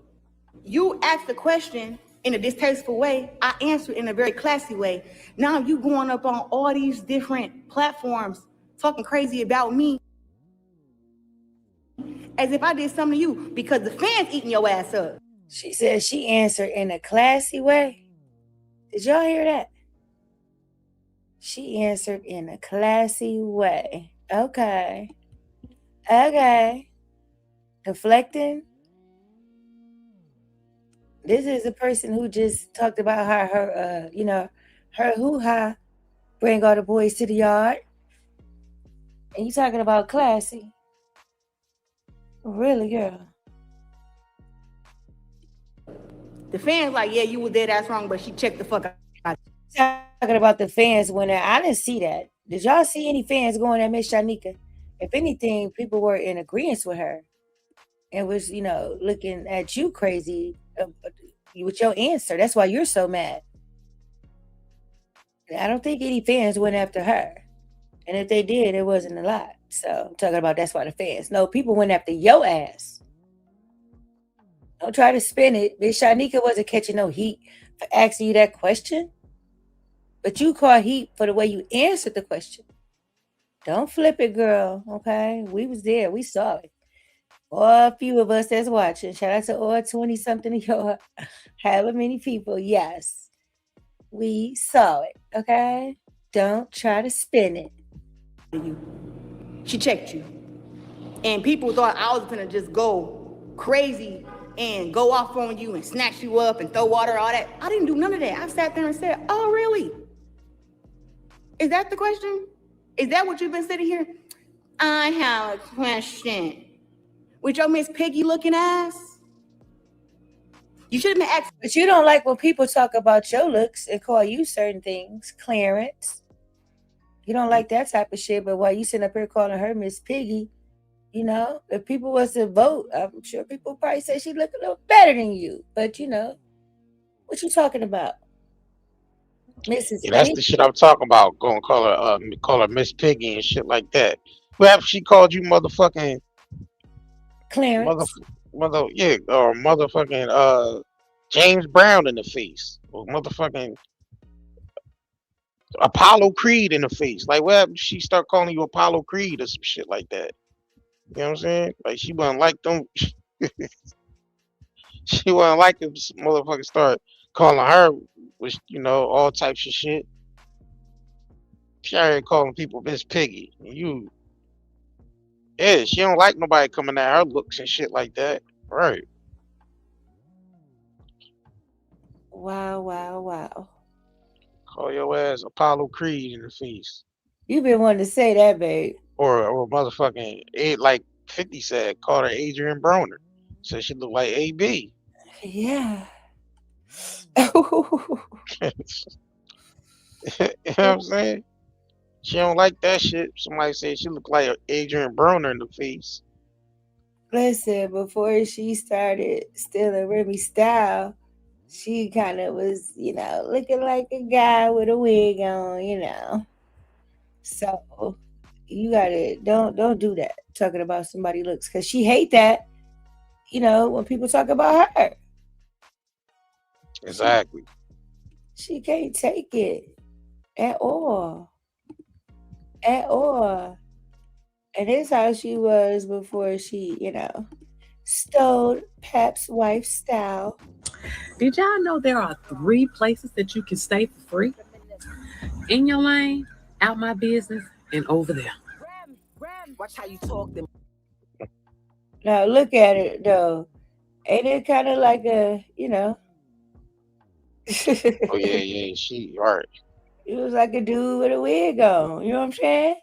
H: you asked the question in a distasteful way. I answered in a very classy way. Now you going up on all these different platforms talking crazy about me as if I did something to you because the fans eating your ass up.
C: She said she answered in a classy way. Did y'all hear that? She answered in a classy way. Okay. Deflecting. This is a person who just talked about how her hoo-ha bring all the boys to the yard. And you talking about classy. Really, girl.
H: The fans like, yeah, you were dead ass wrong, but she checked the fuck out.
C: Talking about the fans winning. I didn't see that. Did y'all see any fans going at Mz Shyneka? If anything, people were in agreement with her and was, looking at you crazy with your answer. That's why you're so mad. I don't think any fans went after her. And if they did, it wasn't a lot. So I'm talking about that's why the fans. No, people went after your ass. Don't try to spin it. Mz Shyneka wasn't catching no heat for asking you that question. But you caught heat for the way you answered the question. Don't flip it, girl. Okay? We was there. We saw it. Or a few of us that's watching. Shout out to all 20-something of y'all. However many people. Yes. We saw it. Okay? Don't try to spin it.
H: She checked you. And people thought I was gonna just go crazy and go off on you and snatch you up and throw water, all that. I didn't do none of that. I sat there and said, oh, really? Is that the question? Is that what you've been sitting here? I have a question. With your Miss Piggy looking ass? You should have been asking.
C: But you don't like when people talk about your looks and call you certain things. Clarence. You don't like that type of shit, but while you sitting up here calling her Miss Piggy, if people was to vote, I'm sure people probably say she look a little better than you. But what you talking about? Mrs.
D: Yeah, that's the shit I'm talking about. Going call her Miss Piggy and shit like that. What if she called you motherfucking
C: Clarence.
D: or motherfucking James Brown in the face, or motherfucking Apollo Creed in the face? Like, what if she start calling you Apollo Creed or some shit like that? You know what I'm saying? Like, she wasn't like them. She wasn't like if motherfucker start calling her, which all types of shit. She already calling people Miss Piggy. She don't like nobody coming at her looks and shit like that. Right.
C: Wow.
D: Call your ass Apollo Creed in the face.
C: You been wanting to say that, babe.
D: Or motherfucking, like 50 said, called her Adrian Broner. Said she looked like AB.
C: Yeah.
D: You know what I'm saying? She don't like that shit. Somebody said she looked like Adrian Broner in the face.
C: Listen, before she started stealing Remy's style, she kind of was, looking like a guy with a wig on, So you gotta don't do that. Talking about somebody looks, because she hate that. when people talk about her.
D: Exactly.
C: She can't take it at all. At all. And this how she was before she, stole Pep's wife's style.
I: Did y'all know there are 3 places that you can stay for free? In your lane, out my business, and over there.
J: Watch how you talk them.
C: Now look at it though. Ain't it kind of like a,
D: Oh yeah, she right.
C: it was like a dude with a wig on. You know what I'm saying?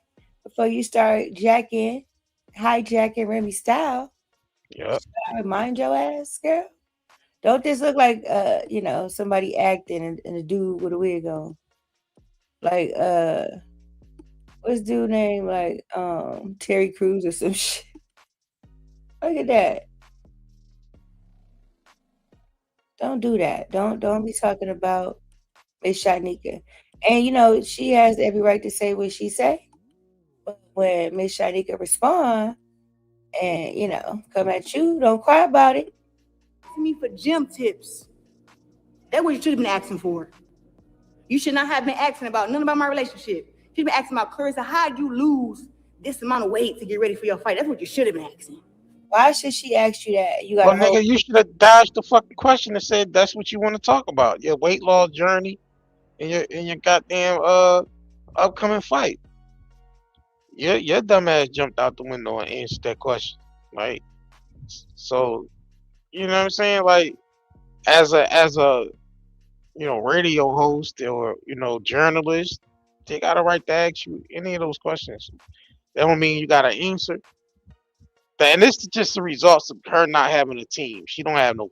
C: Before you start hijacking Remy's style,
D: Yep.
C: remind your ass, girl. Don't this look like somebody acting and a dude with a wig on? Like what's dude name? Like Terry Crews or some shit. Look at that. Don't do that. Don't be talking about Mz Shyneka. And she has every right to say what she say. But when Mz Shyneka respond and come at you, don't cry about it.
H: Me for gym tips. That's what you should have been asking for. You should not have been asking about none about my relationship. You should have been asking about Claressa, how'd you lose this amount of weight to get ready for your fight? That's what you should have been asking.
C: Why should she ask you that? You got
D: Well, nigga, you should have dodged the fucking question and said that's what you want to talk about. Your weight loss journey and your goddamn upcoming fight. Your dumb ass jumped out the window and answered that question, right? So, you know what I'm saying? Like, as a radio host or journalist, they got a right to ask you any of those questions. That don't mean you got to answer. And this is just the results of her not having a team. She don't have no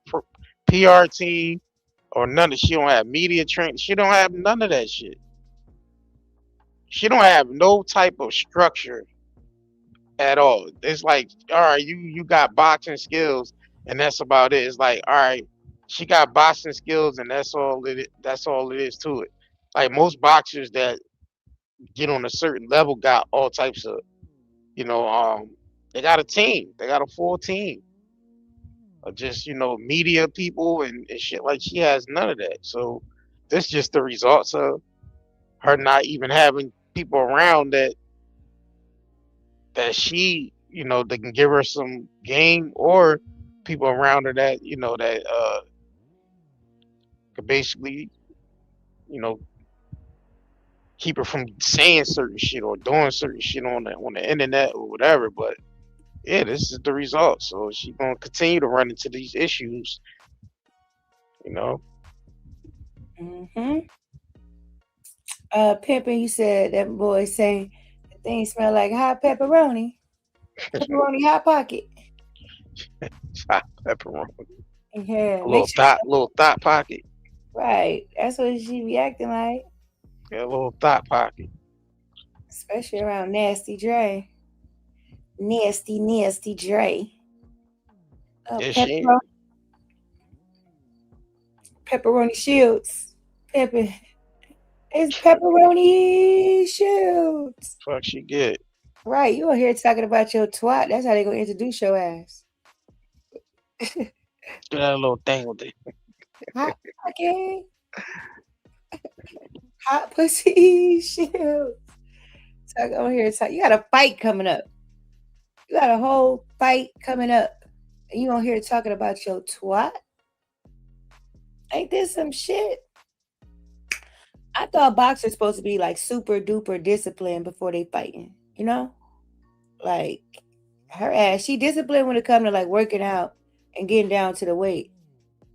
D: PR team or none of. She don't have media training. She don't have none of that shit. She don't have no type of structure at all. It's like, all right, you got boxing skills and that's about it. It's like, all right, she got boxing skills and that's all it is to it. Like most boxers that get on a certain level got all types of, they got a team. They got a full team of just, media people and shit. Like she has none of that. So this just the results of her not even having people around that she, that can give her some game or people around her that, that could basically, keep her from saying certain shit or doing certain shit on the internet or whatever. But yeah, this is the result. So she's gonna continue to run into these issues,
C: Mm-hmm. Pimpin', you said that boy saying the thing smell like hot pepperoni. Pepperoni hot pocket.
D: Hot pepperoni.
C: Yeah.
D: A little thought pocket.
C: Right. That's what she be acting like.
D: Yeah, a little thought pocket.
C: Especially around Nasty Dre. Nasty Dre. Pepperoni Shields. Pimpin'. It's Pepperoni Shields.
D: Fuck she get.
C: Right, you over here talking about your twat. That's how they gonna introduce your ass.
D: Do that little thing with it.
C: Hot pocket. Hot pussy Shields. Talk over here. You got a fight coming up. You got a whole fight coming up. And you on here talking about your twat? Ain't this some shit? I thought boxers supposed to be like super duper disciplined before they fighting, Like her ass, she disciplined when it comes to like working out and getting down to the weight.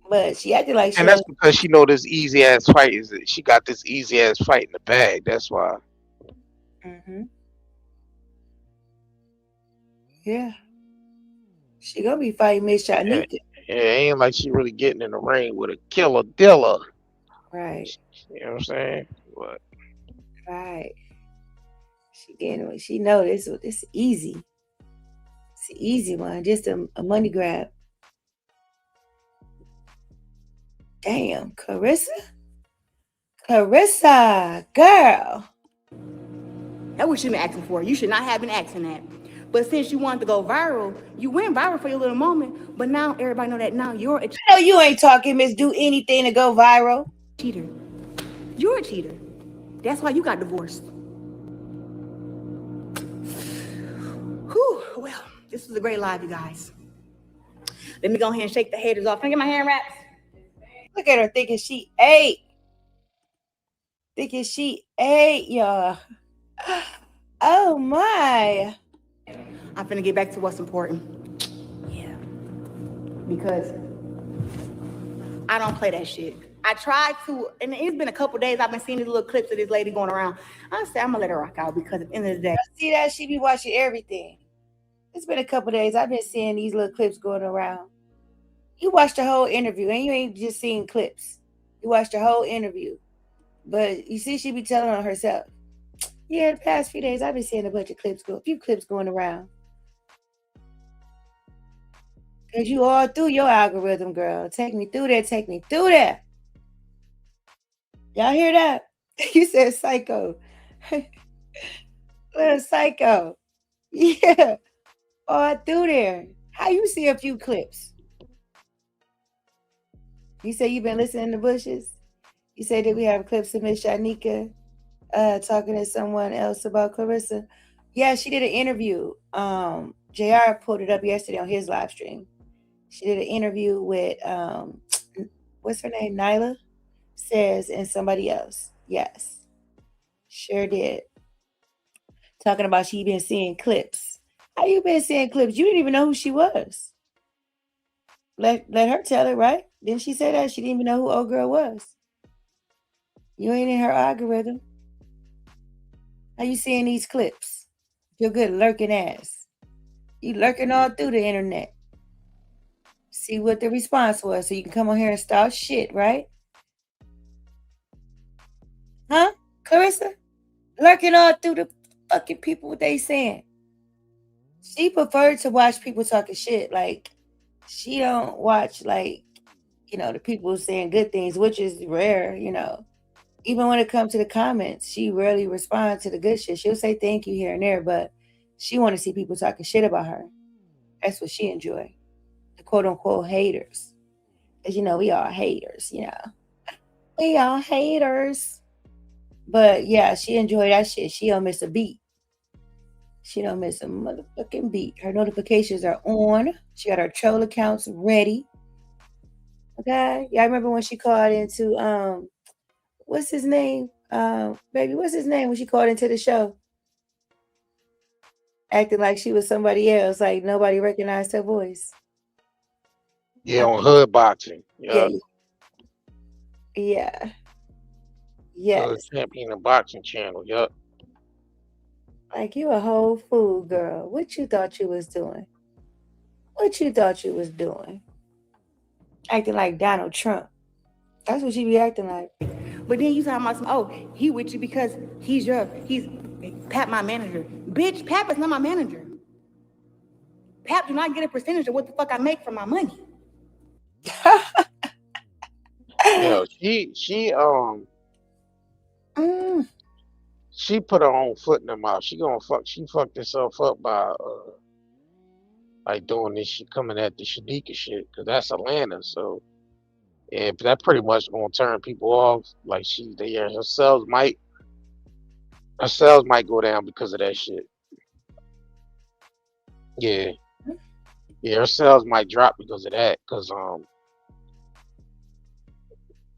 C: But she acted like
D: and that's because she know this easy ass fight is it. She got this easy ass fight in the bag. That's why.
C: Mm-hmm. Yeah. She gonna be fighting Mz Shyneka.
D: Yeah, it ain't like she really getting in the ring with a killer dealer.
C: Right.
D: You know what I'm saying? What?
C: Right. She know this easy. It's an easy one. Just a money grab. Damn, Claressa, girl.
H: That's what you should have been asking for. You should not have been asking that. But since you wanted to go viral, you went viral for your little moment. But now everybody know that now you're a
C: No, you ain't talking, Miss. Do anything to go viral.
H: cheater. You're a cheater. That's why you got divorced. Whew, well, this was a great live, you guys. Let me go ahead and shake the haters off. Can I get my hand wraps?
C: Look at her thinking she ate. Thinking she ate, y'all. Oh my.
H: I'm finna get back to what's important. Yeah. Because I don't play that shit. I tried to, and it's been a couple days I've been seeing these little clips of this lady going around. I said, I'm gonna let her rock out because at the end of the day.
C: See that? She be watching everything. It's been a couple days. I've been seeing these little clips going around. You watched the whole interview and you ain't just seeing clips. You watched the whole interview. But you see, she be telling on herself. Yeah, the past few days, I've been seeing a bunch of clips a few clips going around. Because you all through your algorithm, girl. Take me through that, take me through that. Y'all hear that? You said psycho. Little psycho. Yeah. All through there. How you see a few clips? You say you've been listening to Bushes? You say that we have clips of Mz Shyneka talking to someone else about Claressa? Yeah, she did an interview. JR pulled it up yesterday on his live stream. She did an interview with, what's her name? Nyla Says and somebody else. Yes, sure did. Talking about she been seeing clips. How you been seeing clips? You didn't even know who she was. Let her tell it, right? Didn't she say that? She didn't even know who old girl was. You ain't in her algorithm. How you seeing these clips? Your good lurking ass. You lurking all through the internet. See what the response was so you can come on here and start shit, right? Huh? Claressa? Lurking all through the fucking people what they saying. She preferred to watch people talking shit. Like, she don't watch, like, the people saying good things, which is rare, Even when it comes to the comments, she rarely responds to the good shit. She'll say thank you here and there, but she want to see people talking shit about her. That's what she enjoy. The quote-unquote haters. Because, we all haters, We all haters. But, yeah, she enjoy that shit. She don't miss a beat. She don't miss a motherfucking beat. Her notifications are on. She got her troll accounts ready. Okay? Y'all remember when she called into, what's his name? Baby, what's his name when she called into the show? Acting like she was somebody else, like nobody recognized her voice.
D: Yeah, on Hood Boxing.
C: Yeah.
D: Yeah.
C: Yes.
D: Hood Champion of Boxing channel. Yup.
C: Like, you a whole fool, girl. What you thought you was doing? What you thought you was doing? Acting like Donald Trump. That's what she be acting like.
H: But then you talking about, oh, he with you because he's Pap my manager. Bitch, Pap is not my manager. Pap do not get a percentage of what the fuck I make from my money.
D: Yeah, she put her own foot in her mouth. She fucked herself up by like doing this shit, coming at the Shyneka shit, because that's Atlanta. So yeah, but that pretty much gonna turn people off. Like her sales might go down because of that shit. Yeah, her sales might drop because of that. Because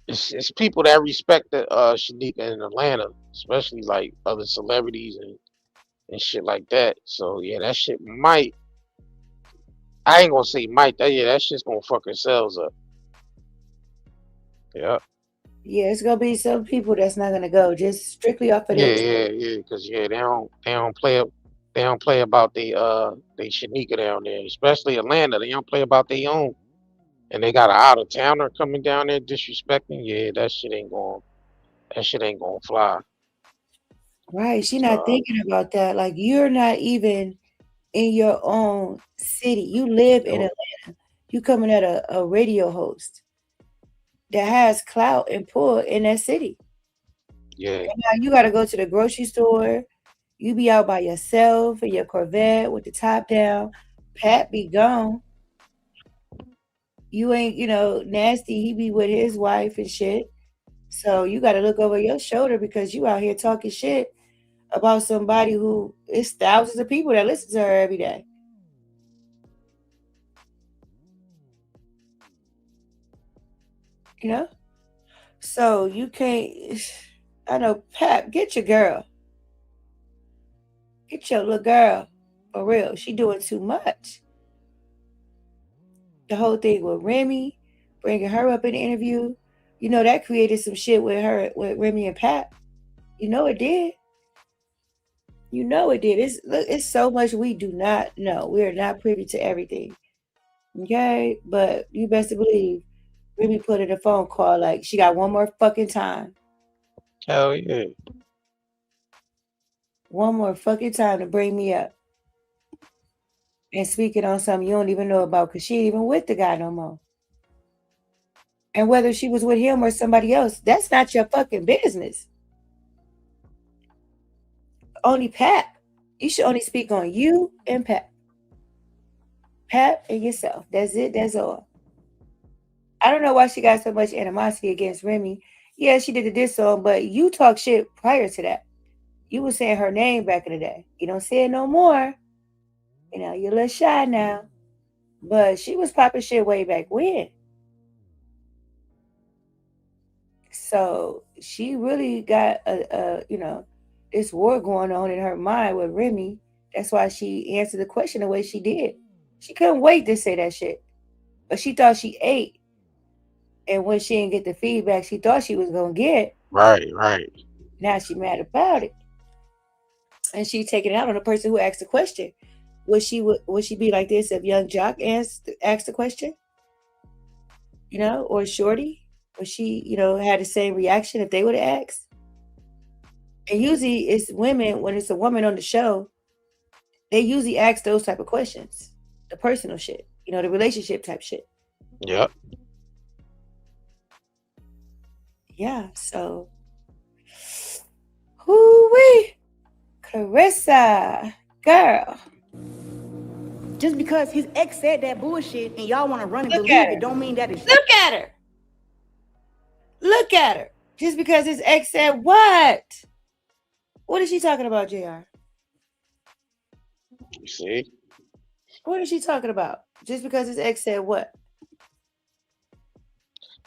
D: it's people that respect the Shyneka in Atlanta, especially like other celebrities and shit like that. So yeah, that shit might. I ain't gonna say might. That shit's gonna fuck her sales up. Yeah.
C: Yeah, it's gonna be some people that's not gonna go just strictly off of this.
D: Yeah. Because they don't play about they Shyneka down there, especially Atlanta. They don't play about their own. And they got an out of towner coming down there disrespecting. Yeah, that shit ain't gonna fly.
C: Right. She not thinking about that. Like, you're not even in your own city. You live in Atlanta. You coming at a radio host that has clout and pull in that city.
D: Yeah.
C: And now you gotta go to the grocery store. You be out by yourself in your Corvette with the top down. Pat be gone. You ain't, nasty. He be with his wife and shit. So you got to look over your shoulder because you out here talking shit about somebody who is thousands of people that listen to her every day. So you can't. I know, Pat, get your girl. Get your little girl. For real. She doing too much. The whole thing with Remy, bringing her up in the interview, that created some shit with Remy and Pat. It did. It did. It's so much we do not know. We are not privy to everything. Okay? But you best to believe Remy put in a phone call like she got one more fucking time.
D: Hell yeah.
C: One more fucking time to bring me up. And speaking on something you don't even know about because she ain't even with the guy no more. And whether she was with him or somebody else, that's not your fucking business. Only Pat. You should only speak on you and Pat. Pat and yourself. That's it. That's all. I don't know why she got so much animosity against Remy. Yeah, she did the diss song, but you talk shit prior to that. You was saying her name back in the day. You don't say it no more. You're a little shy now. But she was popping shit way back when. So she really got this war going on in her mind with Remy. That's why she answered the question the way she did. She couldn't wait to say that shit. But she thought she ate. And when she didn't get the feedback she thought she was going to get.
D: Right.
C: Now she mad about it. And she taking it out on the person who asked the question. Would she be like this if Young Jock asked the question? Or Shorty? Would she, had the same reaction if they would have asked? And usually it's women, when it's a woman on the show, they usually ask those type of questions. The personal shit. The relationship type shit.
D: Yep.
C: Yeah, so. Hoo-wee. Claressa. Girl.
H: Just because his ex said that bullshit and y'all want to run and
C: Look
H: believe
C: at her.
H: it don't mean that it's
C: Look at her. Look at her. Just because his ex said what? What is she talking about, JR?
D: You see?
C: What is she talking about? Just because his ex said what?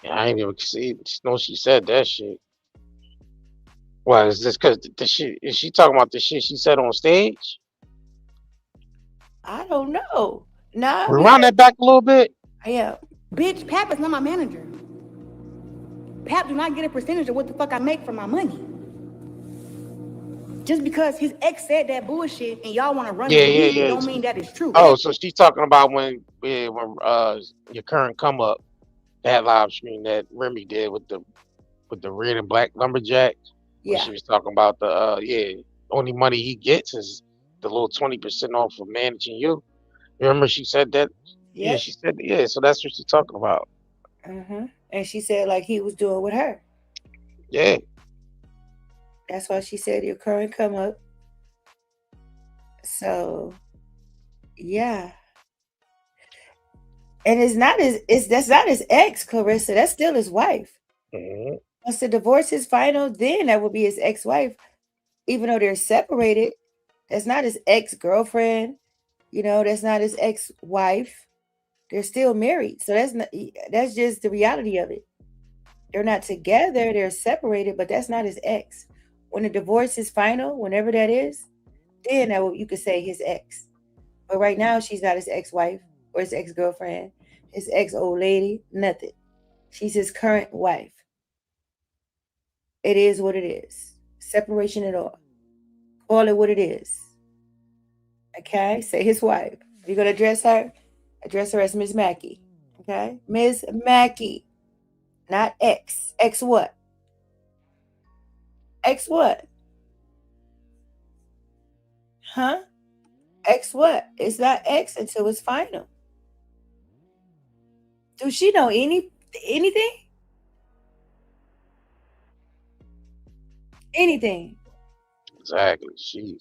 D: Yeah, I ain't even see. No, she said that shit. What is this? Because the shit is she talking about the shit she said on stage?
C: I don't know. Nah,
D: Rewind that back a little bit.
C: Yeah.
H: Bitch, Pap is not my manager. Pap do not get a percentage of what the fuck I make from my money. Just because his ex said that bullshit and y'all want to run and believe it don't mean that it's true.
D: Oh, so she's talking about when your current come up, that live stream that Remy did with the red and black lumberjack.
C: Yeah.
D: She was talking about the only money he gets is the little 20% off for managing you. Remember she said that?
C: Yep.
D: Yeah, she said so that's what she's talking about.
C: And she said like he was doing with her.
D: Yeah.
C: That's why she said your current come up. So yeah. And that's not his ex, Claressa. That's still his wife. Once the divorce is final, then that would be his ex-wife. Even though they're separated, that's not his ex-girlfriend. That's not his ex-wife. They're still married. So that's just the reality of it. They're not together, they're separated, but that's not his ex. When the divorce is final, whenever that is, then you could say his ex. But right now, she's not his ex-wife or his ex-girlfriend, his ex-old lady, nothing. She's his current wife. It is what it is. Separation at all. Call it what it is. Okay? Say his wife. If you're going to address her as Ms. Mackey. Okay? Ms. Mackey. Not ex. Ex what? Ex what? Huh? Ex what? It's not ex until it's final. Do she know anything? Anything?
D: Exactly.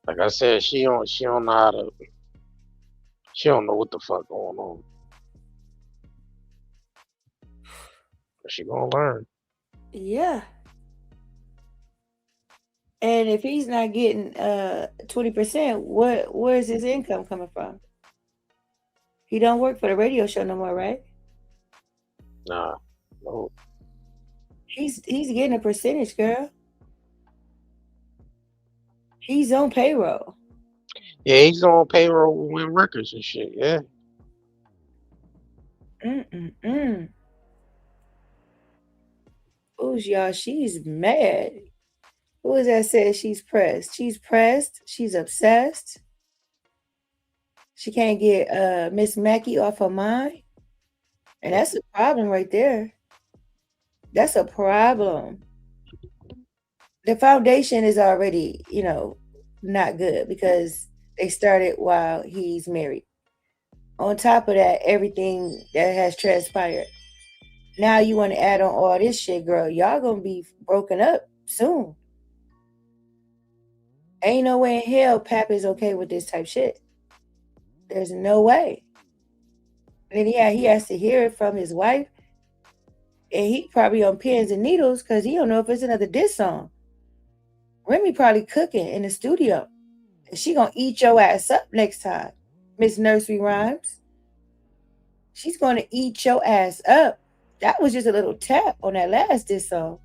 D: Like I said, she don't know how to. She don't know what the fuck going on. But she gonna learn.
C: Yeah. And if he's not getting 20%, where's his income coming from? He don't work for the radio show no more, right?
D: Nah, no.
C: He's getting a percentage, girl. He's on payroll.
D: Yeah, he's on payroll with Win Records and shit. Yeah.
C: Who's y'all? She's mad. Who is that said she's pressed? She's pressed. She's obsessed. She can't get Miss Mackey off her mind. And that's a problem right there. That's a problem. The foundation is already, not good because they started while he's married. On top of that, everything that has transpired. Now you want to add on all this shit, girl. Y'all gonna be broken up soon. Ain't no way in hell Pap is okay with this type shit. There's no way. And then he has to hear it from his wife. And he probably on pins and needles because he don't know if it's another diss song. Remy probably cooking in the studio. And she gonna eat your ass up next time, Miss Nursery Rhymes. She's gonna eat your ass up. That was just a little tap on that last diss song.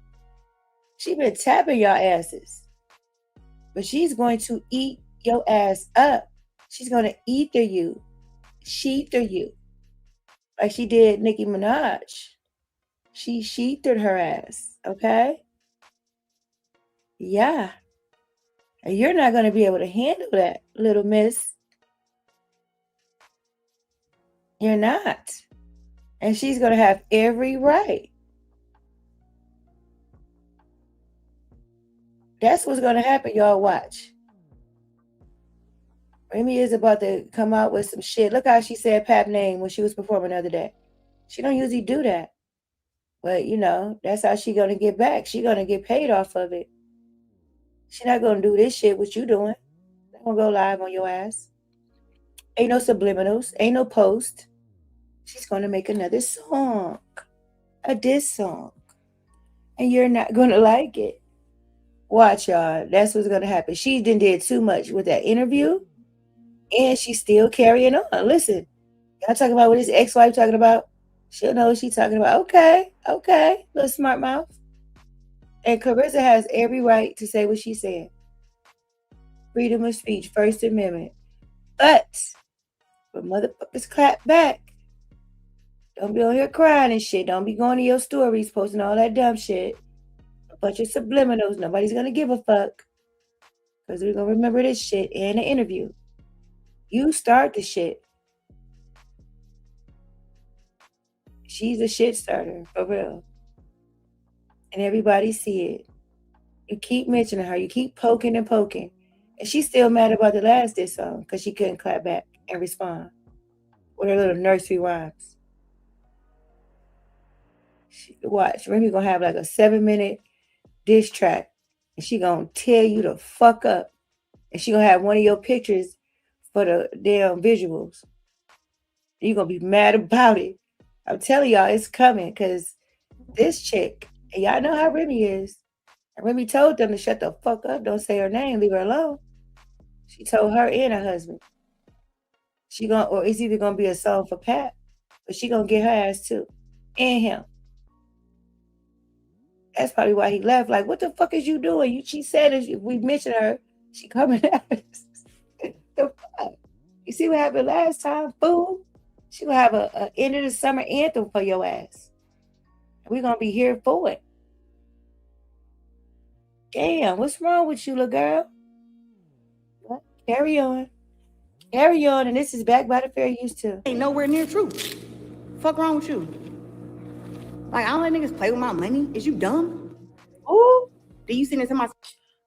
C: She been tapping y'all asses. But she's going to eat your ass up. She's going to ether you. Sheather you. Like she did Nicki Minaj. She sheathered her ass. Okay? Yeah. And you're not going to be able to handle that, little miss. You're not. And she's going to have every right. That's what's going to happen. Y'all watch. Remy is about to come out with some shit. Look how she said Pap's name when she was performing the other day. She don't usually do that. But, that's how she going to get back. She going to get paid off of it. She not going to do this shit what you doing. Not going to go live on your ass. Ain't no subliminals. Ain't no post. She's going to make another song. A diss song. And you're not going to like it. Watch, y'all. That's what's going to happen. She did too much with that interview. And she's still carrying on. Listen. Y'all talking about what his ex-wife talking about? She'll know what she's talking about. Okay. Little smart mouth. And Claressa has every right to say what she's saying. Freedom of speech. First Amendment. But when motherfuckers clap back, don't be on here crying and shit. Don't be going to your stories posting all that dumb shit. A bunch of subliminals. Nobody's going to give a fuck. Because we're going to remember this shit in the interview. You start the shit. She's a shit starter, for real. And everybody see it. You keep mentioning her. You keep poking and poking. And she's still mad about the last diss song because she couldn't clap back and respond with her little nursery rhymes. Watch, Remy gonna have like a 7-minute diss track, and she gonna tear you the fuck up, and she gonna have one of your pictures for the damn visuals. You gonna be mad about it. I'm telling y'all, it's coming because this chick, and y'all know how Remy is. And Remy told them to shut the fuck up, don't say her name, leave her alone. She told her and her husband. Or it's either gonna be a song for Pat, but she gonna get her ass too, and him. That's probably why he left. Like, what the fuck is you doing? She said if we mention her, she coming at us. The fuck? You see what happened last time, fool? She gonna have a end of the summer anthem for your ass. We're gonna be here for it. Damn, what's wrong with you, little girl? What? Carry on. Carry on, and this is back by the fair used to.
H: Ain't nowhere near true. Fuck wrong with you? Like, I don't let niggas play with my money. Is you dumb?
C: Ooh.
H: Do you send it to my...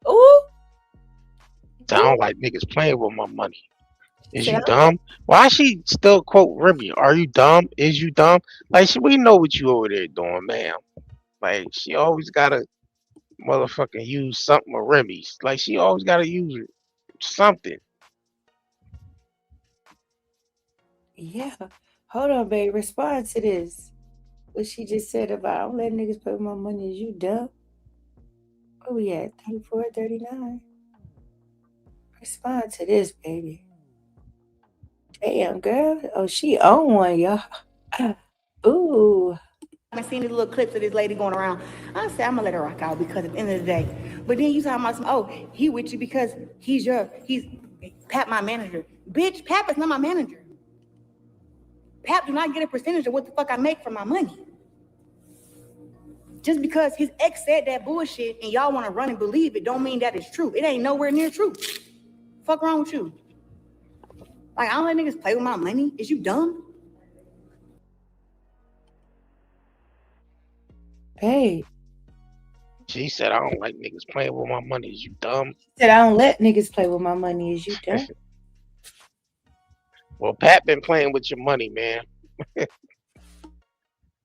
C: Ooh.
D: I don't like niggas playing with my money. Is you dumb? Why she still quote Remy? Are you dumb? Is you dumb? Like, we know what you over there doing, ma'am. Like, she always gotta motherfucking use something or Remy's. Like she always gotta use something.
C: Yeah. Hold on, babe. Respond to this. What she just said about I don't let niggas play with my money. Is you dumb? Where we at? 34, 39. Respond to this, baby. Damn, girl. Oh, she on one, y'all. Ooh.
H: I've seen these little clips of this lady going around. I said, I'm gonna let her rock out because at the end of the day. But then you talking about some, oh, he with you because he's Pap my manager. Bitch, Pap is not my manager. Pap do not get a percentage of what the fuck I make from my money. Just because his ex said that bullshit and y'all want to run and believe it don't mean that it's true. It ain't nowhere near true. Fuck wrong with you? Like, I don't let niggas play with my money. Is you dumb?
C: Hey.
D: She said, I don't like niggas playing with my money. Is you dumb?
C: She said, I don't let niggas play with my money. Is you dumb?
D: Well, Pat been playing with your money, man.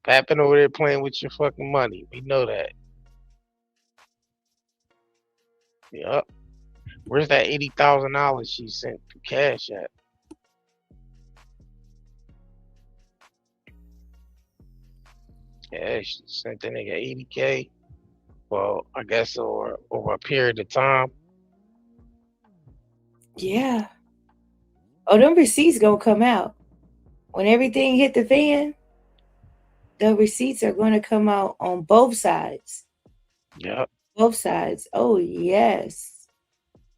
D: Pat been over there playing with your fucking money. We know that. Yup. Where's that $80,000 she sent to cash at? Yeah, she sent the nigga 80K. Well, I guess over a period of time.
C: Yeah. Oh, them receipts gonna come out. When everything hit the fan, the receipts are gonna come out on both sides.
D: Yep.
C: Both sides. Oh, yes.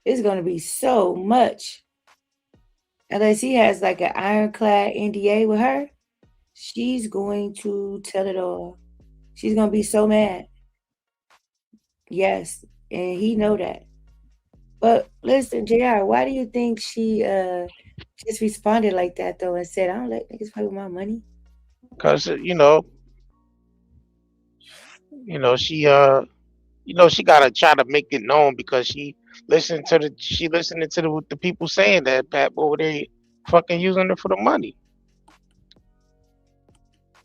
C: It's gonna be so much. Unless he has like an ironclad NDA with her, she's going to tell it all. She's gonna be so mad. Yes, and he know that. But listen, JR, why do you think she just responded like that though and said, I don't let niggas play with my money?
D: Cause she she gotta try to make it known because she listening to the people saying that Pat over there fucking using her for the money.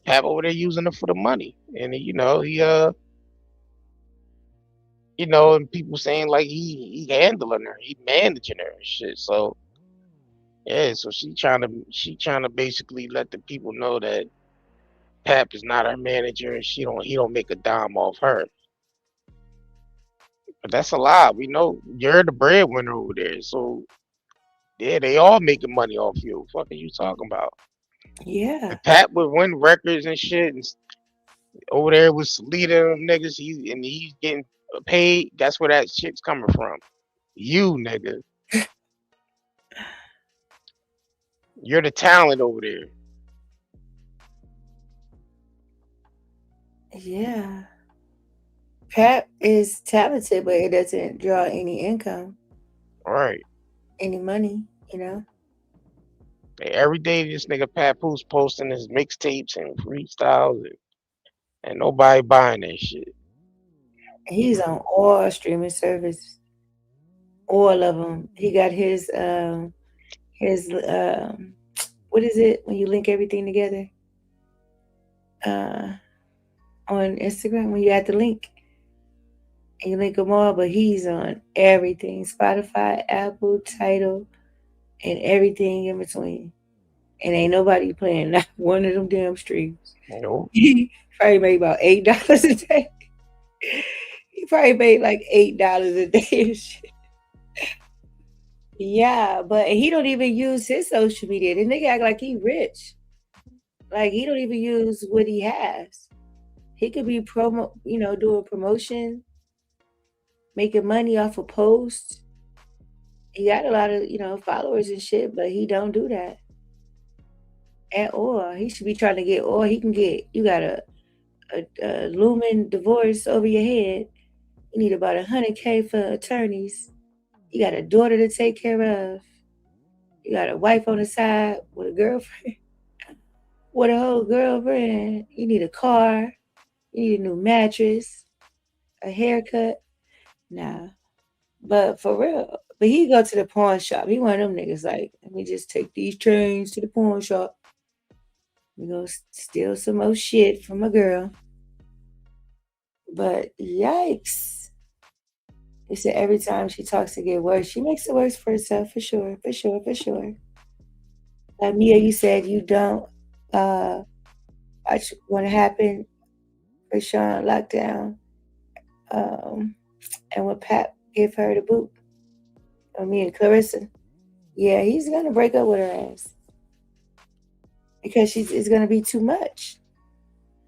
D: Pat over there using her for the money, and and people saying like he handling her, he managing her and shit. So yeah, so she trying to basically let the people know that Pap is not her manager and he don't make a dime off her. But that's a lie. We know you're the breadwinner over there. So yeah, they all making money off you. What are you talking about?
C: Yeah.
D: And Pat would win records and shit and over there with Salita and niggas, he's getting paid. That's where that shit's coming from. You nigga. You're the talent over there.
C: Yeah. Pat is talented, but it doesn't draw any income.
D: Right.
C: Any money, you know?
D: Every day this nigga Papoose posting his mixtapes and freestyles and nobody buying that shit.
C: He's on all streaming services. All of them. He got his what is it when you link everything together? On Instagram when you add the link and you link them all, but he's on everything. Spotify, Apple, Tidal, and everything in between. And ain't nobody playing not one of them damn streams.
D: Nope.
C: He probably made about $8 a day. He probably made like $8 a day and shit. Yeah, but he don't even use his social media. The nigga act like he rich. Like he don't even use what he has. He could be doing promotion, making money off of posts. He got a lot of, followers and shit, but he don't do that at all. He should be trying to get all he can get. You got a looming divorce over your head. You need about $100K for attorneys. You got a daughter to take care of. You got a wife on the side with a girlfriend, with a whole girlfriend. You need a car. You need a new mattress, a haircut. Nah. But for real. But he go to the pawn shop. He one of them niggas like, let me just take these chains to the pawn shop. We gonna steal some more shit from a girl. But yikes. He said every time she talks, it get worse. She makes it worse for herself, for sure. Like Mia, you said you don't watch what happened for Sean lockdown, and when Pat gave her the boot. Me and Claressa. Yeah, he's gonna break up with her ass because it's gonna be too much.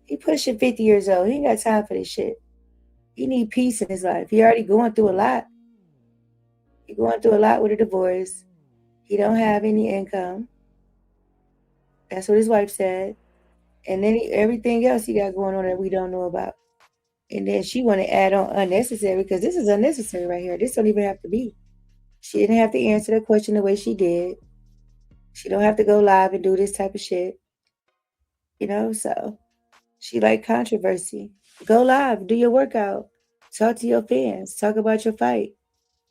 C: He pushing 50 years old. He ain't got time for this shit. He need peace in his life. He already going through a lot. He going through a lot with a divorce. He don't have any income. That's what his wife said. And then everything else he got going on that we don't know about. And then she want to add on unnecessary because this is unnecessary right here. This don't even have to be. She didn't have to answer the question the way she did. She don't have to go live and do this type of shit. You know, so she like controversy. Go live, do your workout. Talk to your fans. Talk about your fight.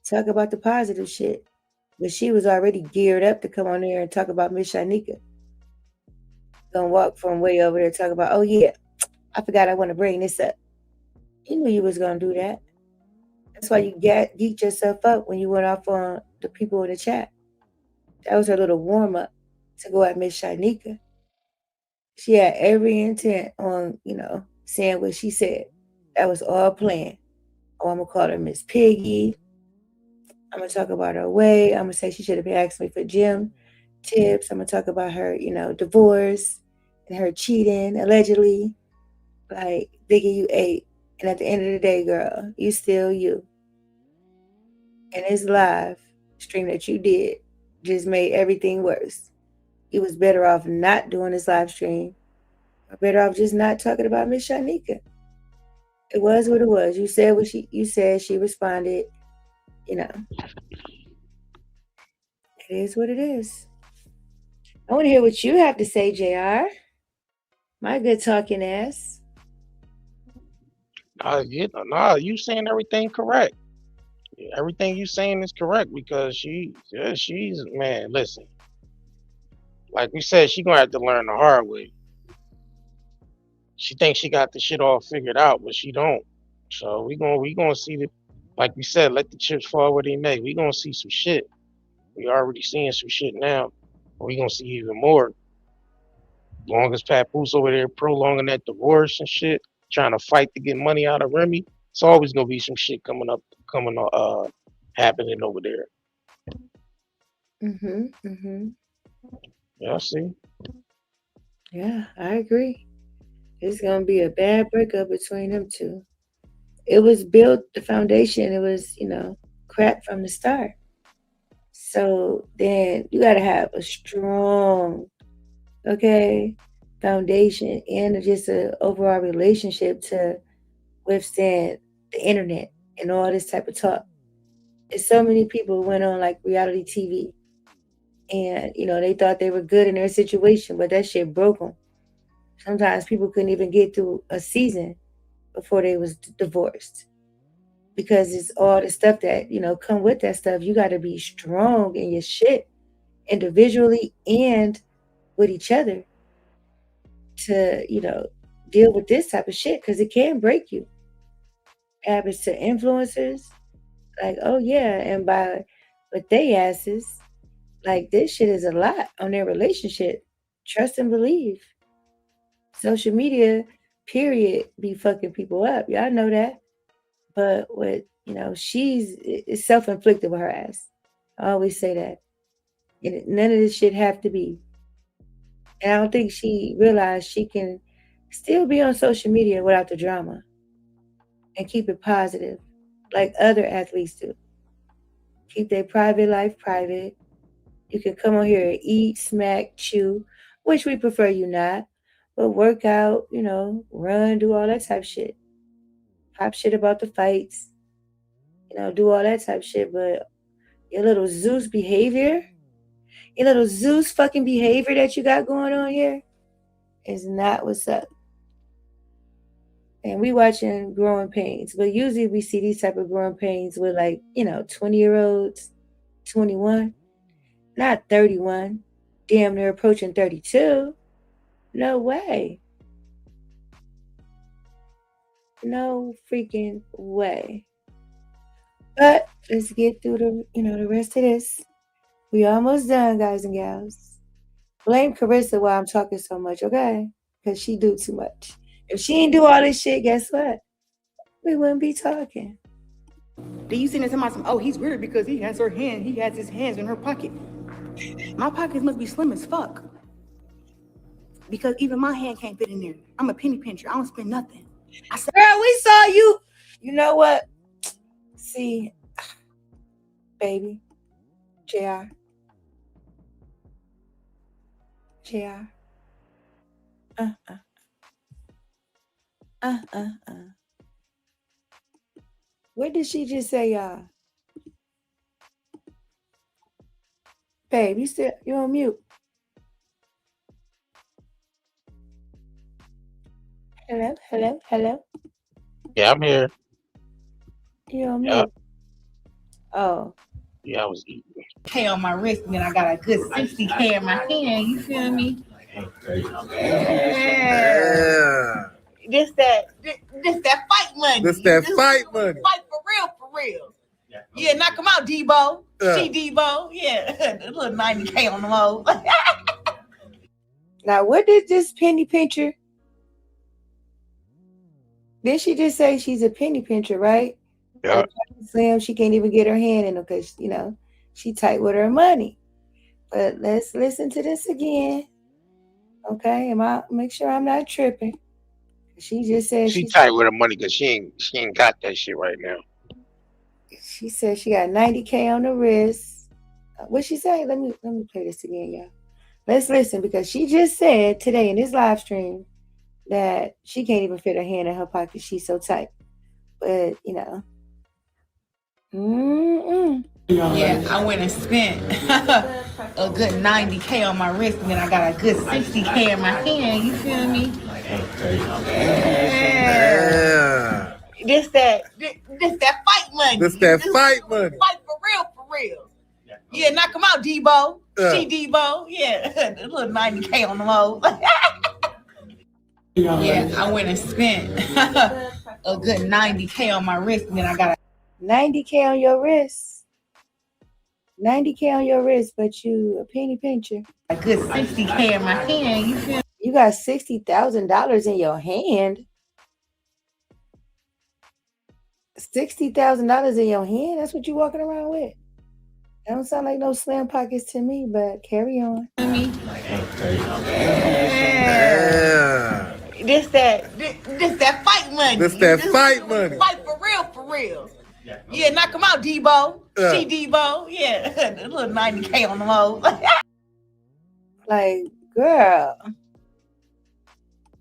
C: Talk about the positive shit. But she was already geared up to come on there and talk about Mz Shyneka. Gonna walk from way over there talk about, oh yeah, I forgot I want to bring this up. You knew you was gonna do that. That's why you geeked yourself up when you went off on the people in the chat. That was her little warm up to go at Mz Shyneka. She had every intent on, saying what she said. That was all planned. Oh, I'm gonna call her Miss Piggy. I'm gonna talk about her weight. I'm gonna say she should have been asking me for gym tips. I'm gonna talk about her, divorce and her cheating allegedly. Like Biggie, you ate, and at the end of the day, girl, you still you. And this live stream that you did just made everything worse. You was better off not doing this live stream. Or better off just not talking about Mz Shyneka. It was what it was. You said what you said. She responded. It is what it is. I want to hear what you have to say, JR. My good talking ass.
D: You saying everything correct. Everything you saying is correct because she's man. Listen, like we said, she gonna have to learn the hard way. She thinks she got the shit all figured out, but she don't. So we gonna see the, like we said, let the chips fall where they may. We gonna see some shit. We already seeing some shit now. We gonna see even more. Long as Papoose over there prolonging that divorce and shit, trying to fight to get money out of Remy, it's always gonna be some shit happening over there. Yeah, see.
C: Yeah, I agree. It's gonna be a bad breakup between them two. It was built, the foundation, it was, crap from the start. So then you gotta have a strong, foundation and just an overall relationship to withstand the internet and all this type of talk. There's so many people who went on like reality TV and, they thought they were good in their situation, but that shit broke them. Sometimes people couldn't even get through a season before they was divorced because it's all the stuff that, come with that stuff. You got to be strong in your shit individually and with each other to, deal with this type of shit because it can break you. It happens to influencers. Like, oh yeah, and with they asses, like this shit is a lot on their relationship. Trust and believe. Social media, period, be fucking people up. Y'all know that. But it's self-inflicted with her ass. I always say that. And none of this shit have to be. And I don't think she realized she can still be on social media without the drama and keep it positive like other athletes do. Keep their private life private. You can come on here and eat, smack, chew, which we prefer you not, but work out, run, do all that type of shit. Pop shit about the fights, do all that type of shit. But your little Zeus behavior, your little Zeus fucking behavior that you got going on here is not what's up. And we watching Growing Pains, but usually we see these type of Growing Pains with 20-year-olds, 21, not 31, damn near approaching 32. No way. No freaking way. But let's get through the rest of this. We almost done, guys and gals. Blame Claressa while I'm talking so much, okay? Because she do too much. If she ain't do all this shit, guess what? We wouldn't be talking.
H: Do you see this somebody? Oh, he's weird because he has his hands in her pocket. My pockets must be slim as fuck. Because even my hand can't fit in there. I'm a penny pincher. I don't spend nothing. I said,
C: girl, we saw you. You know what? See, baby, JR. What did she just say, y'all? Babe, you on mute. Hello.
D: Yeah, I'm here.
C: You on
D: Yeah,
C: mute. Oh.
D: yeah, I was eating.
A: K on my wrist, and then I got a good 60K in my hand. You feel me? Yeah. This that fight money.
G: This that fight money.
A: Fight for real. Yeah, knock him out, Debo. She Debo. Yeah, a little 90K on the low.
C: Now, what did this penny pincher? Did she just say she's a penny pincher, right?
D: Yeah.
C: Slim, she can't even get her hand in them because she tight with her money. But let's listen to this again. Okay, make sure I'm not tripping. She just said
D: She tight with her money because she ain't got that shit right now.
C: She said she got 90K on the wrist. What'd she say? Let me play this again, y'all. Let's listen because she just said today in this live stream that she can't even fit her hand in her pocket. She's so tight. But
A: Yeah, I went and spent a good 90K on my wrist, and then I got a good 60K in my hand. You feel me? Yeah. This that fight money.
G: This that fight money.
A: Fight for real. Yeah, knock him out, Debo. She Debo. Yeah, a little 90K on the low. Yeah, I went and spent a good 90K on my wrist, and then I got a
C: 90K on your wrist. 90K on your wrist, but you a penny pincher.
A: A good 60K in my hand. You feel?
C: You got $60,000 in your hand. $60,000 in your hand? That's what you walking around with? That don't sound like no slam pockets to me, but carry on.
A: Yeah. This that fight money.
G: This that fight money.
A: Fight for real. Yeah, knock him out, Debo. She Debo. Yeah, a little 90K on the low.
C: Like, girl,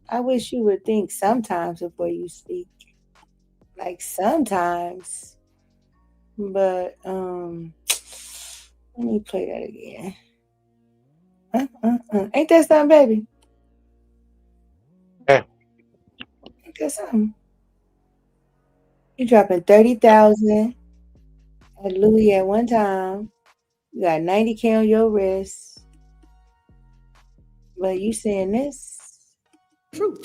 C: I wish you would think sometimes before you speak. Like sometimes. But let me play that again. Ain't that something, baby?
D: Yeah.
C: Ain't that something? You dropping 30,000 at Louis at one time. You got 90K on your wrist. But you saying this?
H: true.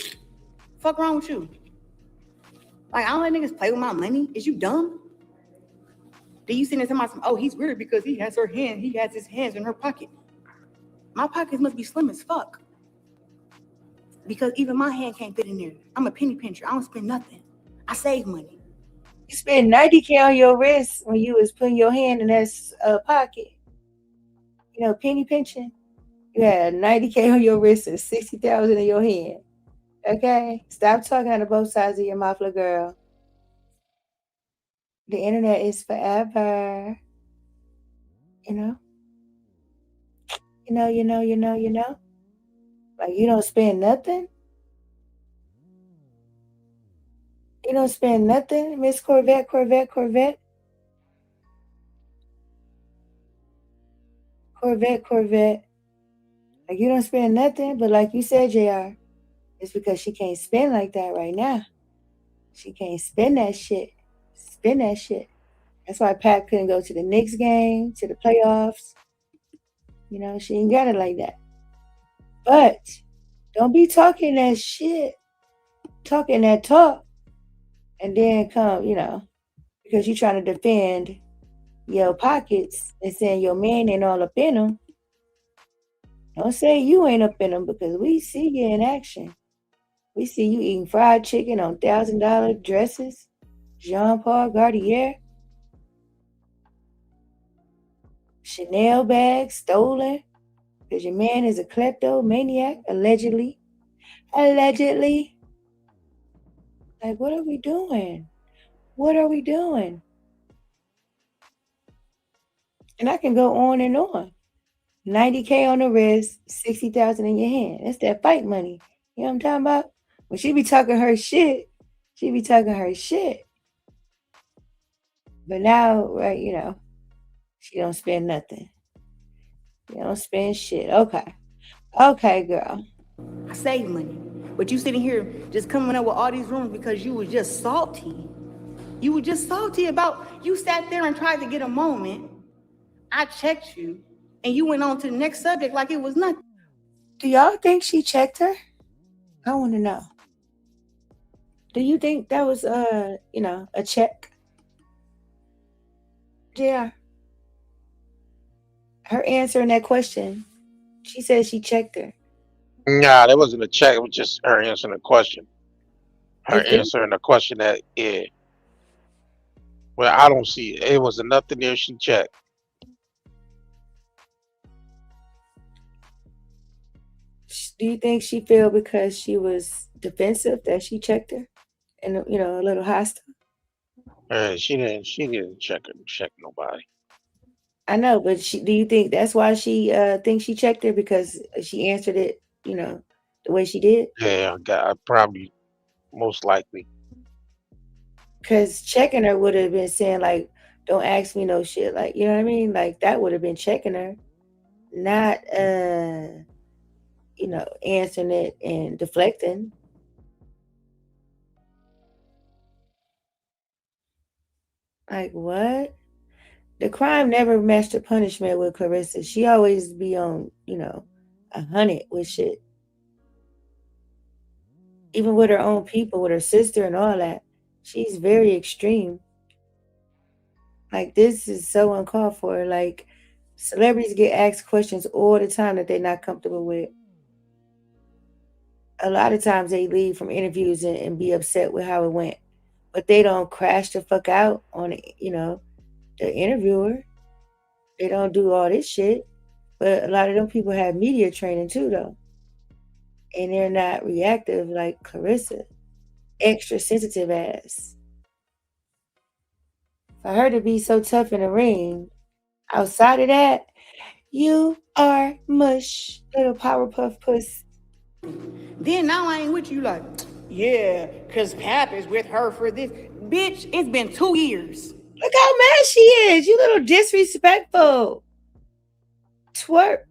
H: Fuck wrong with you? Like, I don't let niggas play with my money. Is you dumb? Then you sitting there talking about, oh, he's weird because he has his hands in her pocket. My pockets must be slim as fuck. Because even my hand can't fit in there. I'm a penny pincher. I don't spend nothing. I save money.
C: You spent 90K on your wrist when you was putting your hand in that pocket. Penny pinching. You had 90K on your wrist and 60,000 in your hand. Okay? Stop talking out of both sides of your mouth, little girl. The internet is forever. You know? Like, you don't spend nothing? You don't spend nothing, Miss Corvette? Corvette. Like, you don't spend nothing, but like you said, JR, it's because she can't spend like that right now. She can't spend that shit. That's why Pat couldn't go to the Knicks game, to the playoffs. She ain't got it like that. But don't be talking that shit, talking that talk, and then come, because you're trying to defend your pockets and saying your man ain't all up in them. Don't say you ain't up in them because we see you in action. We see you eating fried chicken on $1,000 dresses, Jean Paul Gaultier, Chanel bags stolen because your man is a kleptomaniac, allegedly. Allegedly. Like, what are we doing? What are we doing? And I can go on and on. 90K on the wrist, 60,000 in your hand. That's that fight money. You know what I'm talking about? When she be talking her shit, she be talking her shit. But now, right, you know, she don't spend nothing. You don't spend shit. Okay. Okay, girl.
H: I save money. But you sitting here just coming up with all these rumors because you was just salty. You were just salty about, you sat there and tried to get a moment. I checked you and you went on to the next subject like it was nothing.
C: Do y'all think she checked her? I want to know. Do you think that was, you know, a check? Yeah. Her answering that question, she said she checked her.
D: Nah, that wasn't a check. It was just her answering the question. Her
C: You think?
D: answering the question that, yeah. Well, I don't see it. It was nothing there she checked.
C: Do you think she feel because she was defensive that she checked her and, you know, a little hostile?
D: She didn't check nobody.
C: I know, but do you think that's why she thinks she checked her because she answered it, you know, the way she did?
D: Yeah, probably, most likely.
C: Because checking her would have been saying like, "Don't ask me no shit," like, you know what I mean? Like that would have been checking her, not you know, answering it and deflecting. Like what? The crime never matched the punishment with Claressa. She always be on, you know, 100 with shit. Even with her own people, with her sister and all that. She's very extreme. Like this is so uncalled for. Like celebrities get asked questions all the time that they're not comfortable with. A lot of times they leave from interviews and be upset with how it went. But they don't crash the fuck out on, you know, the interviewer. They don't do all this shit. But a lot of them people have media training too, though. And they're not reactive like Claressa. Extra sensitive ass. For her to be so tough in the ring, outside of that, you are mush, little Powerpuff Puss.
H: Then now I ain't with you like, yeah, because Pap is with her for this. Bitch, it's been 2 years.
C: Look how mad she is. You little disrespectful twerp.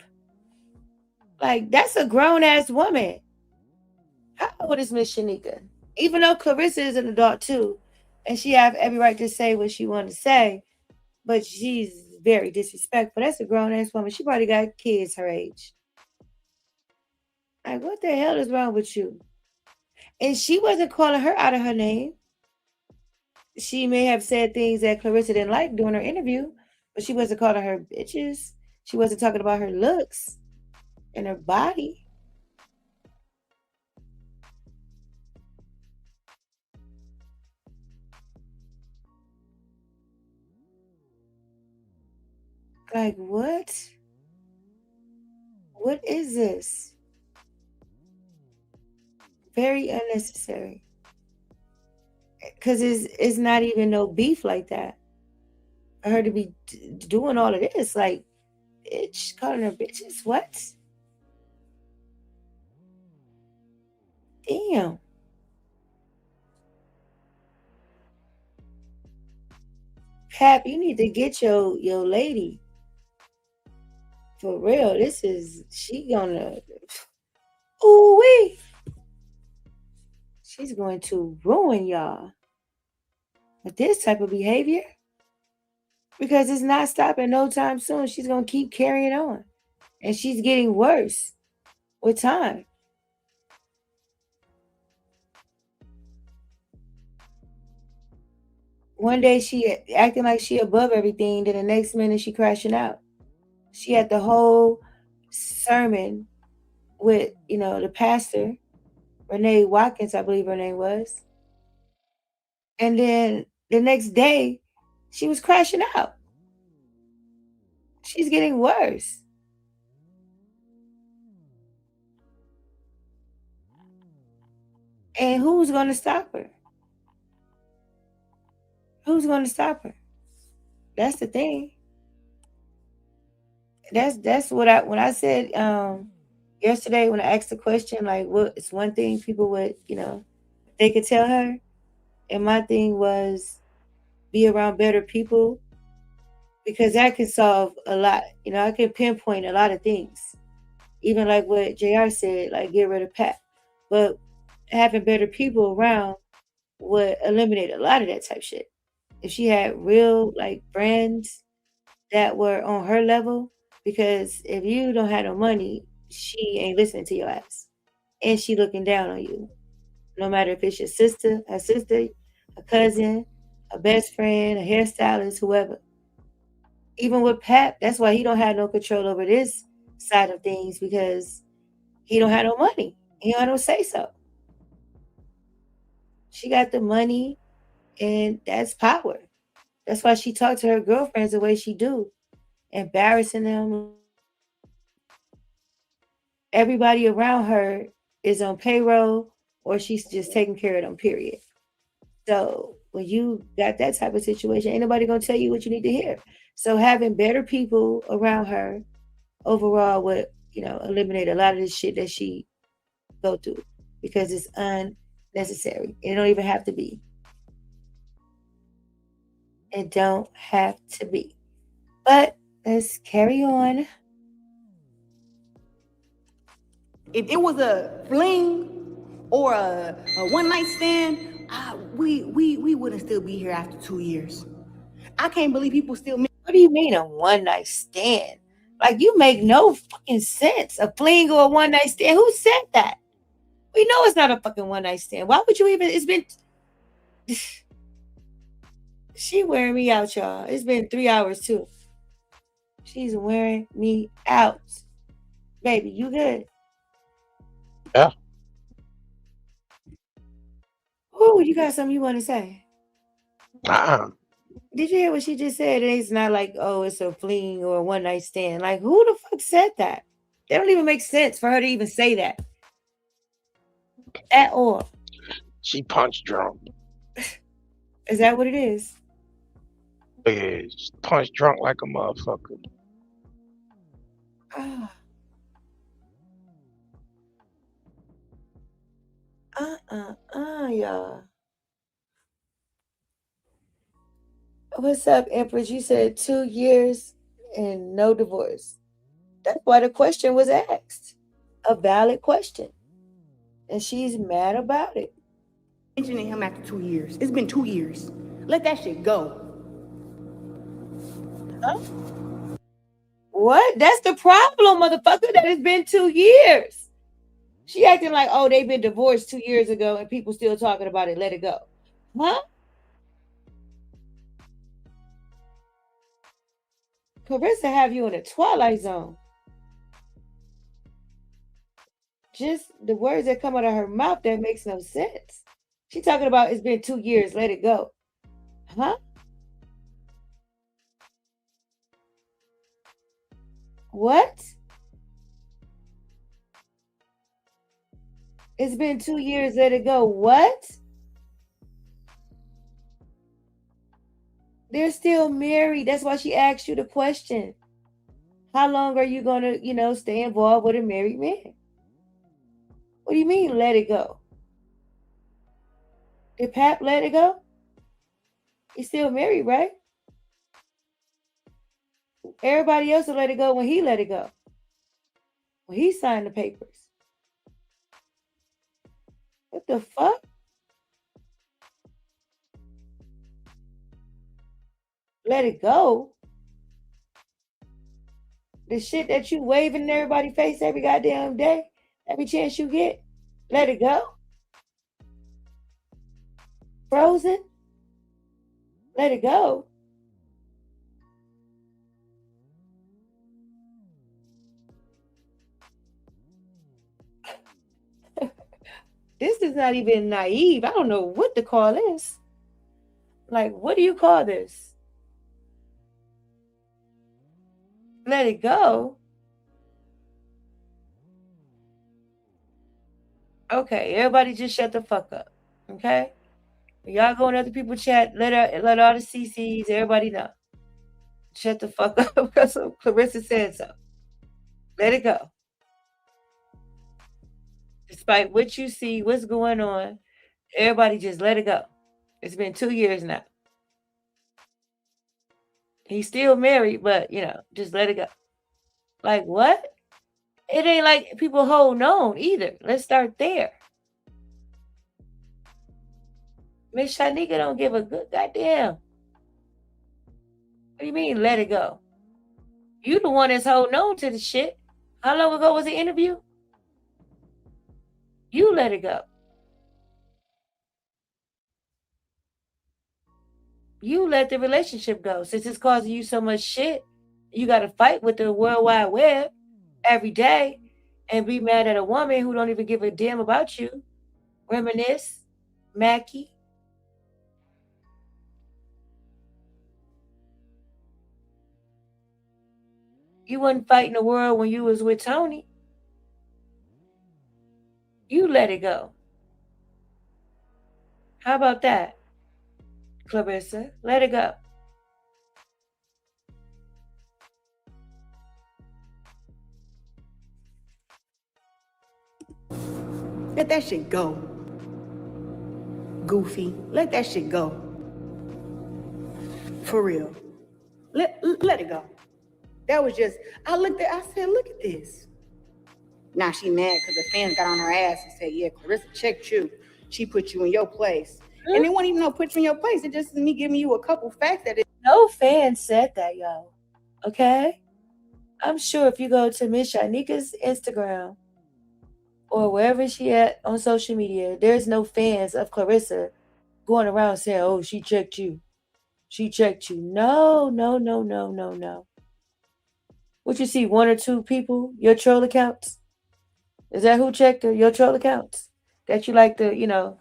C: Like, that's a grown-ass woman. How old is Mz Shyneka? Even though Claressa is an adult too, and she have every right to say what she want to say, but she's very disrespectful. That's a grown-ass woman. She probably got kids her age. Like, what the hell is wrong with you? And she wasn't calling her out of her name. She may have said things that Claressa didn't like during her interview, but she wasn't calling her bitches. She wasn't talking about her looks and her body. Like, what? What is this? Very unnecessary. Because it's not even no beef like that. For her to be doing all of this, like, bitch, calling her bitches, what? Damn. Pap, you need to get your lady. For real, she gonna, ooh-wee. She's going to ruin y'all with this type of behavior. Because it's not stopping no time soon. She's going to keep carrying on. And she's getting worse with time. One day she acting like she above everything, then the next minute she crashing out. She had the whole sermon with, the pastor, Renee Watkins, I believe her name was. And then the next day, she was crashing out. She's getting worse. And who's going to stop her? Who's going to stop her? That's the thing. That's what when I said yesterday when I asked the question, like, what's one thing people would, they could tell her? And my thing was be around better people, because that can solve a lot. I can pinpoint a lot of things. Even like what JR said, like get rid of Pat. But having better people around would eliminate a lot of that type shit. If she had real like friends that were on her level, because if you don't have no money, she ain't listening to your ass. And she looking down on you. No matter if it's your sister, a cousin, a best friend, a hairstylist, whoever. Even with Pat, that's why he don't have no control over this side of things, because he don't have no money. He don't have no say so. She got the money, and that's power. That's why she talked to her girlfriends the way she do, embarrassing them. Everybody around her is on payroll, or she's just taking care of them, period. So when you got that type of situation, ain't nobody gonna tell you what you need to hear. So having better people around her overall would, eliminate a lot of this shit that she go through, because it's unnecessary. It don't even have to be. It don't have to be. But let's carry on.
H: If it was a fling or a one night stand, we wouldn't still be here after 2 years. I can't believe people still.
C: What do you mean a one night stand? Like, you make no fucking sense. A fling or a one night stand? Who said that? We know it's not a fucking one night stand. Why would you even? It's been. She wearing me out, y'all. It's been 3 hours too. She's wearing me out. Baby, you good?
D: Yeah.
C: Oh, you got something you want to say?
D: Uh-uh.
C: Did you hear what she just said? It's not like, oh, it's a fling or a one night stand. Like, who the fuck said that? That don't even make sense for her to even say that at all.
D: She punch drunk.
C: Is that what it is?
D: Yeah, she punch drunk like a motherfucker.
C: Y'all. What's up, Empress? You said 2 years and no divorce. That's why the question was asked. A valid question. And she's mad about it.
H: Mentioning him after 2 years. It's been 2 years. Let that shit go.
C: Huh? What? That's the problem, motherfucker, that it's been 2 years. She acting like, oh, they've been divorced 2 years ago and people still talking about it. Let it go. Huh? Claressa have you in a twilight zone. Just the words that come out of her mouth, that makes no sense. She talking about it's been 2 years. Let it go. Huh? What? It's been 2 years. Let it go. What? They're still married. That's why she asked you the question. How long are you going to, stay involved with a married man? What do you mean, let it go? Did Pap let it go? He's still married, right? Everybody else will let it go when he let it go. When he signed the papers. What the fuck? Let it go? The shit that you waving in everybody's face every goddamn day, every chance you get, let it go? Frozen? Let it go. This is not even naive. I don't know what to call this. Like, what do you call this? Let it go. Okay, everybody just shut the fuck up. Okay? Y'all go in other people's chat, let all the CCs, everybody know. Shut the fuck up because Claressa said so. Let it go. Despite what you see, what's going on, everybody just let it go. It's been 2 years now. He's still married, but just let it go. Like what? It ain't like people holding on either. Let's start there. Mz Shyneka don't give a good goddamn. What do you mean, let it go? You the one that's holding on to the shit. How long ago was the interview? You let it go. You let the relationship go. Since it's causing you so much shit, you got to fight with the World Wide Web every day and be mad at a woman who don't even give a damn about you. Reminisce, Mackie. You wasn't fighting the world when you was with Tony. You let it go. How about that, Claressa? Let it go.
H: Let that shit go. Goofy. Let that shit go. For real. Let it go. That was just, I said, look at this. Now she mad because the fans got on her ass and said, yeah, Claressa checked you. She put you in your place. And it wasn't even no put you in your place. It just is me giving you a couple facts that
C: no fan said that, y'all. Okay? I'm sure if you go to Mz Shyneka's Instagram or wherever she at on social media, there's no fans of Claressa going around saying, oh, she checked you. She checked you. No. What you see, 1 or 2 people, your troll accounts? Is that who checked her? Your troll accounts? That you like to,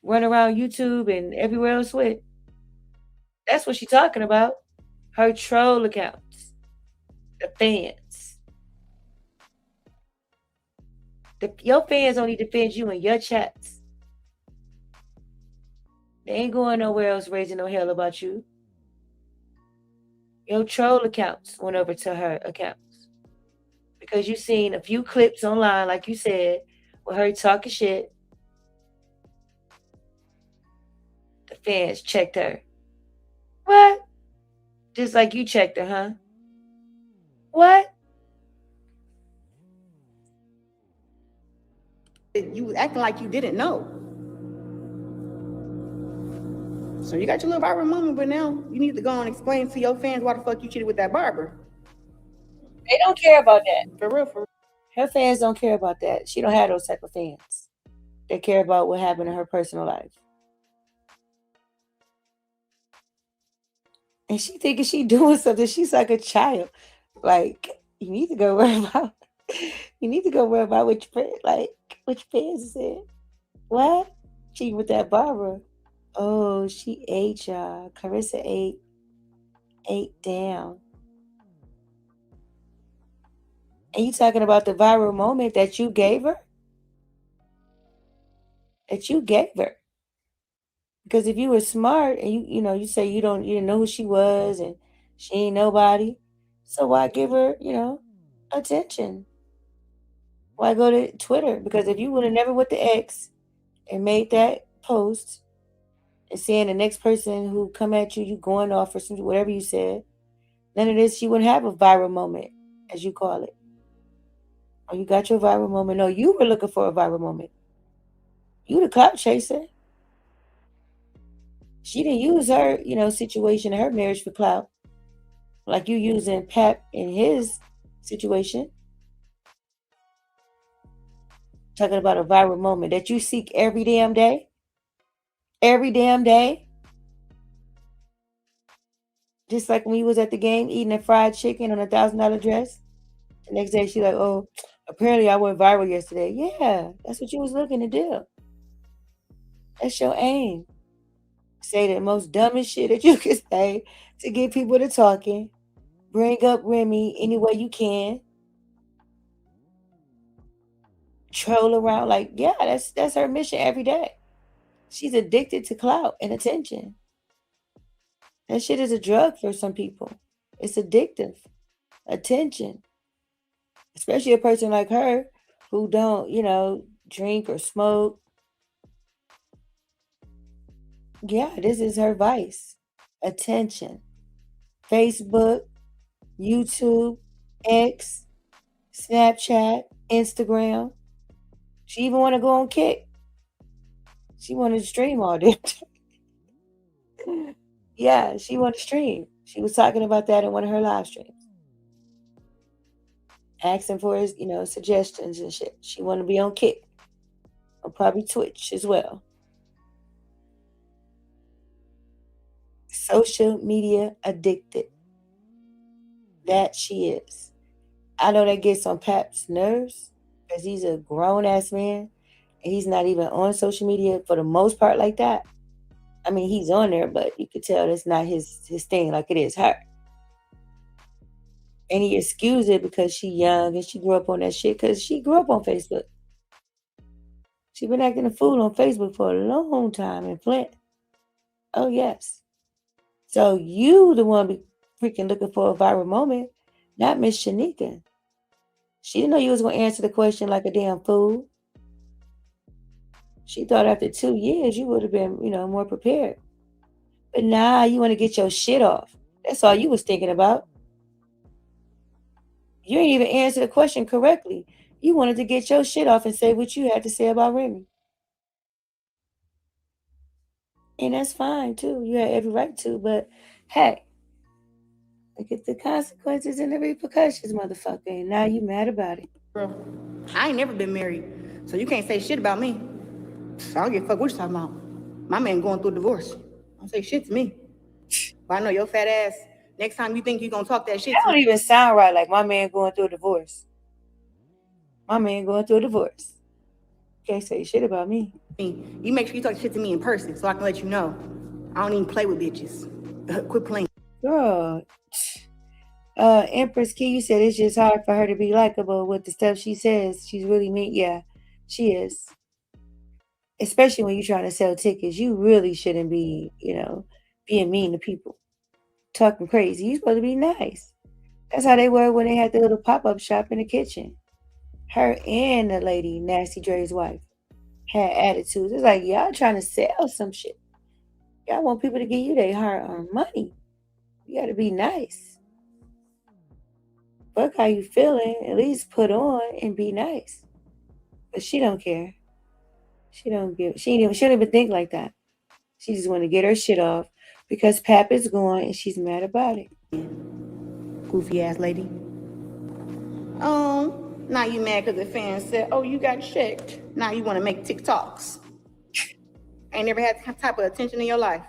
C: run around YouTube and everywhere else with? That's what she's talking about. Her troll accounts. The fans. Your fans only defend you in your chats. They ain't going nowhere else raising no hell about you. Your troll accounts went over to her accounts. Because you seen a few clips online, like you said, with her talking shit. The fans checked her. What? Just like you checked her, huh? What?
H: you was acting like you didn't know. So you got your little barber moment, but now you need to go and explain to your fans why the fuck you cheated with that barber.
C: They don't care about that.
H: For real, for real.
C: Her fans don't care about that. She don't have those type of fans. They care about what happened in her personal life. And she thinking she doing something. She's like a child. Like, you need to go worry about what your fans said. What? Cheating with that barber. Oh, she ate, y'all. Claressa ate down. And you talking about the viral moment that you gave her? Because if you were smart and you say you didn't know who she was and she ain't nobody, so why give her, attention? Why go to Twitter? Because if you would have never went to X and made that post and saying the next person who come at you, you going off or something, whatever you said, none of this, you wouldn't have a viral moment, as you call it. Or you got your viral moment. No, you were looking for a viral moment. You the clout chaser. She didn't use her, situation in her marriage for clout. Like you using Pap in his situation. Talking about a viral moment that you seek every damn day. Every damn day. Just like when we was at the game eating a fried chicken on $1,000 dress. The next day she like, oh, apparently I went viral yesterday. Yeah, that's what you was looking to do. That's your aim. Say the most dumbest shit that you can say to get people to talking. Bring up Remy any way you can. Troll around like, yeah, that's her mission every day. She's addicted to clout and attention. That shit is a drug for some people. It's addictive. Attention. Especially a person like her who don't, drink or smoke. Yeah, this is her vice. Attention. Facebook, YouTube, X, Snapchat, Instagram. She even want to go on Kick. She wanted to stream all day. Yeah, she wanted to stream. She was talking about that in one of her live streams. Asking for his, suggestions and shit. She wanted to be on Kick. Or probably Twitch as well. Social media addicted. That she is. I know that gets on Pap's nerves because he's a grown-ass man and he's not even on social media for the most part like that. I mean, he's on there, but you could tell that's not his thing like it is her. And he excused it because she young and she grew up on that shit because she grew up on Facebook. She been acting a fool on Facebook for a long time in Flint. Oh, yes. So you the one be freaking looking for a viral moment, not Mz Shyneka. She didn't know you was going to answer the question like a damn fool. She thought after 2 years you would have been, more prepared. But nah, you want to get your shit off. That's all you was thinking about. You didn't even answer the question correctly. You wanted to get your shit off and say what you had to say about Remy. And that's fine, too. You had every right to. But, hey, look at the consequences and the repercussions, motherfucker. And now you mad about it.
H: Bro, I ain't never been married, so you can't say shit about me. I don't give a fuck what you talking about. My man going through a divorce. Don't say shit to me. But I know your fat ass, next time you think you gonna talk that shit
C: That
H: to
C: don't
H: me.
C: even sound right like my man going through a divorce. My man going through a divorce. Can't say shit about me.
H: You make sure you talk shit to me in person so I can let you know. I don't even play with bitches. Quit playing.
C: Girl. Empress Key, you said it's just hard for her to be likable with the stuff she says. She's really mean. Yeah, she is. Especially when you're trying to sell tickets. You really shouldn't be, being mean to people. Talking crazy. You're supposed to be nice. That's how they were when they had the little pop-up shop in the kitchen. Her and the lady, Nasty Dre's wife, had attitudes. It's like, y'all trying to sell some shit. Y'all want people to give you their hard-earned money. You got to be nice. Fuck how you feeling. At least put on and be nice. But she don't care. She don't even think like that. She just want to get her shit off because Pap is gone and she's mad about it.
H: Goofy ass lady. Now you mad because the fans said, oh, you got checked. Now you want to make TikToks. Ain't never had that type of attention in your life.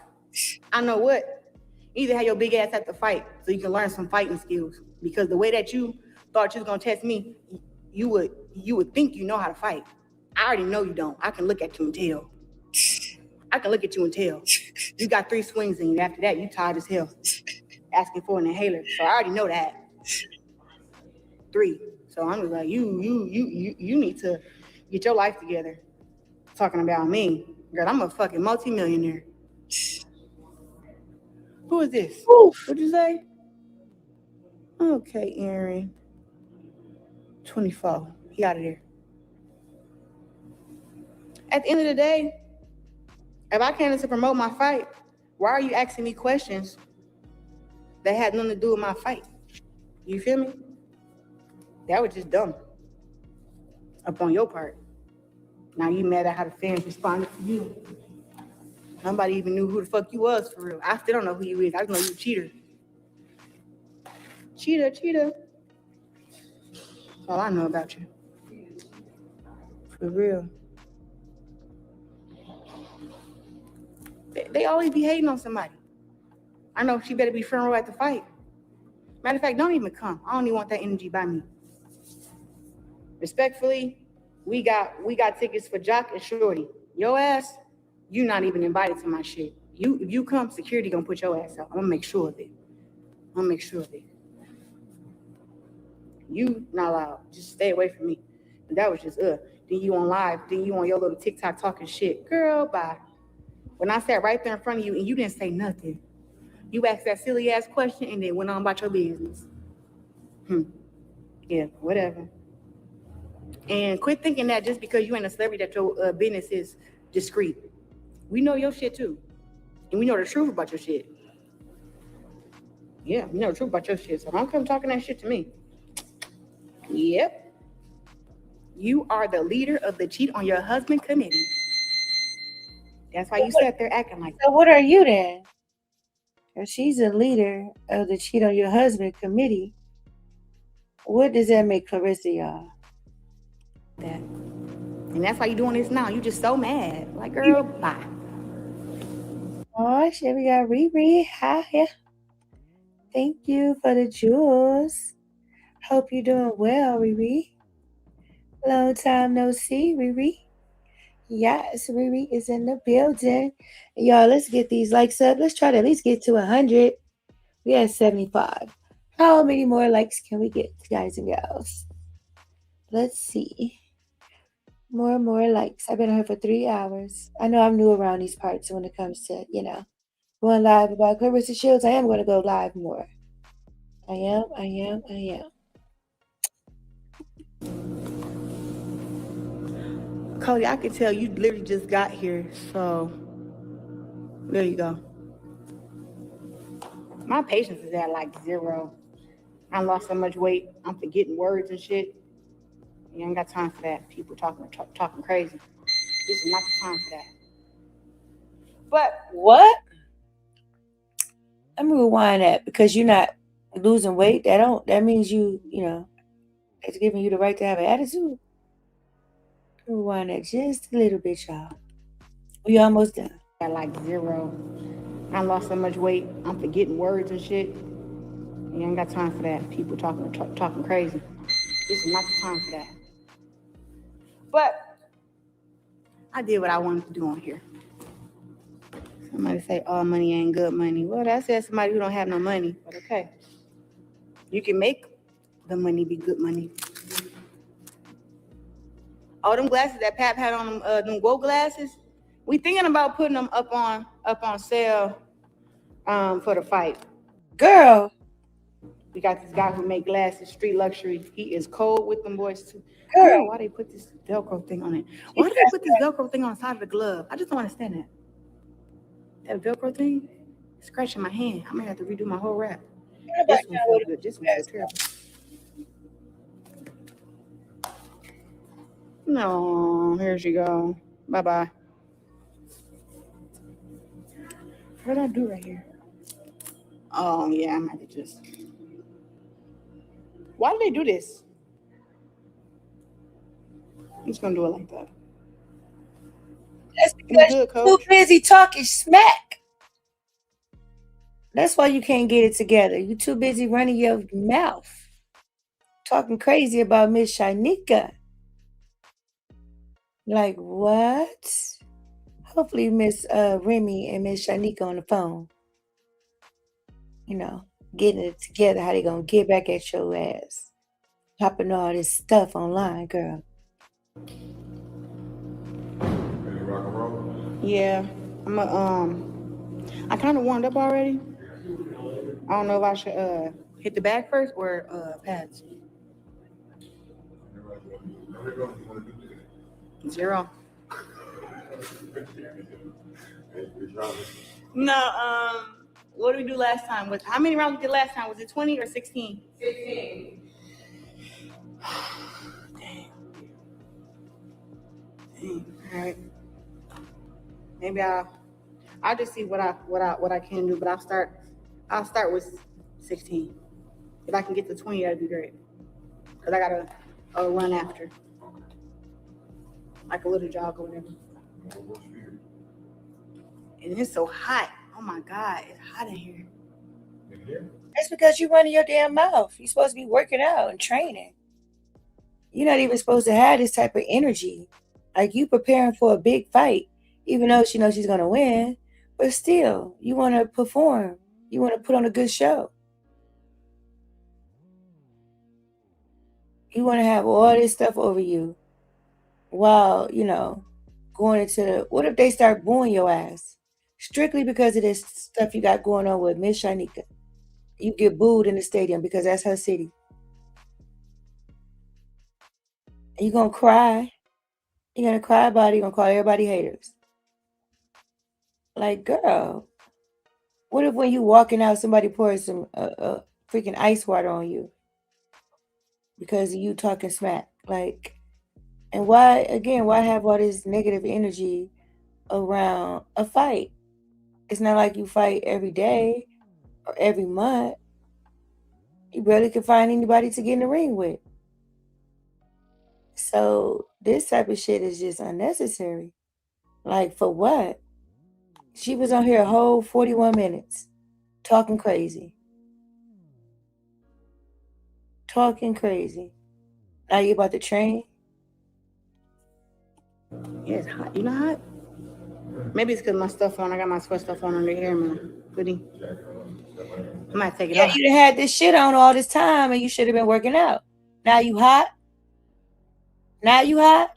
H: I know what. Either have your big ass have to fight so you can learn some fighting skills. Because the way that you thought you was gonna test me, you would think you know how to fight. I already know you don't. I can look at you and tell. You got 3 swings in you. After that, you tired as hell. Asking for an inhaler. So I already know that. 3. So I'm just like, you need to get your life together. Talking about me. Girl, I'm a fucking multimillionaire. Who is this?
C: Oof.
H: What'd you say? Okay, Aaron. 24. He out of there. At the end of the day, if I came to promote my fight, why are you asking me questions that had nothing to do with my fight? You feel me? That was just dumb. Up on your part. Now you mad at how the fans responded to you. Nobody even knew who the fuck you was for real. I still don't know who you is. I just know you a cheater. Cheater. That's all I know about you. For real. They always be hating on somebody. I know she better be front row at the fight. Matter of fact, don't even come. I don't even want that energy by me. Respectfully, we got tickets for Jock and Shorty. Your ass, you not even invited to my shit. If you come, security gonna put your ass out. I'm gonna make sure of it. You not allowed. Just stay away from me. And that was just Then you on live. Then you on your little TikTok talking shit. Girl, bye. When I sat right there in front of you and you didn't say nothing. You asked that silly ass question and then went on about your business. Yeah, whatever. And quit thinking that just because you ain't a celebrity that your business is discreet. We know your shit too. And we know the truth about your shit. Yeah, we know the truth about your shit. So don't come talking that shit to me. Yep. You are the leader of the Cheat on Your Husband committee. That's why you sat there acting like that.
C: So what are you then? If she's a leader of the Cheat on Your Husband committee, what does that make Claressa, y'all?
H: That. And that's why you doing this now. You just so mad. Like, girl, bye.
C: Oh, shit, we got Riri. Hi. Thank you for the jewels. Hope you're doing well, Riri. Long time no see, Riri. Yes, Riri is in the building. Y'all, let's get these likes up. Let's try to at least get to 100. We had 75. How many more likes can we get, guys and gals? Let's see. More likes. I've been on here for 3 hours. I know I'm new around these parts when it comes to, going live about Claressa Shields. I am going to go live more. I am.
H: Cody, I can tell you literally just got here, so there you go. My patience is at like 0. I lost so much weight. I'm forgetting words and shit. You ain't got time for that. People talking crazy. This is not the time for that. But
C: what? Let me rewind that because you're not losing weight. That means it's giving you the right to have an attitude. Rewind that just a little bit, y'all. We almost done.
H: At like 0. I lost so much weight. I'm forgetting words and shit. You ain't got time for that. People talking crazy. This is not the time for that. But I did what I wanted to do on here. Somebody say all money ain't good money. Well, that says somebody who don't have no money. But okay. You can make the money be good money. All them glasses that Pap had on them gold glasses, we thinking about putting them up on sale for the fight.
C: Girl.
H: We got this guy who make glasses, street luxury. He is cold with them boys too.
C: Girl.
H: Why they put this Velcro thing on it? Why do they put this Velcro thing on the side of the glove? I just don't understand that. That Velcro thing is scratching my hand. I might have to redo my whole wrap. This one feels good. This one feels terrible. No, here she go. Bye-bye. What did I do right here? Oh, yeah, I'm going to just... Why do they do this? I'm just going to do it like that.
C: That's because you're too busy talking smack. That's why you can't get it together. You're too busy running your mouth. Talking crazy about Mz Shyneka. Like, what? Hopefully Miss Remy and Mz Shyneka on the phone. Getting it together, how they gonna get back at your ass. Popping all this stuff online, girl.
H: Yeah. I kind of warmed up already. I don't know if I should hit the bag first or pads. 0. No, what did we do last time? How many rounds we did last time? Was it 20 or 16? 16. Dang. All right. Maybe I'll just see what I can do, but I'll start with 16. If I can get to 20, that'd be great. Cause I gotta run after, like a little jog or whatever. And it's so hot. Oh my God, it's hot in here.
C: That's because you're running your damn mouth. You're supposed to be working out and training. You're not even supposed to have this type of energy. Like you preparing for a big fight, even though she knows she's gonna win, but still, you want to perform. You want to put on a good show. You want to have all this stuff over you while, going into what if they start booing your ass? Strictly because of this stuff you got going on with Mz Shyneka. You get booed in the stadium because that's her city. And you're going to cry. You're going to cry about it. You're going to call everybody haters. Like, girl, what if when you walking out, somebody pours some freaking ice water on you because of you talking smack? Like, and why have all this negative energy around a fight? It's not like you fight every day or every month. You barely can find anybody to get in the ring with. So this type of shit is just unnecessary. Like, for what? She was on here a whole 41 minutes talking crazy. Talking crazy. Now you about to train?
H: Yeah, it's hot. You know hot? Maybe it's because my stuff on. I got my sweat stuff on under here, man. Goodie. I might take it off.
C: You done had this shit on all this time and you should have been working out. Now you hot? Now you hot?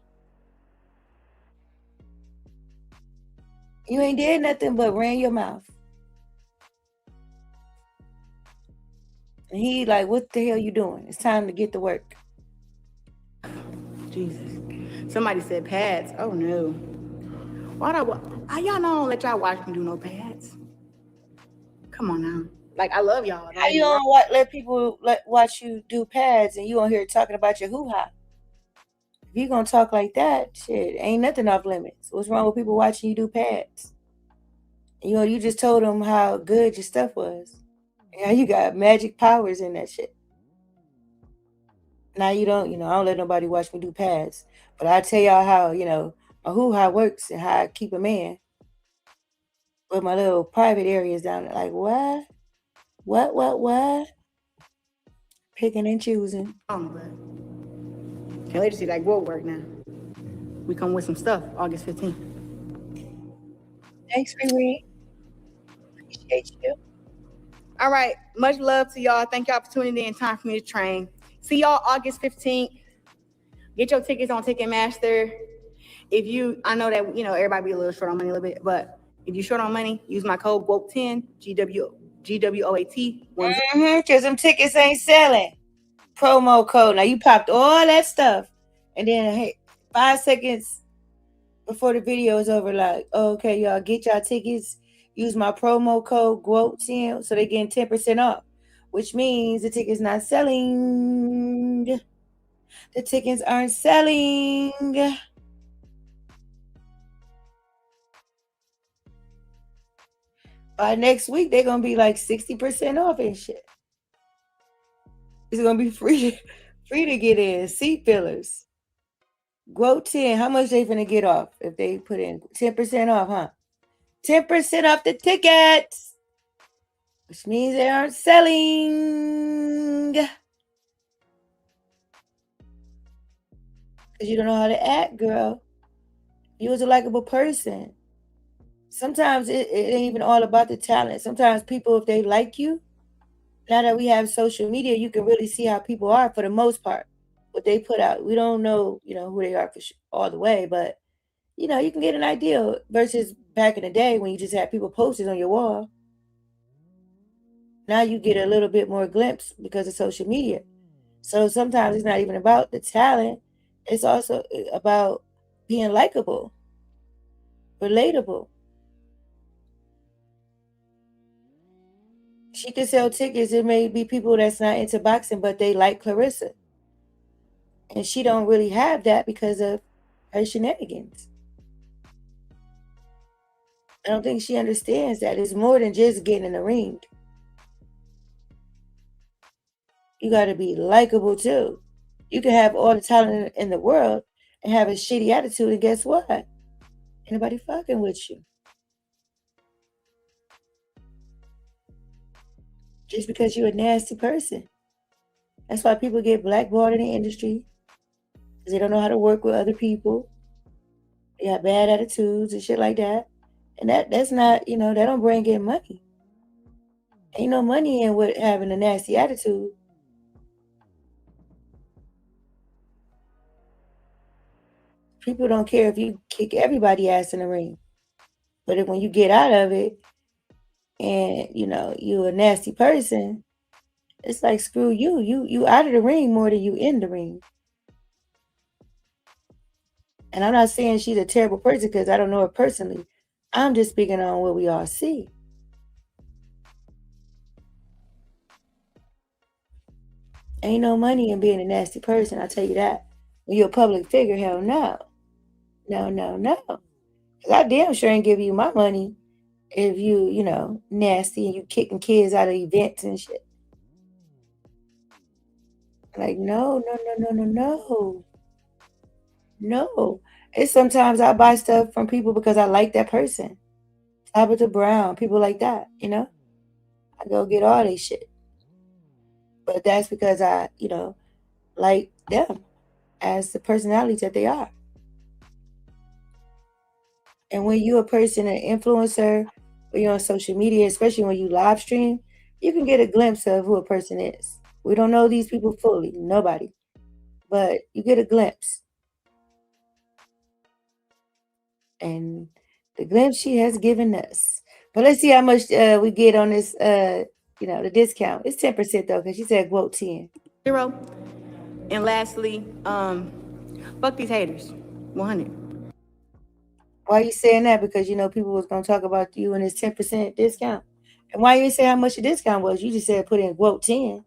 C: You ain't did nothing but ran your mouth. And he like, what the hell you doing? It's time to get to work.
H: Jesus. Somebody said pads. Oh no. Why'd y'all don't let y'all watch me do no pads? Come on now. Like, I love y'all.
C: How you don't let people watch you do pads and you on here talking about your hoo-ha? If you gonna talk like that, shit, ain't nothing off limits. What's wrong with people watching you do pads? You just told them how good your stuff was. Yeah, you got magic powers in that shit. Now you don't, I don't let nobody watch me do pads. But I tell y'all how, my hoo-ha works and how I keep a man. With my little private areas down there. Like, what? What? Picking and choosing.
H: Can't wait to see that growth work now. We come with some stuff August 15th.
C: Thanks, Riri. Appreciate you.
H: All right. Much love to y'all. Thank y'all for tuning in. Time for me to train. See y'all August 15th. Get your tickets on Ticketmaster. I know that, everybody be a little short on money a little bit, but if you're short on money, use my code GWOAT10, GWOAT.
C: Because them tickets ain't selling. Promo code. Now you popped all that stuff. And then, hey, 5 seconds before the video is over, like, okay, y'all, get y'all tickets. Use my promo code GWOAT10 so they getting 10% off, which means the tickets not selling. The tickets aren't selling. By next week, they're going to be like 60% off and shit. It's going to be free to get in. Seat fillers. GWOAT10. How much they finna get off if they put in 10% off, huh? 10% off the tickets. Which means they aren't selling. Because you don't know how to act, girl. You was a likable person. Sometimes it ain't even all about the talent. Sometimes people, if they like you, now that we have social media, you can really see how people are for the most part. What they put out. We don't know, who they are for all the way, but, you can get an idea versus back in the day when you just had people posted on your wall. Now you get a little bit more glimpse because of social media. So sometimes it's not even about the talent. It's also about being likable, relatable. She can sell tickets. It may be people that's not into boxing, but they like Claressa. And she don't really have that because of her shenanigans. I don't think she understands that it's more than just getting in the ring. You got to be likable too. You can have all the talent in the world and have a shitty attitude, and guess what? Ain't nobody fucking with you. just because you're a nasty person. That's why people get blackballed in the industry, because they don't know how to work with other people. They have bad attitudes and shit like that. And that's not, that don't bring in money. Ain't no money in with having a nasty attitude. People don't care if you kick everybody ass in the ring. But when you get out of it and, you're a nasty person, it's like, screw you. You out of the ring more than you in the ring. And I'm not saying she's a terrible person because I don't know her personally. I'm just speaking on what we all see. Ain't no money in being a nasty person, I'll tell you that. When you're a public figure, hell no. No. Because I damn sure ain't give you my money if you, nasty and you kicking kids out of events and shit. Like, no. No. It's sometimes I buy stuff from people because I like that person. Tabitha Brown, people like that, I go get all this shit. But that's because I, like them as the personalities that they are. And when you're a person, an influencer, or you're on social media, especially when you live stream, you can get a glimpse of who a person is. We don't know these people fully, nobody. But you get a glimpse. And the glimpse she has given us. But let's see how much we get on this, the discount. It's 10% though, because she said quote 10.
H: 0. And lastly, fuck these haters. 100.
C: Why are you saying that? Because people was gonna talk about you and this 10% discount. And why you didn't say how much the discount was? You just said put in quote 10.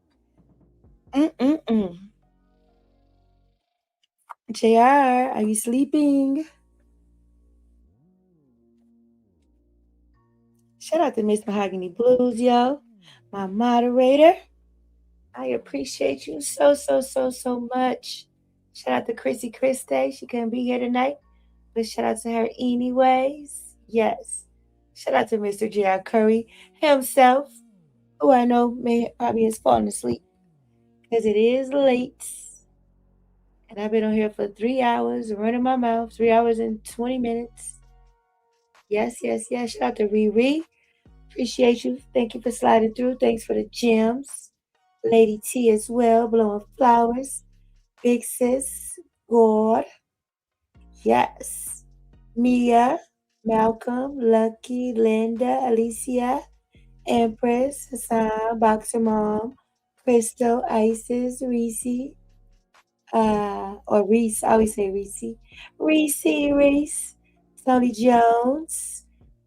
C: JR, are you sleeping? Shout out to Miss Mahogany Blues, yo. My moderator. I appreciate you so much. Shout out to Chrissy Christe. She couldn't be here tonight, but shout out to her anyways. Yes. Shout out to Mr. J.R. Curry himself, who I know probably has fallen asleep because it is late. And I've been on here for 3 hours, running my mouth, 3 hours and 20 minutes. Yes. Shout out to Riri. Appreciate you. Thank you for sliding through. Thanks for the gems. Lady T as well, blowing flowers. Big sis, God. Yes. Mia, Malcolm, Lucky, Linda, Alicia, Empress, Hassan, Boxer Mom, Crystal, Isis, Reese, or Reese, I always say Reese. Reese, Tony Jones,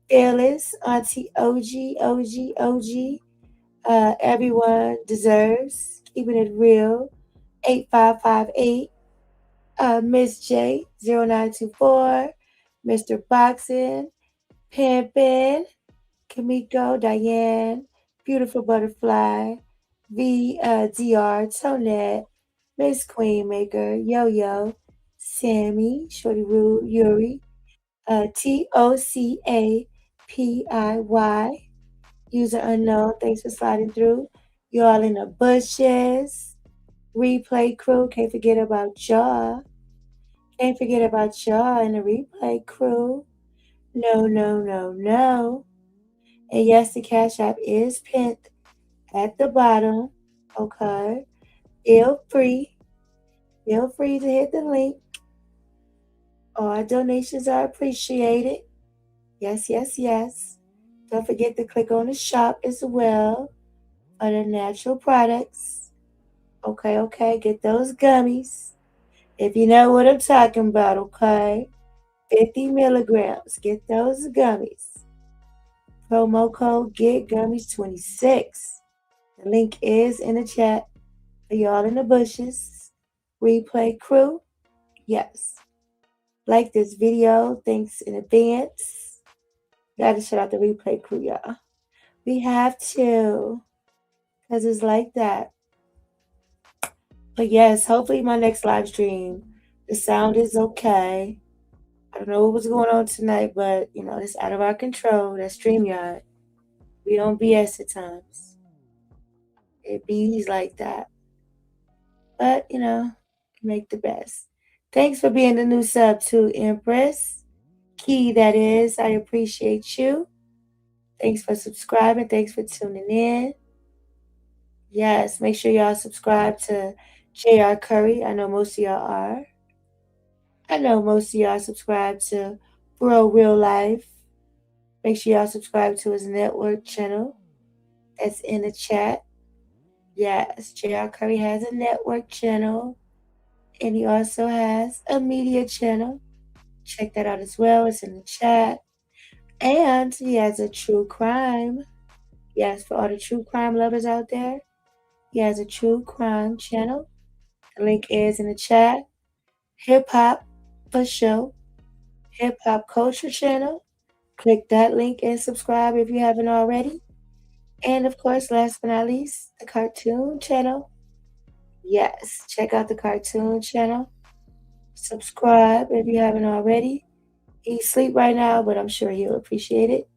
C: Phyllis, Auntie OG. Everyone deserves, keeping it real. 8558. Miss J 0924. Mr. Boxing, Pimpin, Kamiko, Diane, Beautiful Butterfly, DR, Tonette, Miss Queenmaker, Yo, Sammy, Shorty Rude, Yuri, TOCAPIY, user unknown, thanks for sliding through. You all in the bushes. Replay crew, can't forget about y'all. Can't forget about y'all in the replay crew. No. And yes, the Cash App is pinned at the bottom. Okay. Feel free to hit the link. All donations are appreciated. Yes. Don't forget to click on the shop as well for the natural products. Okay. Get those gummies. If you know what I'm talking about, okay? 50 milligrams. Get those gummies. Promo code Get Gummies 26. The link is in the chat for y'all in the bushes. Replay crew. Yes. Like this video. Thanks in advance. Gotta shout out the replay crew, y'all. We have to. Because it's like that. But yes, hopefully my next live stream, the sound is okay. I don't know what was going on tonight, but it's out of our control. That's StreamYard. We don't BS at times. It bees like that. But, you know, make the best. Thanks for being the new sub too, Empress. Key, that is. I appreciate you. Thanks for subscribing. Thanks for tuning in. Yes, make sure y'all subscribe to JR Curry. I know most of y'all are. I know most of y'all subscribe to Bro Real Life. Make sure y'all subscribe to his network channel. That's in the chat. Yes, JR Curry has a network channel. And he also has a media channel. Check that out as well. It's in the chat. And he has a true crime. Yes, for all the true crime lovers out there. He has a true crime channel. The link is in the chat. Hip Hop for Show. Hip Hop Culture channel. Click that link and subscribe if you haven't already. And of course, last but not least, the cartoon channel. Yes, check out the cartoon channel. Subscribe if you haven't already. He's asleep right now, but I'm sure he'll appreciate it.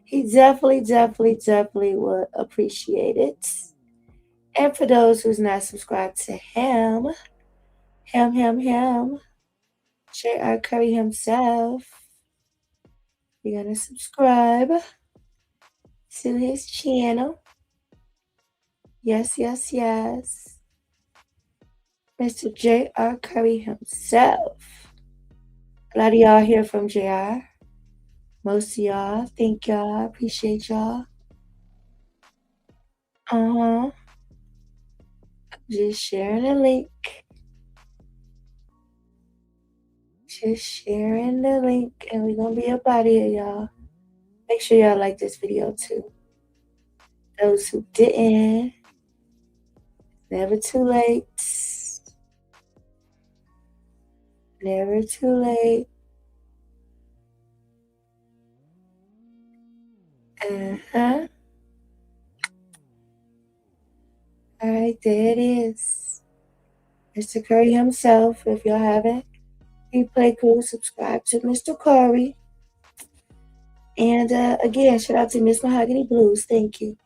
C: He definitely will appreciate it. And for those who's not subscribed to him, JR Curry himself, you're going to subscribe to his channel. Yes. Mr. JR Curry himself. A lot of y'all hear from JR. Most of y'all. Thank y'all. Appreciate y'all. Just sharing the link. Just sharing the link. And we're going to be up out of here, y'all. Make sure y'all like this video too. Those who didn't, never too late. Never too late. All right, there it is. Mr. Curry himself, if y'all haven't. Replay crew, subscribe to Mr. Curry. And again, shout out to Miss Mahogany Blues. Thank you.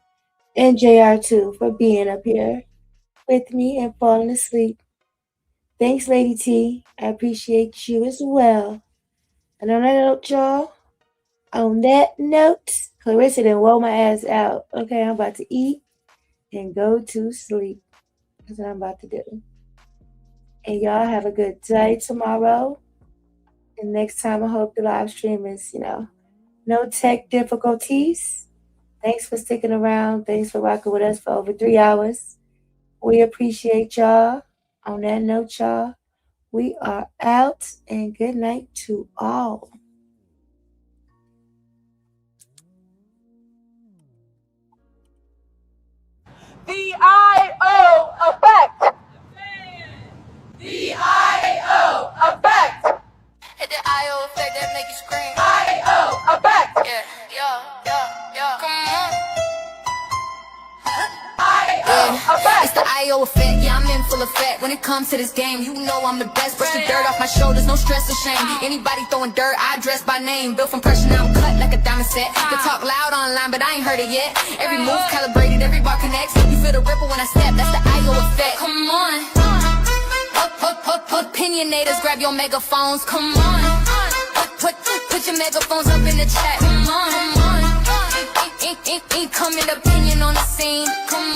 C: And JR too for being up here with me and falling asleep. Thanks, Lady T. I appreciate you as well. And on that note, y'all, Claressa done wore my ass out. Okay, I'm about to eat and go to sleep. That's what I'm about to do. And y'all have a good day tomorrow. And next time, I hope the live stream is, no tech difficulties. Thanks for sticking around. Thanks for rocking with us for over 3 hours. We appreciate y'all. On that note, y'all, we are out, and good night to all.
A: The I.O. effect. The I.O. effect.
B: Hit the I.O. effect that make you scream.
A: I.O. effect.
B: Yeah. Come on.
A: I.O. effect.
B: It's the I.O. effect, yeah, I'm in full effect. When it comes to this game, you know I'm the best. Brush the dirt off my shoulders, no stress or shame. Anybody throwing dirt, I dress by name. Built from pressure, now I'm cut like a diamond set. Can talk loud online, but I ain't heard it yet. Every move calibrated, every bar connects. You feel the ripple when I step, that's the I.O. effect. Come on. Opinionators, grab your megaphones, come on. Put your megaphones up in the chat, come on. Incoming opinion on the scene, come on.